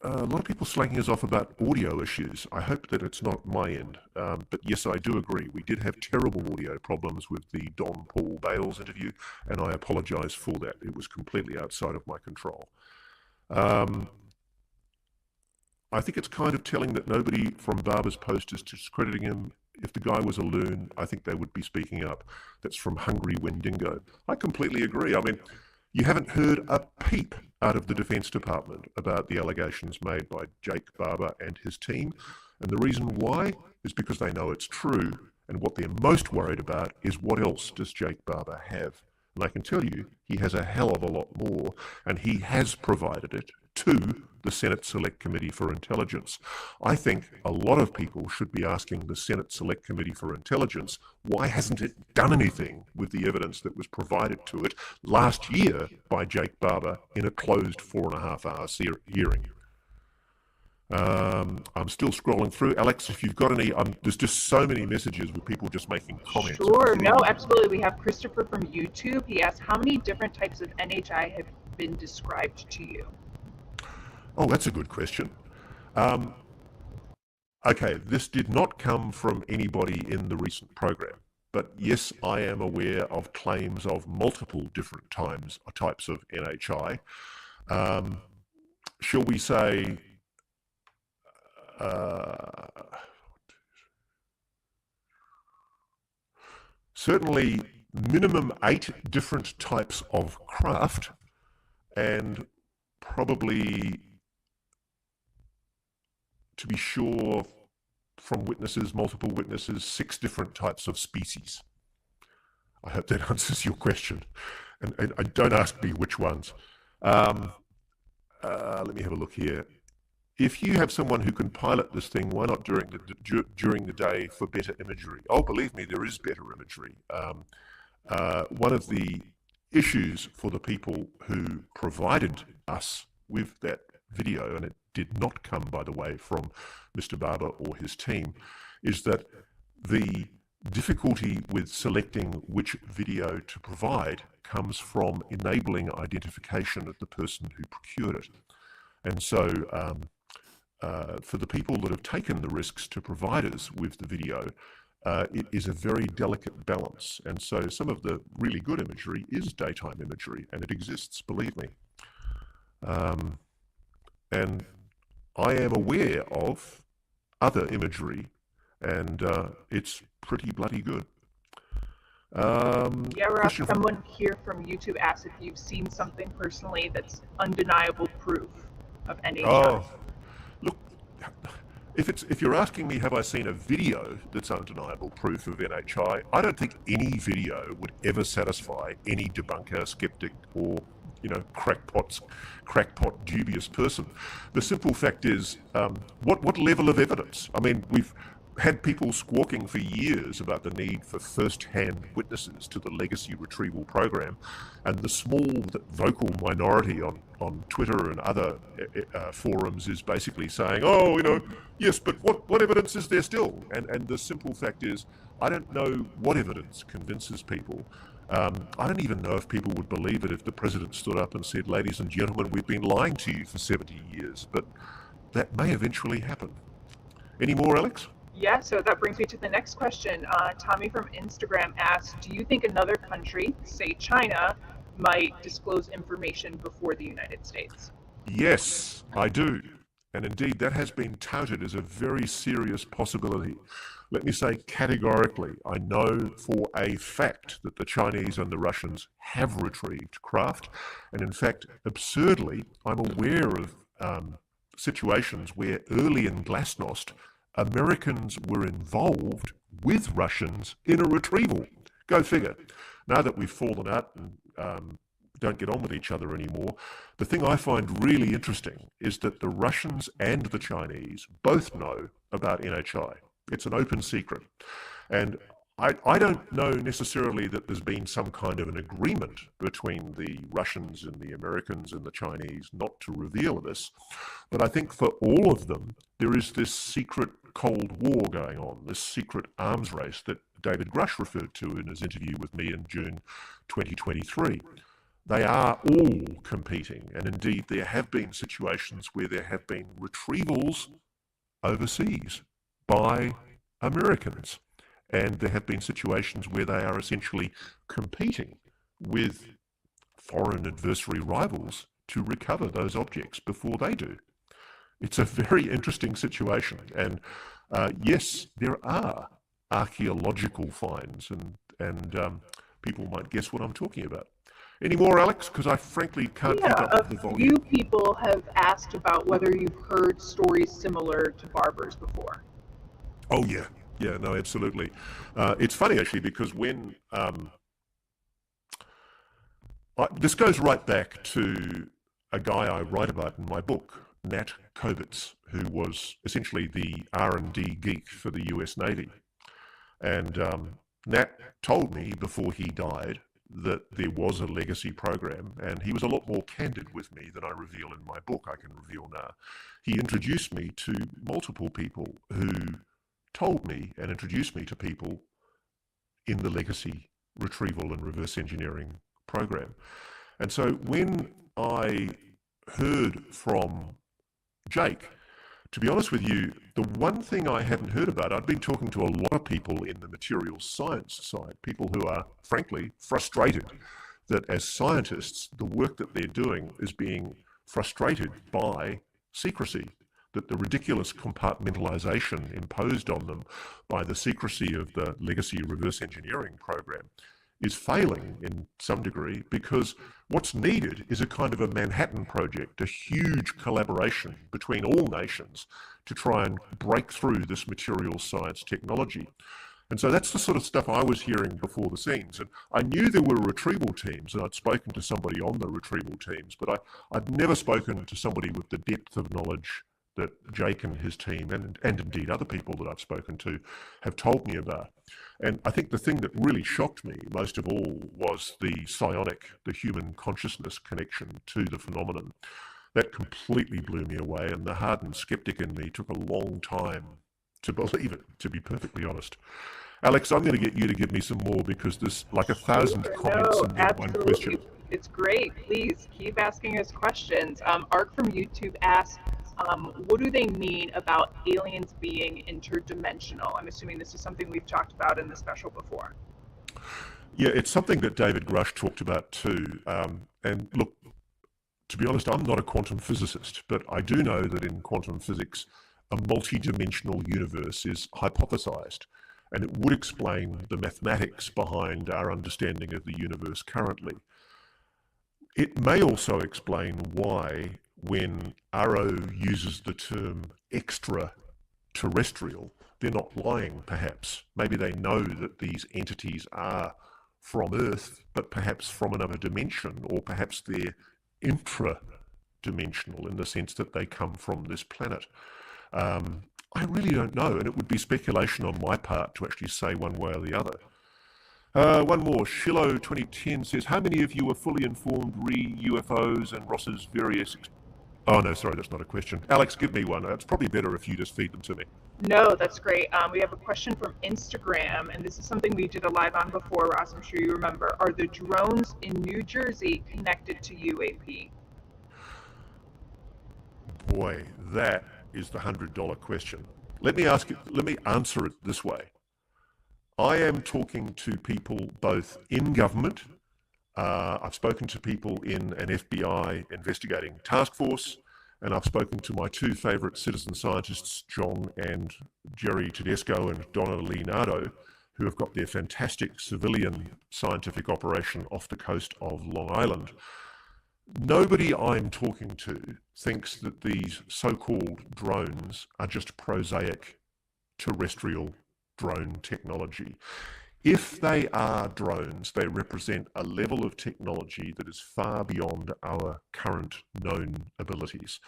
A lot of people slagging us off about audio issues. I hope that it's not my end. But yes, I do agree. We did have terrible audio problems with the Don Paul Bales interview, and I apologise for that. It was completely outside of my control. I think it's kind of telling that nobody from Barber's Post is discrediting him. If the guy was a loon, I think they would be speaking up. That's from Hungry Wendigo. I completely agree. I mean, you haven't heard a peep out of the Defence Department about the allegations made by Jake Barber and his team. And the reason why is because they know it's true. And what they're most worried about is what else does Jake Barber have? And I can tell you, he has a hell of a lot more, and he has provided it to the Senate Select Committee for Intelligence. I think a lot of people should be asking the Senate Select Committee for Intelligence, why hasn't it done anything with the evidence that was provided to it last year by Jake Barber in a closed 4.5-hour hearing? I'm still scrolling through. Alex, if you've got any, there's just so many messages with people just making comments. Sure, no, absolutely. We have Christopher from YouTube. He asked, how many different types of NHI have been described to you? Oh, that's a good question. Okay, this did not come from anybody in the recent program, but yes, I am aware of claims of multiple different types of NHI. Shall we say, certainly minimum 8 different types of craft, and probably, to be sure, from witnesses, multiple witnesses, 6 different types of species. I hope that answers your question. And don't ask me which ones. Let me have a look here. If you have someone who can pilot this thing, why not during the day for better imagery? Oh, believe me, there is better imagery. One of the issues for the people who provided us with that video, and it did not come, by the way, from Mr. Barber or his team, is that the difficulty with selecting which video to provide comes from enabling identification of the person who procured it. And so for the people that have taken the risks to provide us with the video, it is a very delicate balance. And so some of the really good imagery is daytime imagery, and it exists, believe me. And I am aware of other imagery, and it's pretty bloody good. Someone here from YouTube asked if you've seen something personally that's undeniable proof of NHI. Oh, look, if you're asking me, have I seen a video that's undeniable proof of NHI, I don't think any video would ever satisfy any debunker, skeptic, or crackpot dubious person. The simple fact is, what level of evidence? I mean, we've had people squawking for years about the need for first-hand witnesses to the legacy retrieval program, and the small vocal minority on Twitter and other forums is basically saying, oh, yes, but what evidence is there still? And the simple fact is, I don't know what evidence convinces people I don't even know if people would believe it if the president stood up and said, ladies and gentlemen, we've been lying to you for 70 years, but that may eventually happen. Any more, Alex? Yeah, so that brings me to the next question. Tommy from Instagram asks, do you think another country, say China, might disclose information before the United States? Yes, I do. And indeed, that has been touted as a very serious possibility. Let me say categorically, I know for a fact that the Chinese and the Russians have retrieved craft. And in fact, absurdly, I'm aware of situations where early in Glasnost, Americans were involved with Russians in a retrieval. Go figure. Now that we've fallen out and don't get on with each other anymore, the thing I find really interesting is that the Russians and the Chinese both know about NHI. It's an open secret. And I don't know necessarily that there's been some kind of an agreement between the Russians and the Americans and the Chinese not to reveal this, but I think for all of them, there is this secret Cold War going on, this secret arms race that David Grush referred to in his interview with me in June 2023. They are all competing, and indeed there have been situations where there have been retrievals overseas by Americans. And there have been situations where they are essentially competing with foreign adversary rivals to recover those objects before they do. It's a very interesting situation. And yes, there are archaeological finds, and people might guess what I'm talking about. Any more, Alex? Because I frankly can't keep up with the volume. A few people have asked about whether you've heard stories similar to Barber's before. Oh, yeah. Yeah, no, absolutely. It's funny, actually, because when this goes right back to a guy I write about in my book, Nat Kovitz, who was essentially the R&D geek for the US Navy. And Nat told me before he died that there was a legacy program, and he was a lot more candid with me than I reveal in my book, I can reveal now. He introduced me to multiple people who told me and introduced me to people in the legacy retrieval and reverse engineering program. And so when I heard from Jake, to be honest with you, the one thing I hadn't heard about, I'd been talking to a lot of people in the materials science side, people who are, frankly, frustrated that as scientists, the work that they're doing is being frustrated by secrecy, that the ridiculous compartmentalization imposed on them by the secrecy of the legacy reverse engineering program is failing in some degree, because what's needed is a kind of a Manhattan Project, a huge collaboration between all nations to try and break through this materials science technology. And so that's the sort of stuff I was hearing before the scenes. And I knew there were retrieval teams, and I'd spoken to somebody on the retrieval teams, but I'd never spoken to somebody with the depth of knowledge that Jake and his team, and indeed other people that I've spoken to, have told me about. And I think the thing that really shocked me most of all was the psionic, the human consciousness connection to the phenomenon. That completely blew me away, and the hardened skeptic in me took a long time to believe it, to be perfectly honest. Alex, I'm going to get you to give me some more, because there's like 1,000 comments in one question. It's great. Please keep asking us questions. Ark from YouTube asks, what do they mean about aliens being interdimensional? I'm assuming this is something we've talked about in the special before. Yeah, it's something that David Grush talked about too. And look, to be honest, I'm not a quantum physicist, but I do know that in quantum physics, a multi-dimensional universe is hypothesized, and it would explain the mathematics behind our understanding of the universe currently. It may also explain why, when Arrow uses the term extraterrestrial, they're not lying, perhaps. Maybe they know that these entities are from Earth, but perhaps from another dimension, or perhaps they're intra-dimensional in the sense that they come from this planet. I really don't know, and it would be speculation on my part to actually say one way or the other. One more. Shillo 2010 says, how many of you are fully informed re UFOs and Ross's various... Oh, no, sorry, that's not a question. Alex, give me one. It's probably better if you just feed them to me. No, that's great. We have a question from Instagram, and this is something we did a live on before, Ross. I'm sure you remember. Are the drones in New Jersey connected to UAP? Boy, that is the $100 question. Let me answer it this way. I am talking to people both in government. I've spoken to people in an FBI investigating task force, and I've spoken to my two favorite citizen scientists, John and Jerry Tedesco and Donna Leonardo, who have got their fantastic civilian scientific operation off the coast of Long Island. Nobody I'm talking to thinks that these so-called drones are just prosaic terrestrial drone technology. If they are drones, they represent a level of technology that is far beyond our current known abilities.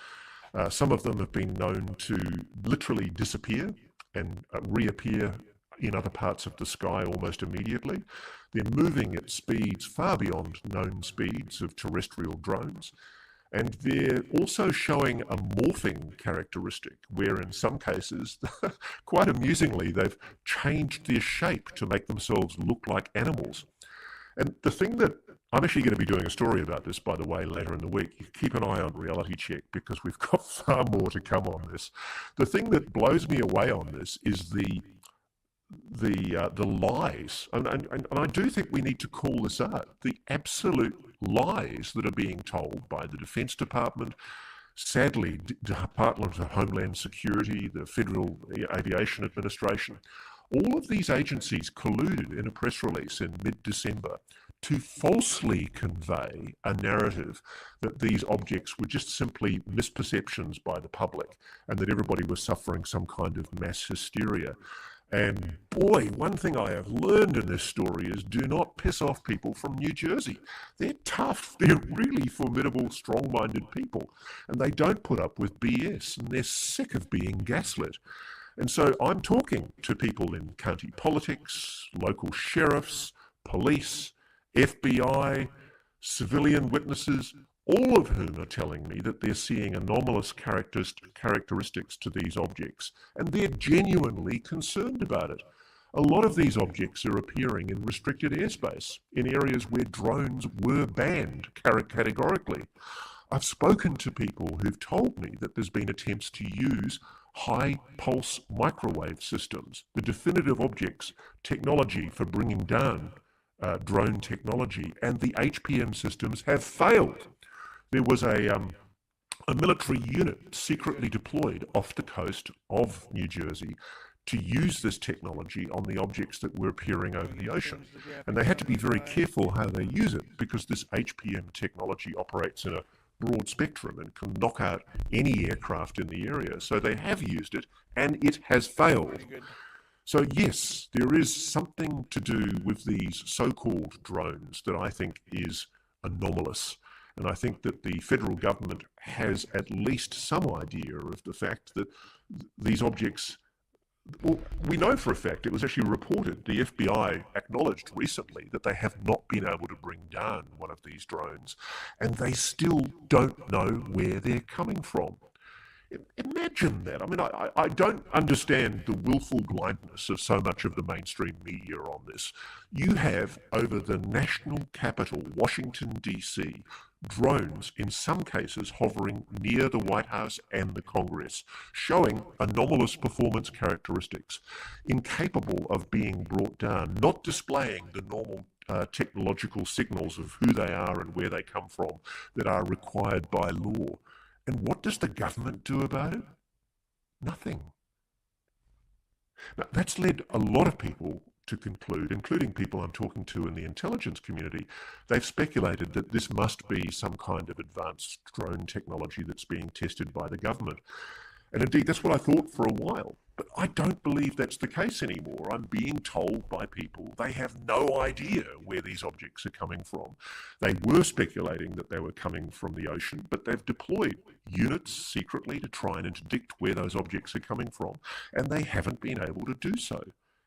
Some of them have been known to literally disappear and reappear in other parts of the sky almost immediately. They're moving at speeds far beyond known speeds of terrestrial drones. And they're also showing a morphing characteristic, where in some cases, quite amusingly, they've changed their shape to make themselves look like animals. And the thing that I'm actually going to be doing a story about this, by the way, later in the week. Keep an eye on Reality Check because we've got far more to come on this. The thing that blows me away on this is the lies, and I do think we need to call this out, the absolute lies that are being told by the Defense Department, sadly, Department of Homeland Security, the Federal Aviation Administration. All of these agencies colluded in a press release in mid-December to falsely convey a narrative that these objects were just simply misperceptions by the public and that everybody was suffering some kind of mass hysteria. And boy, one thing I have learned in this story is do not piss off people from New Jersey. They're tough. They're really formidable, strong-minded people. And they don't put up with BS. And they're sick of being gaslit. And so I'm talking to people in county politics, local sheriffs, police, FBI, civilian witnesses, all of whom are telling me that they're seeing anomalous characteristics to these objects, and they're genuinely concerned about it. A lot of these objects are appearing in restricted airspace, in areas where drones were banned categorically. I've spoken to people who've told me that there's been attempts to use high-pulse microwave systems, the definitive objects technology for bringing down drone technology, and the HPM systems have failed. There was a military unit secretly deployed off the coast of New Jersey to use this technology on the objects that were appearing over the ocean. And they had to be very careful how they use it because this HPM technology operates in a broad spectrum and can knock out any aircraft in the area. So they have used it and it has failed. So yes, there is something to do with these so-called drones that I think is anomalous. And I think that the federal government has at least some idea of the fact that these objects, well, we know for a fact, it was actually reported, the FBI acknowledged recently that they have not been able to bring down one of these drones, and they still don't know where they're coming from. Imagine that. I mean, I don't understand the willful blindness of so much of the mainstream media on this. You have, over the national capital, Washington, D.C., drones, in some cases, hovering near the White House and the Congress, showing anomalous performance characteristics, incapable of being brought down, not displaying the normal technological signals of who they are and where they come from that are required by law. And what does the government do about it? Nothing. Now, that's led a lot of people to conclude, including people I'm talking to in the intelligence community, they've speculated that this must be some kind of advanced drone technology that's being tested by the government. And indeed, that's what I thought for a while. But I don't believe that's the case anymore. I'm being told by people they have no idea where these objects are coming from. They were speculating that they were coming from the ocean, but they've deployed units secretly to try and interdict where those objects are coming from, and they haven't been able to do so.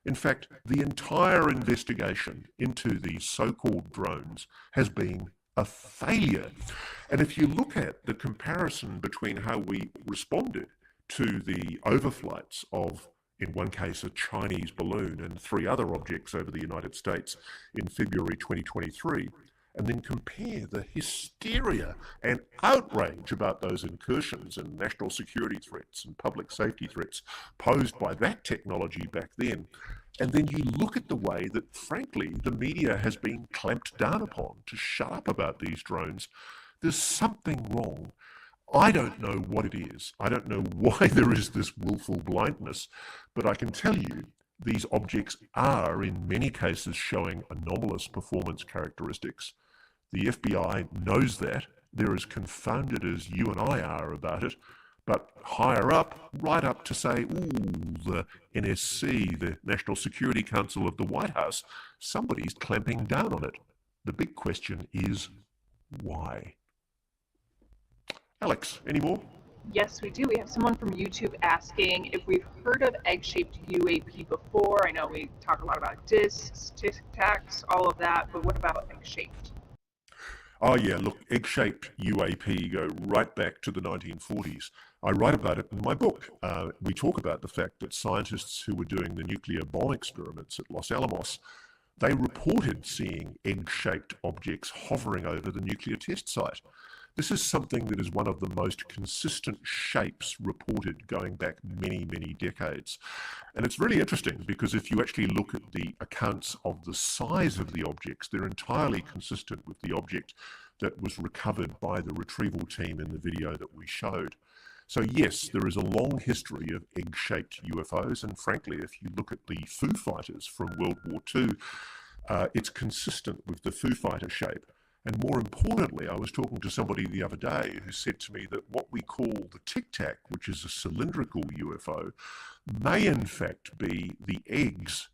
In fact, the entire investigation into these so-called drones has been a failure. And if you look at the comparison between how we responded to the overflights of, in one case, a Chinese balloon and 3 other objects over the United States in February 2023, and then compare the hysteria and outrage about those incursions and national security threats and public safety threats posed by that technology back then, and then you look at the way that, frankly, the media has been clamped down upon to shut up about these drones, there's something wrong. I don't know what it is. I don't know why there is this willful blindness, but I can tell you these objects are, in many cases, showing anomalous performance characteristics. The FBI knows that. They're as confounded as you and I are about it, but higher up, right up to say, ooh, the NSC, the National Security Council of the White House, somebody's clamping down on it. The big question is, why? Alex, any more? Yes, we do. We have someone from YouTube asking if we've heard of egg-shaped UAP before. I know we talk a lot about discs, tic tacs, all of that, but what about egg-shaped? Oh yeah, look, egg-shaped UAP go right back to the 1940s. I write about it in my book. We talk about the fact that scientists who were doing the nuclear bomb experiments at Los Alamos, they reported seeing egg-shaped objects hovering over the nuclear test site. This is something that is one of the most consistent shapes reported going back many, many decades. And it's really interesting because if you actually look at the accounts of the size of the objects, they're entirely consistent with the object that was recovered by the retrieval team in the video that we showed. So yes, there is a long history of egg-shaped UFOs, and frankly, if you look at the Foo Fighters from World War II, it's consistent with the Foo Fighter shape. And more importantly, I was talking to somebody the other day who said to me that what we call the Tic Tac, which is a cylindrical UFO, may in fact be the eggs,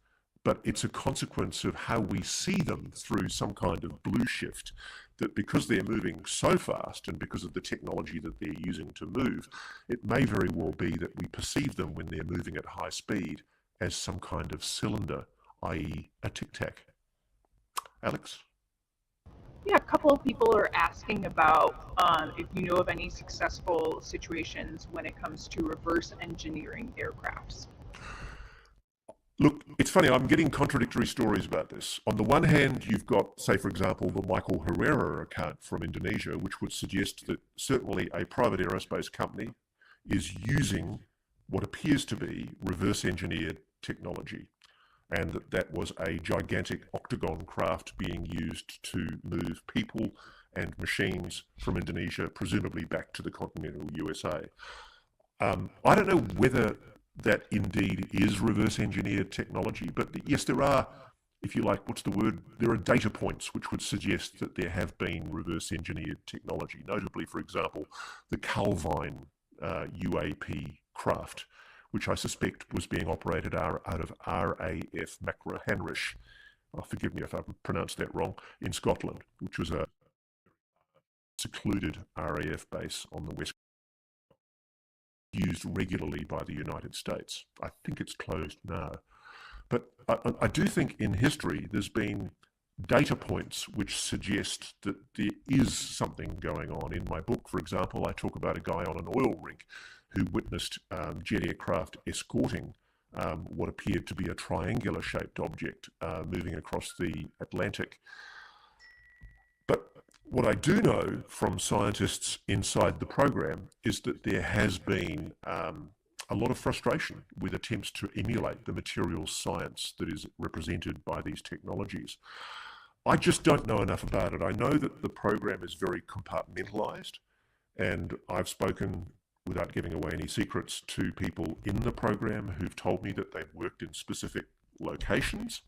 but it's a consequence of how we see them through some kind of blue shift, that because they're moving so fast and because of the technology that they're using to move, it may very well be that we perceive them when they're moving at high speed as some kind of cylinder, i.e. a Tic Tac. Alex? Yeah, a couple of people are asking about if you know of any successful situations when it comes to reverse engineering aircrafts. Look, it's funny, I'm getting contradictory stories about this. On the one hand, you've got, say, for example, the Michael Herrera account from Indonesia, which would suggest that certainly a private aerospace company is using what appears to be reverse engineered technology, and that was a gigantic octagon craft being used to move people and machines from Indonesia, presumably back to the continental USA. I don't know whether that indeed is reverse engineered technology, but yes, there are, if you like, what's the word? There are data points which would suggest that there have been reverse engineered technology, notably, for example, the Calvine UAP craft, which I suspect was being operated out of RAF Machrihanish, forgive me if I pronounced that wrong, in Scotland, which was a secluded RAF base on the west, used regularly by the United States. I think it's closed now. But I do think in history there's been data points which suggest that there is something going on. In my book, for example, I talk about a guy on an oil rig who witnessed jet aircraft escorting what appeared to be a triangular-shaped object moving across the Atlantic. But what I do know from scientists inside the program is that there has been a lot of frustration with attempts to emulate the materials science that is represented by these technologies. I just don't know enough about it. I know that the program is very compartmentalized, and I've spoken, without giving away any secrets, to people in the program who've told me that they've worked in specific locations,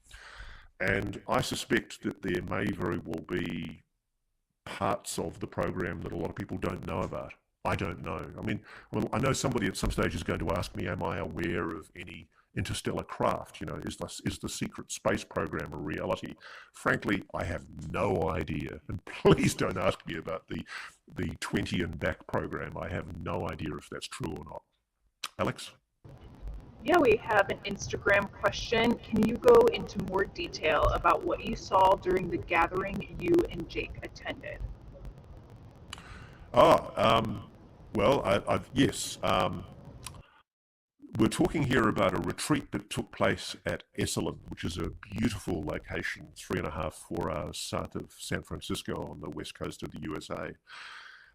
and I suspect that there may very well be parts of the program that a lot of people don't know about. I don't know. I mean, well, I know somebody at some stage is going to ask me, am I aware of any interstellar craft? You know, is the secret space program a reality? Frankly, I have no idea. And please don't ask me about the 20 and back program. I have no idea if that's true or not. Alex? Yeah, we have an Instagram question. Can you go into more detail about what you saw during the gathering you and Jake attended? Well, yes. we're talking here about a retreat that took place at Esalen, which is a beautiful location, 3.5, 4 hours south of San Francisco on the west coast of the USA.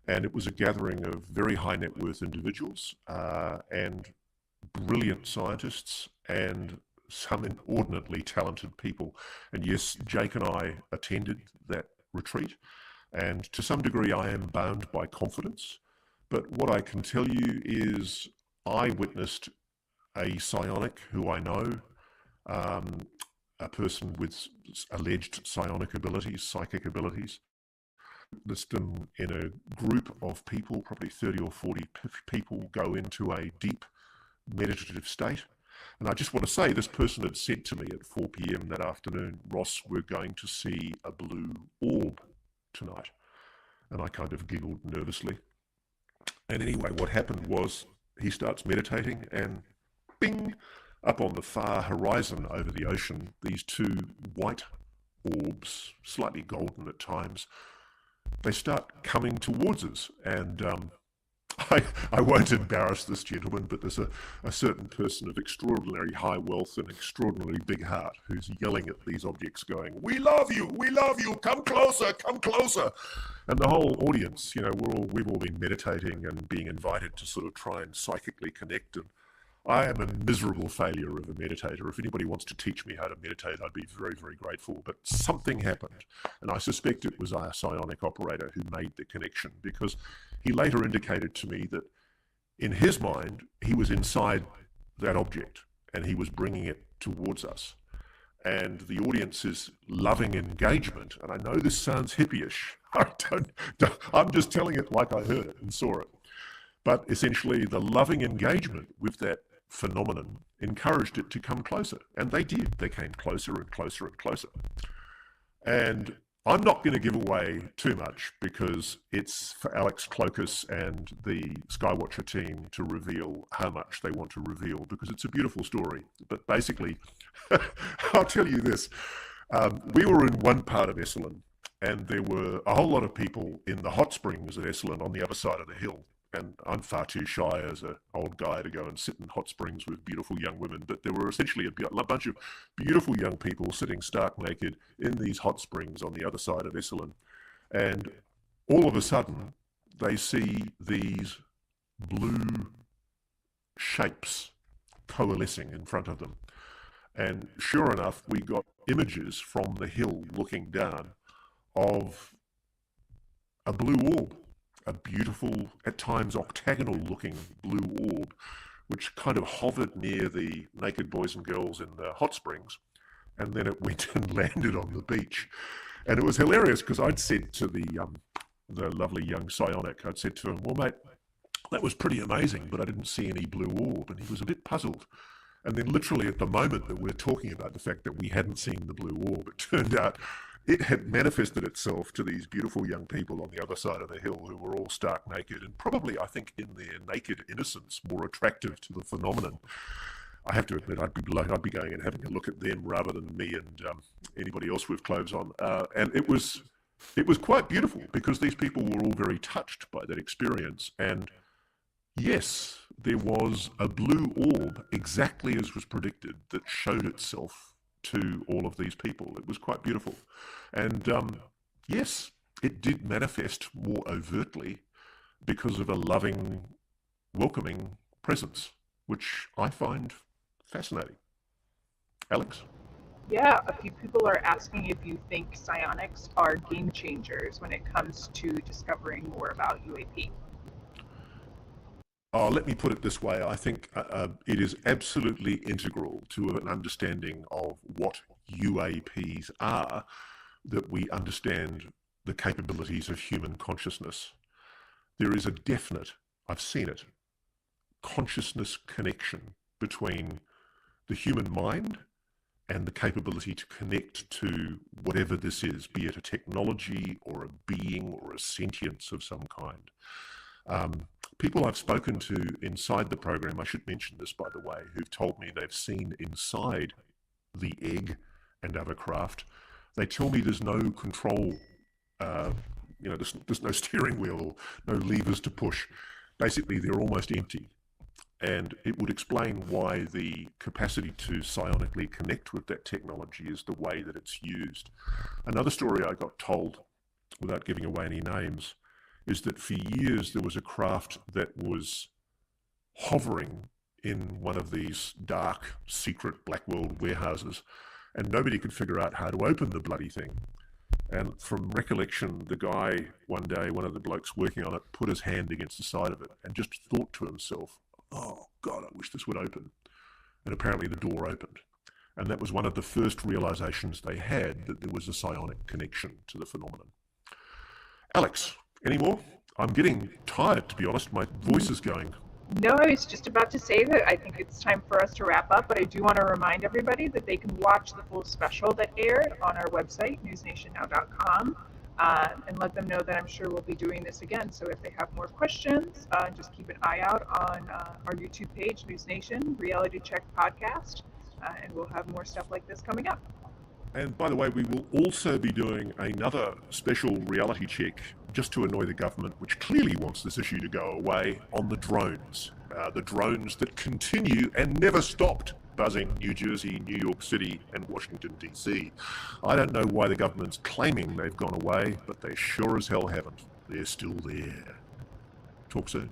And it was a gathering of very high net worth individuals and brilliant scientists and some inordinately talented people. And yes, Jake and I attended that retreat. And to some degree, I am bound by confidence. But what I can tell you is I witnessed a psionic who I know, a person with alleged psionic abilities, psychic abilities. Witnessed them in a group of people, probably 30 or 40 people, go into a deep meditative state. And I just want to say, this person had said to me at 4 p.m. that afternoon, Ross, we're going to see a blue orb tonight. And I kind of giggled nervously. And anyway, what happened was he starts meditating and bing, up on the far horizon over the ocean, these two white orbs, slightly golden at times, they start coming towards us. And I won't embarrass this gentleman, but there's a certain person of extraordinary high wealth and extraordinarily big heart who's yelling at these objects going, we love you, come closer, come closer. And the whole audience, you know, we've all been meditating and being invited to sort of try and psychically connect. And I am a miserable failure of a meditator. If anybody wants to teach me how to meditate, I'd be very, very grateful. But something happened, and I suspect it was our psionic operator who made the connection, because he later indicated to me that in his mind, he was inside that object and he was bringing it towards us. And the audience's loving engagement, and I know this sounds hippie-ish, I'm just telling it like I heard it and saw it. But essentially, the loving engagement with that phenomenon encouraged it to come closer. And they did. They came closer and closer and closer. And I'm not going to give away too much, because it's for Alex Clokus and the Skywatcher team to reveal how much they want to reveal, because it's a beautiful story. But basically, I'll tell you this. We were in one part of Esalen, and there were a whole lot of people in the hot springs at Esalen on the other side of the hill. And I'm far too shy as an old guy to go and sit in hot springs with beautiful young women. But there were essentially a bunch of beautiful young people sitting stark naked in these hot springs on the other side of Esalen. And all of a sudden, they see these blue shapes coalescing in front of them. And sure enough, we got images from the hill looking down of a blue orb. A beautiful, at times octagonal-looking blue orb, which kind of hovered near the naked boys and girls in the hot springs, and then it went and landed on the beach. And it was hilarious, because I'd said to the lovely young psionic, I'd said to him, well, mate, that was pretty amazing, but I didn't see any blue orb. And he was a bit puzzled. And then literally at the moment that we're talking about the fact that we hadn't seen the blue orb, it turned out it had manifested itself to these beautiful young people on the other side of the hill who were all stark naked, and probably, I think, in their naked innocence, more attractive to the phenomenon. I have to admit, I'd be going and having a look at them rather than me and anybody else with clothes on. And it was quite beautiful, because these people were all very touched by that experience. And yes, there was a blue orb, exactly as was predicted, that showed itself to all of these people. It was quite beautiful. And yes, it did manifest more overtly because of a loving, welcoming presence, which I find fascinating. Alex? Yeah, a few people are asking if you think psionics are game changers when it comes to discovering more about UAP. Let me put it this way. I think it is absolutely integral to an understanding of what UAPs are, that we understand the capabilities of human consciousness. There is a definite, I've seen it, consciousness connection between the human mind and the capability to connect to whatever this is, be it a technology or a being or a sentience of some kind. People I've spoken to inside the program, I should mention this by the way, who've told me they've seen inside the egg and other craft, they tell me there's no control, there's no steering wheel or no levers to push. Basically, they're almost empty. And it would explain why the capacity to psionically connect with that technology is the way that it's used. Another story I got told, without giving away any names, is that for years there was a craft that was hovering in one of these dark, secret Black World warehouses, and nobody could figure out how to open the bloody thing. And from recollection, the guy one day, one of the blokes working on it, put his hand against the side of it and just thought to himself, "Oh God, I wish this would open." And apparently the door opened. And that was one of the first realizations they had, that there was a psionic connection to the phenomenon. Alex, any more? I'm getting tired, to be honest. My voice is going. No, I was just about to say that I think it's time for us to wrap up, but I do want to remind everybody that they can watch the full special that aired on our website, newsnationnow.com, and let them know that I'm sure we'll be doing this again. So if they have more questions, just keep an eye out on our YouTube page, News Nation, Reality Check Podcast, and we'll have more stuff like this coming up. And by the way, we will also be doing another special reality check just to annoy the government, which clearly wants this issue to go away, on the drones. The drones that continue and never stopped buzzing New Jersey, New York City, and Washington, D.C. I don't know why the government's claiming they've gone away, but they sure as hell haven't. They're still there. Talk soon.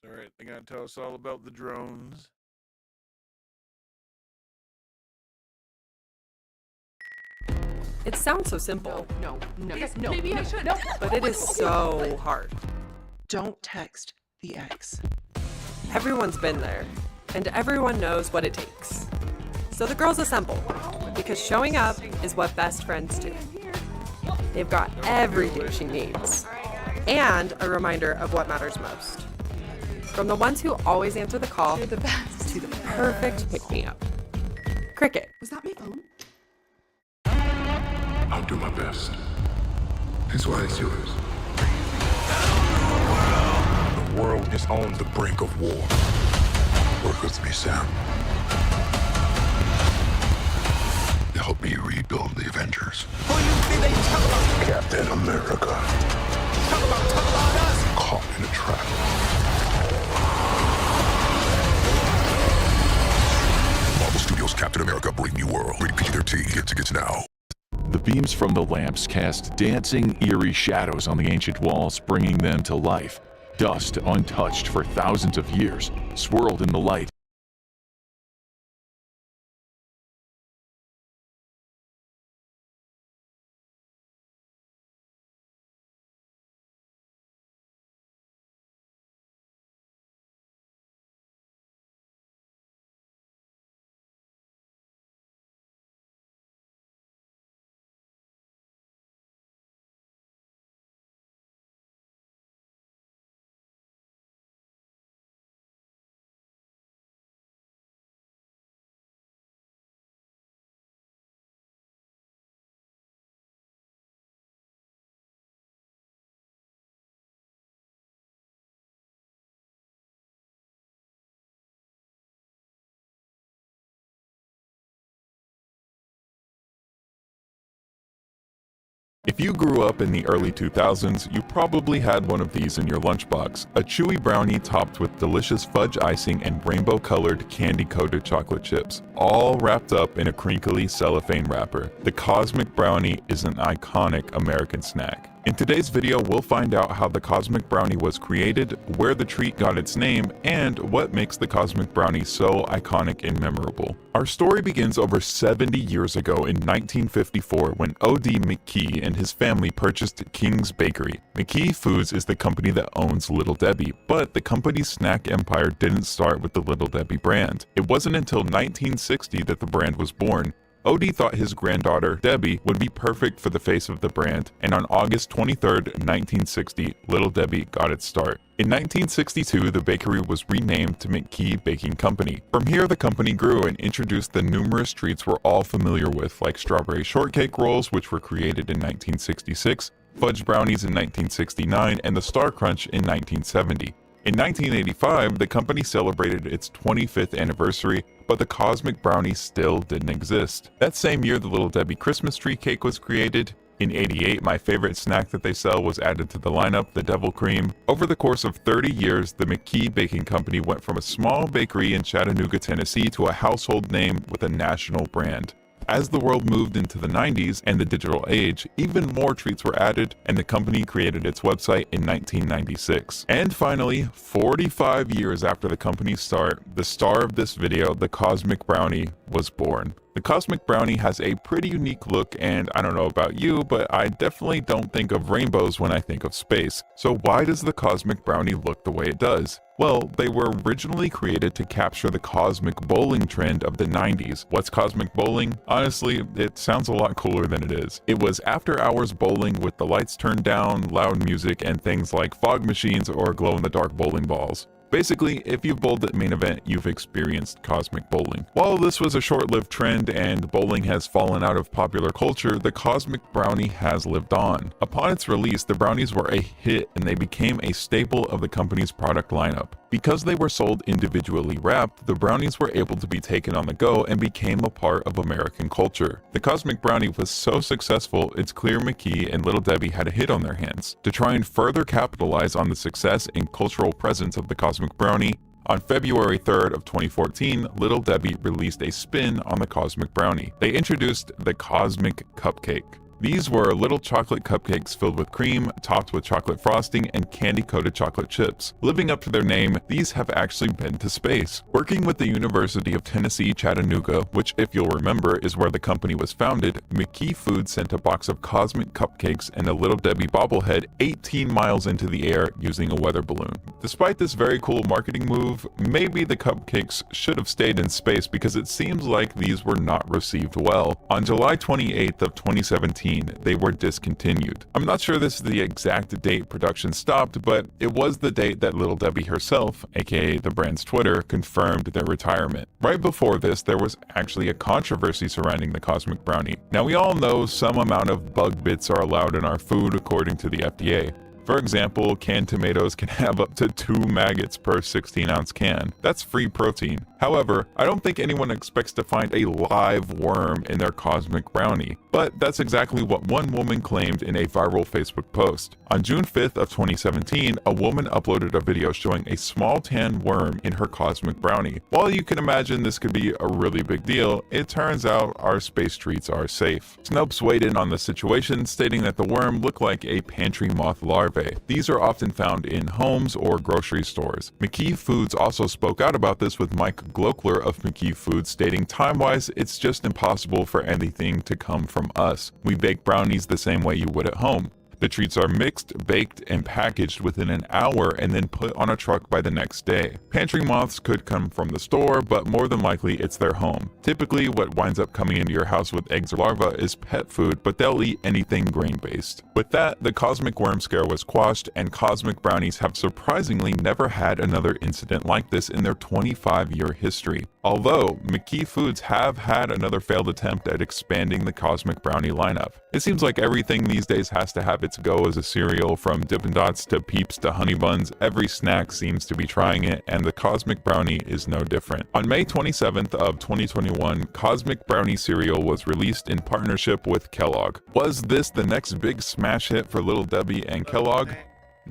All right, they're going to tell us all about the drones. It sounds so simple. No. Maybe I should. No. But it is so hard. Don't text the ex. Everyone's been there, and everyone knows what it takes. So the girls assemble, because showing up is what best friends do. They've got everything she needs, and a reminder of what matters most. From the ones who always answer the call, to the perfect pick-me-up. Cricket. Was that my phone? I'll do my best. That's why it's yours. The world is on the brink of war. Work with me, Sam. Help me rebuild the Avengers. Captain America. Caught in a trap. Marvel Studios' Captain America: Brave New World. Rated PG-13. Get tickets now. The beams from the lamps cast dancing, eerie shadows on the ancient walls, bringing them to life. Dust, untouched for thousands of years, swirled in the light. If you grew up in the early 2000s, you probably had one of these in your lunchbox, a chewy brownie topped with delicious fudge icing and rainbow-colored candy-coated chocolate chips, all wrapped up in a crinkly cellophane wrapper. The Cosmic Brownie is an iconic American snack. In today's video, we'll find out how the Cosmic Brownie was created, where the treat got its name, and what makes the Cosmic Brownie so iconic and memorable. Our story begins over 70 years ago in 1954 when O.D. McKee and his family purchased King's Bakery. McKee Foods is the company that owns Little Debbie, but the company's snack empire didn't start with the Little Debbie brand. It wasn't until 1960 that the brand was born. O.D. thought his granddaughter, Debbie, would be perfect for the face of the brand, and on August 23, 1960, Little Debbie got its start. In 1962, the bakery was renamed to McKee Baking Company. From here, the company grew and introduced the numerous treats we're all familiar with, like strawberry shortcake rolls, which were created in 1966, fudge brownies in 1969, and the Star Crunch in 1970. In 1985, the company celebrated its 25th anniversary, but the Cosmic Brownie still didn't exist. That same year, the Little Debbie Christmas tree cake was created, In '88, my favorite snack that they sell was added to the lineup, the Devil Cream. Over the course of 30 years, the McKee Baking Company went from a small bakery in Chattanooga, Tennessee to a household name with a national brand. As the world moved into the 90s and the digital age, even more treats were added, and the company created its website in 1996. And finally, 45 years after the company's start, the star of this video, the Cosmic Brownie, was born. The Cosmic Brownie has a pretty unique look, and I don't know about you, but I definitely don't think of rainbows when I think of space. So why does the Cosmic Brownie look the way it does? Well, they were originally created to capture the cosmic bowling trend of the 90s. What's cosmic bowling? Honestly, it sounds a lot cooler than it is. It was after-hours bowling with the lights turned down, loud music, and things like fog machines or glow-in-the-dark bowling balls. Basically, if you've bowled at Main Event, you've experienced cosmic bowling. While this was a short-lived trend and bowling has fallen out of popular culture, the Cosmic Brownie has lived on. Upon its release, the brownies were a hit and they became a staple of the company's product lineup. Because they were sold individually wrapped, the brownies were able to be taken on the go and became a part of American culture. The Cosmic Brownie was so successful, it's clear McKee and Little Debbie had a hit on their hands. To try and further capitalize on the success and cultural presence of the Cosmic Brownie, on February 3rd of 2014, Little Debbie released a spin on the Cosmic Brownie. They introduced the Cosmic Cupcake. These were little chocolate cupcakes filled with cream, topped with chocolate frosting, and candy-coated chocolate chips. Living up to their name, these have actually been to space. Working with the University of Tennessee, Chattanooga, which if you'll remember is where the company was founded, McKee Foods sent a box of cosmic cupcakes and a Little Debbie bobblehead 18 miles into the air using a weather balloon. Despite this very cool marketing move, maybe the cupcakes should have stayed in space because it seems like these were not received well. On July 28th of 2017, they were discontinued. I'm not sure this is the exact date production stopped, but it was the date that Little Debbie herself, aka the brand's Twitter, confirmed their retirement. Right before this, there was actually a controversy surrounding the Cosmic Brownie. Now we all know some amount of bug bits are allowed in our food according to the FDA. For example, canned tomatoes can have up to 2 maggots per 16-ounce can. That's free protein. However, I don't think anyone expects to find a live worm in their Cosmic Brownie, but that's exactly what one woman claimed in a viral Facebook post. On June 5th of 2017, a woman uploaded a video showing a small tan worm in her Cosmic Brownie. While you can imagine this could be a really big deal, it turns out our space treats are safe. Snopes weighed in on the situation, stating that the worm looked like a pantry moth larvae. These are often found in homes or grocery stores. McKee Foods also spoke out about this with Mike Glokler of McKee Foods, stating, "Time-wise, it's just impossible for anything to come from us. We bake brownies the same way you would at home. The treats are mixed, baked, and packaged within an hour and then put on a truck by the next day. Pantry moths could come from the store, but more than likely it's their home. Typically, what winds up coming into your house with eggs or larvae is pet food, but they'll eat anything grain-based." With that, the Cosmic Worm scare was quashed, and Cosmic Brownies have surprisingly never had another incident like this in their 25-year history. Although, McKee Foods have had another failed attempt at expanding the Cosmic Brownie lineup. It seems like everything these days has to have its go as a cereal, from Dippin' Dots to Peeps to Honey Buns. Every snack seems to be trying it, and the Cosmic Brownie is no different. On May 27th of 2021, Cosmic Brownie cereal was released in partnership with Kellogg. Was this the next big smash hit for Little Debbie and Kellogg?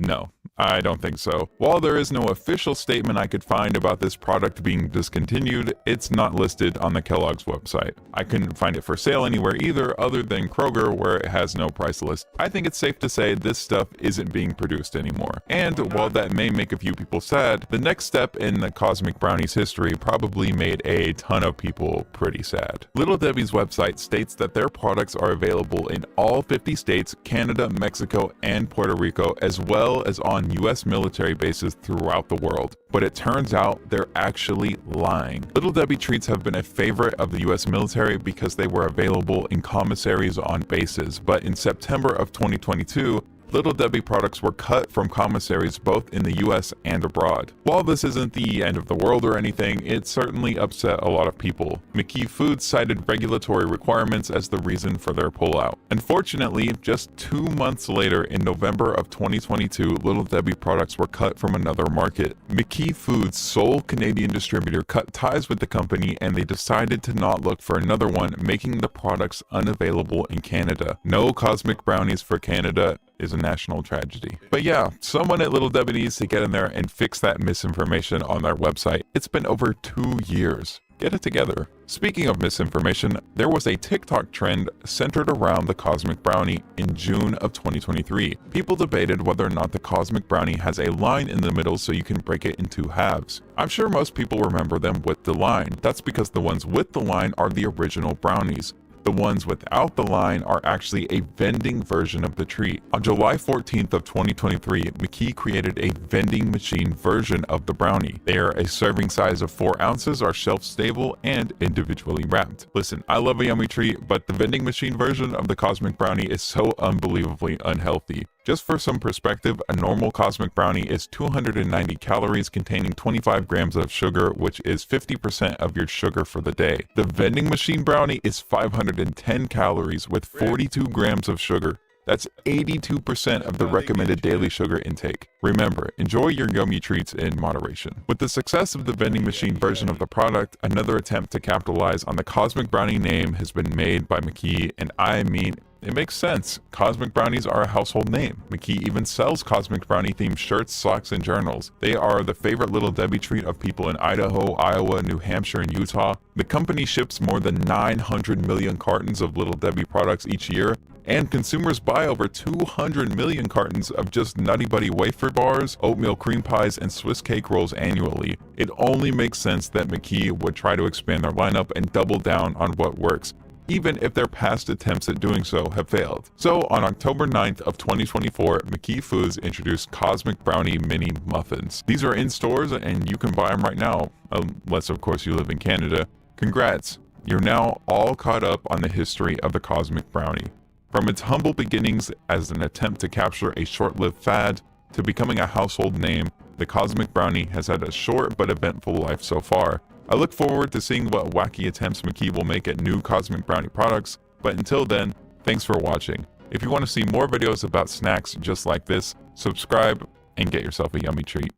No, I don't think so. While there is no official statement I could find about this product being discontinued, it's not listed on the Kellogg's website. I couldn't find it for sale anywhere either, other than Kroger, where it has no price list. I think it's safe to say this stuff isn't being produced anymore. And while that may make a few people sad, the next step in the Cosmic Brownie's history probably made a ton of people pretty sad. Little Debbie's website states that their products are available in all 50 states, Canada, Mexico, and Puerto Rico, as well as on US military bases throughout the world. But it turns out they're actually lying. Little Debbie treats have been a favorite of the US military because they were available in commissaries on bases, but in September of 2022, Little Debbie products were cut from commissaries both in the US and abroad. While this isn't the end of the world or anything, it certainly upset a lot of people. McKee Foods cited regulatory requirements as the reason for their pullout. Unfortunately, just 2 months later, in November of 2022, Little Debbie products were cut from another market. McKee Foods' sole Canadian distributor cut ties with the company, and they decided to not look for another one, making the products unavailable in Canada. No cosmic brownies for Canada is a national tragedy. But yeah, someone at Little Debbie needs to get in there and fix that misinformation on their website. It's been over 2 years. Get it together. Speaking of misinformation, there was a TikTok trend centered around the Cosmic Brownie in June of 2023. People debated whether or not the Cosmic Brownie has a line in the middle so you can break it in 2 halves. I'm sure most people remember them with the line. That's because the ones with the line are the original brownies. The ones without the line are actually a vending version of the treat. On July 14th of 2023, McKee created a vending machine version of the brownie. They are a serving size of 4 ounces, are shelf-stable, and individually wrapped. Listen, I love a yummy treat, but the vending machine version of the Cosmic Brownie is so unbelievably unhealthy. Just for some perspective, a normal Cosmic Brownie is 290 calories containing 25 grams of sugar, which is 50% of your sugar for the day. The vending machine brownie is 510 calories with 42 grams of sugar. That's 82% of the recommended daily sugar intake. Remember, enjoy your yummy treats in moderation. With the success of the vending machine version of the product, another attempt to capitalize on the Cosmic Brownie name has been made by McKee, and I mean, it makes sense. Cosmic Brownies are a household name. McKee even sells Cosmic Brownie themed shirts, socks, and journals. They are the favorite Little Debbie treat of people in Idaho, Iowa, New Hampshire, and Utah. The company ships more than 900 million cartons of Little Debbie products each year, and consumers buy over 200 million cartons of just Nutty Buddy wafer bars, oatmeal cream pies, and Swiss cake rolls annually. It only makes sense that McKee would try to expand their lineup and double down on what works, even if their past attempts at doing so have failed. So on October 9th of 2024, McKee Foods introduced Cosmic Brownie Mini Muffins. These are in stores and you can buy them right now, unless of course you live in Canada. Congrats, you're now all caught up on the history of the Cosmic Brownie. From its humble beginnings as an attempt to capture a short-lived fad to becoming a household name, the Cosmic Brownie has had a short but eventful life so far. I look forward to seeing what wacky attempts McKee will make at new Cosmic Brownie products, but until then, thanks for watching. If you want to see more videos about snacks just like this, subscribe and get yourself a yummy treat.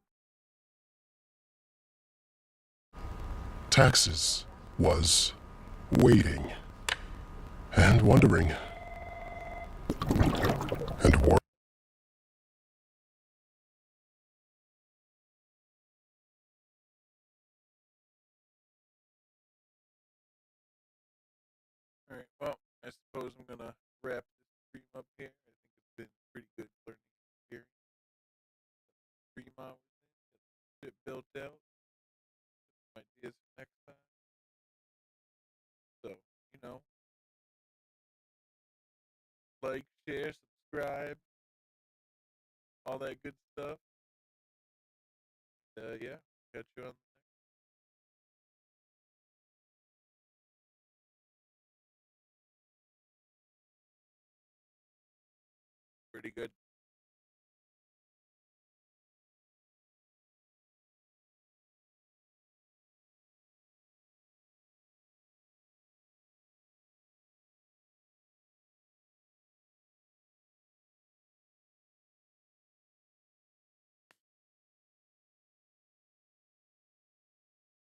Taxes was waiting and wondering and war. Alright, well, I suppose I'm gonna wrap this stream up here. I think it's been pretty good learning experience. 3 hours in, get shit built out. Some ideas for next time. So, you know, like, share, subscribe, all that good stuff. Yeah, catch you on pretty good.